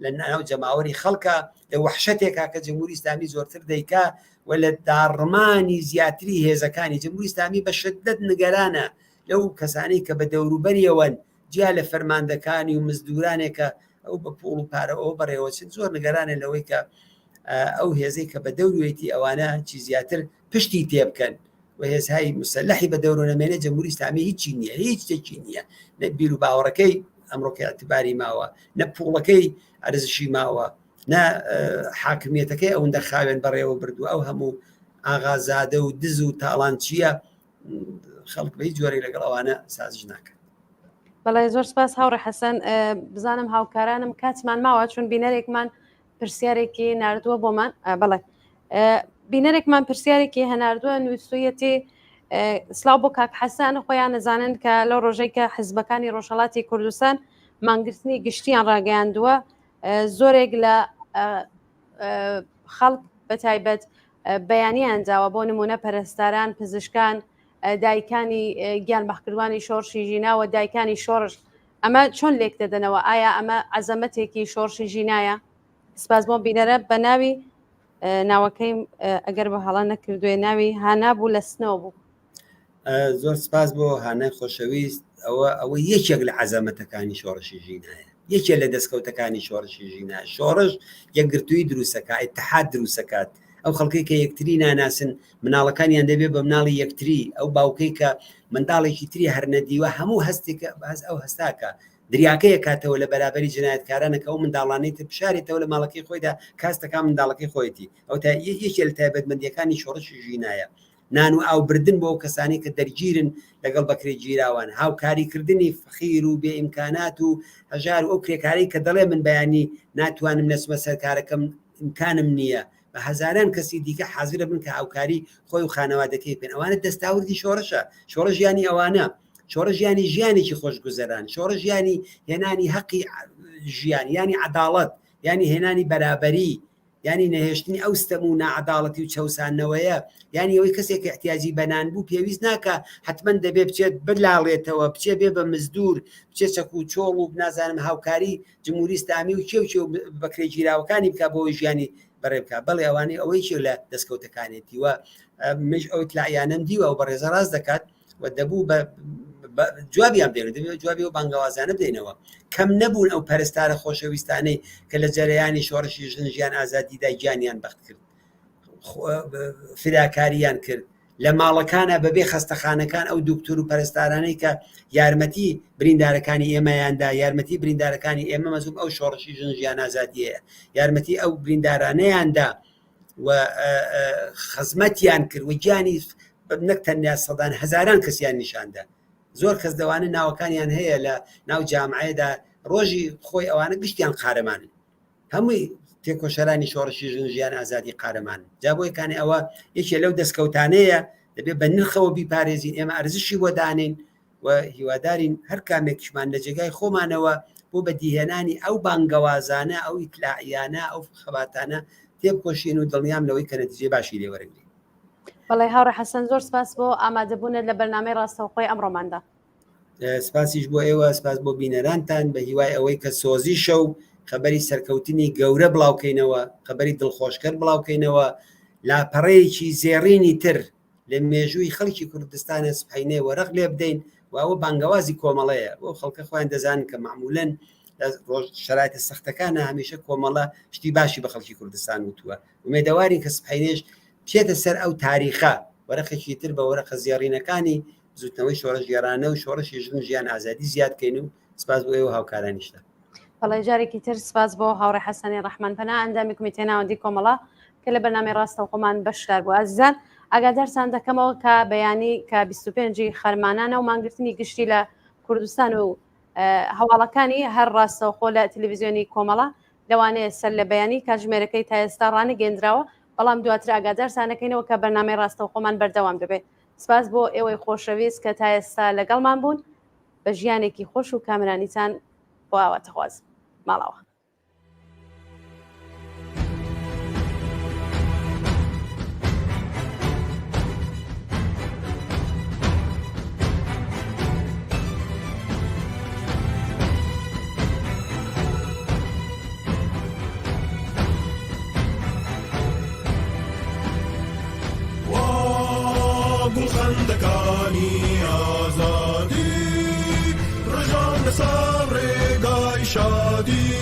لە ناو جەماوەری خەڵکە لە وەحشەتێکا کە جمهوری ئیسلامی زۆرتر دەیکا و لە داڕمانی زیاتری هێزەکانی جمهوری ئیسلامی بە شدت نیگەرانە لەو کەسانی کە بە دەوروبەریەوەن جیا لە فەرماندەکانی و مزدورانێکە ئەو بە پوڵ و پارەوە بەڕێوەچن زۆر نیگەرانە لەوەی کە ئەو هێزەی کە بە دەوروێتی ئەوانە چی زیاتر پشتی تێبکەن و هێزهای مسلحی بە دەورۆنەمێنە جمهوری ئیسلامی هیچی نییە، هیچ شتێکی نییە، نە بیر و باوەڕەکەی ئەمڕۆکە ئەتیباری ماوە، نە پوڵەکەی ئەرزشی ماوە، نە حاکمیەتەکەی ئەوەندە خاوێن بەڕێوە بردووە. ئەو هەموو ئاغازادە و دز و تاڵان چییە خەڵک بە هیچ جۆرەی لەگەڵ ئەوانە سازش ناکەن. بەڵێ زۆر سپاس هاوڕێ حەسەن. بزانم هاوکارانم کاتمان ماوە چون بینەرێکمان پرسیارێکی ناردووە بۆمان. بەڵێ بینەرێکمان پرسیارێکی هەناردووە نووسویەتی سلااو بۆ کاک حەسەن خۆیان نەزانن کە لەو ڕۆژەی کە حیزبەکانی ڕۆژهەڵاتی کوردستان مانگرتنی گشتیان ڕاگەیاندووە زۆرێک لە خەڵک بەتایبەت بەیانیان داوە بۆ نمونە پەرستاران، پزیشکان، دایکانی گیانبەختکردوانی شۆڕشی ژیناوە، دایکانی شۆڕش. ئەمە چۆن لێک دەدەنەوە؟ ئایا ئەمە عەزەمەتێکی شۆڕشی ژینایە؟ سپاس بۆ بینەرە. بە ناوی ناوەکەیم ئەگەر بە هەڵا نەکردوێ ناوی هانا بوو لە سنەوە بوو. زۆر سپاس بۆ هانای خۆشەویست. ئەوە یەکێک لە عەزەمەتەکانی شۆڕشی ژینایە، یەکێک لە دەستکەوتەکانی شۆڕشی ژینایە. شۆڕش یەکگرتووی دروستەکە، ئیتحاد دروستەکات. ئەو خەڵکی کە یەکتری ناناسن مناڵەکانیان دەبێت بە مناڵی یەکتری، ئەو باوکەی کە منداڵێکی تری هەرنەدیوە هەموو هەستێکە باز ئەو هەستاکە دریاکەیە کاتەوە لە بەرابەری جنایەتکارانەکە ئەو منداڵانەی تر بشارێتەوە لە ماڵەکەی خۆیدا کاستەکان منداڵەکەی خۆیەتی. ئەو تا یەکێک لە تایبەتمەندیەکانی شۆڕشی ژینایە. نان و ئاو بردن بۆ ئەو کەسانی کە دەرگیرن لەگەڵ بەکرێ گیراوان، هاوکاریکردنی فەخیر و بێ ئیمکانات و هەژار و ئەو کرێکاری کە دەڵێ من بەیانی ناتوانم نەچمە سەرکارەکەم ئیمکانم نییە، بە هەزاران کەسی دیکە حازرە بن کە هاوکاری خۆی و خانەوادەکەی پێن. ئەوانە دەستاوردی شۆڕشە. شۆڕش ژیانی ئەوانە، شۆڕش ژیانی ژیانێکی خۆشگوزەران، شۆڕش ژیانی هێنانی حەقی ژیان ینی عەداڵەت ینی هێنانی بەرابەری ینی نەهێشتنی ئەو ستەم و نەعەداڵەتی و چەوسانەوەیە ینی ئەوەی کەسێک احتیاجی بەنان بوو پێویست ناکە حتمما دەبێ بچێت بلاڵێتەوە بچێ بێ بە مزدور بچێ چەک و چۆڵ و نازانم هاوکاری جمهوری ئیسلامی و کێو بەکرێ گیراوەکانی بکە بۆ ژیانی بەڕێ بکە بەڵێ ئەوانەی ئەوەی لە دەستکەوتەکانێتی وە مش ئەو تلایانم دیوە و بەڕێزە ڕاست دەکات و دەبوو جوابیان بدەین دەبێت جوابی و بانگەوازانە بدەینەوە کەم نەبوون ئەو پەرستارە خۆشەویستانەی کە لە جەرەیانی شۆڕشی ژیان ئازادیدا گیانیان بەخت کرد فداکاریان کرد لە ماڵەکانە بەبێ خەستەخانەکان ئەو دوکتور و پەرستارانەی کە یارمەتی بریندارەکانی ئێمەیاندا یارمەتی بریندارەکانی ئێمە مەزوم ئەو شۆڕشی ژیان ئازادیەیە یارمەتی ئەو بریندارانەیاندا و خزمەتیان کرد و گیانی نەک تەنیا سەدان هەزاران کەسیان نیشاندا زۆر کەس دەوانە ناوەکانیان هەیە لە ناو جامعەیەدا ڕۆژی خۆی ئەوانە گشتیان قارەمانن هەمووی تێکۆشەرانی شۆڕشی ژیان ئازادی قارەمان جا بۆیکانی ئەوە یەکێ لەو دەستکەوتانەیە دەبێت بە نرخەوە بیپارێزین ئێمە ئەرزشی بۆ دانین و هیوادارین هەر کامێکشمان لە جێگای خۆمانەوە بۆ بەدیهێنانی ئەو بانگەوازانە ئەو ئیتلاعیانە ئەو خەباتانە تێبکۆشین و دڵنیام لەوەی کە نەتیجێ باشی لێوەرەگرین. بەڵێ هاوڕێ حەسەن زۆر سپاس بۆ ئامادەبوونت لە بەرنامەی ڕاستەوخۆی ئەمڕۆماندا. سپاسیش بۆ ئێوە سپاس بۆ بینەرانتان بە هیوای ئەوەی کە سۆزی شەو خەبەری سەرکەوتنی گەورە بڵاوکەینەوە خەبەری دڵخۆشکەر بڵاوکەینەوە لاپەڕەیەکی زێڕینی تر لە مێژووی خەڵکی کوردستانە سبحەینێ وەرەق لێ بدەین و ئەوە بانگەوازی کۆمەڵەیە بۆ خەڵکە خۆیان دەزانن کە معمولەن ڕۆژ شرایطە سەختەکانە هەمیشە کۆمەڵە شتی باشی بە خەڵکی کوردستان وتووە ومێدەوارین کە سبحەینێش بچێتە سەر ئەو تاریخە وەرەقێکی تر بە وەرەقە زیێڕینەکانی زوتنەوەی شۆڕش گێڕانە و شۆڕشی ژیان ئازادی زیادکەین و سپاس بۆ ئێوە هاوکارانیشتە. بەڵێ جارێکی تر سپاس بۆ هاوڕێ حەسەنی ڕەحمانپەنا ئەندامی کمیتەی ناوەندی کۆمەڵە کە لە بەرنامەی ڕاستەوخۆمان بەشدار بوو. ئازیزان ئاگادارتان دەکەمەوە کە بەیانی کە 25 خەرمانانە و مانگرتنی گشتی لە کوردستان و هەواڵەکانی هەر ڕاستەوخۆ لە تەلەڤیزیۆنی کۆمەڵە لەوانەیە سەر لە بەیانی کاتژمێرەکەی تا ئێستا ڕانەگەیەندراوە بەڵام دواتر ئاگادارتانەکەینەوە کە بەرنامەی ڕاستەوخۆمان بەردەوام دەبێت. سپاس بۆ ئێوەی خۆشەویست کە تا ئێستا لەگەڵمان بوون بە ژیانێکی خۆش و کامرانیتان بۆ ئاواتەخواز ماڵەوە. خندەکانی ئازادی ڕژان لەسەر ڕێگای شادی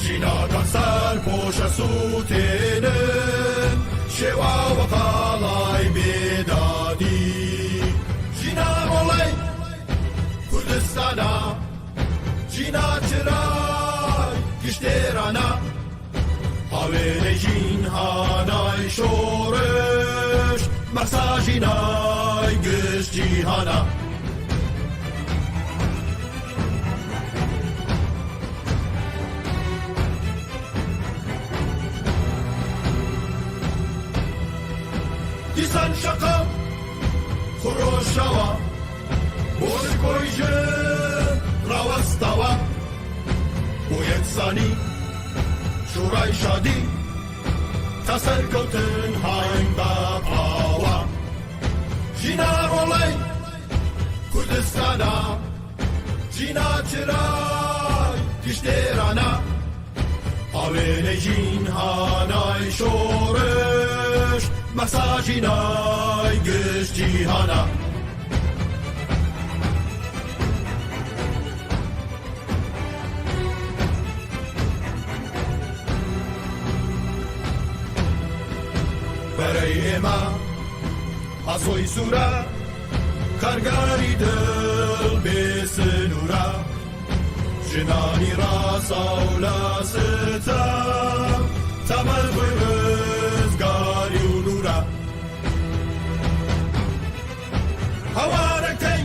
ژیناکان سەر پۆشە سووتێنن شێوا وەقاڵای بێدادی ژینا مۆڵەی کوردستانە ژینا چرای گشتێرانە هاوێنەی ژینهانای شۆڕش مەساژینای گشتجیهانە دیسان شەقام خۆشەوە بۆ کۆی ژن ڕاوەستەوە بۆ یەکسانی شوڕای شادی تا سەرکەوتن هاین بە پاوە ژینا ڕۆڵەی کوردستانە ژینا چرای گشتێرانە هاوێنەی ژینهانای شۆڕش مەساژینای گشتجیهانە بەرەی ئێمە ئاسۆی سوورە کارگاری دڵ بێ سنوورە ژنانی ڕاستە و لاستە تەمەڵبووی ڕزگاری و نورە هەوارەکەی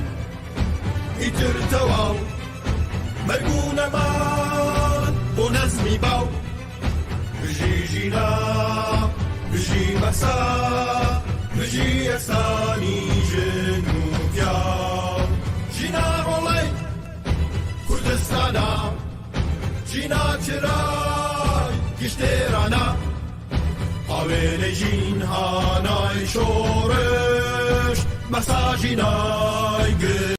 ئیتر تەواو مەرگ و نەمان بۆ نەزمی باو بژی ژینا بژی مەسا بژی ئەسانی ژن و پیاو ژینا ڕۆڵەی کوردستانە ژینا چرای گشتێرانە ئاوێنەی ژین هانای شۆڕش مەساژینای گر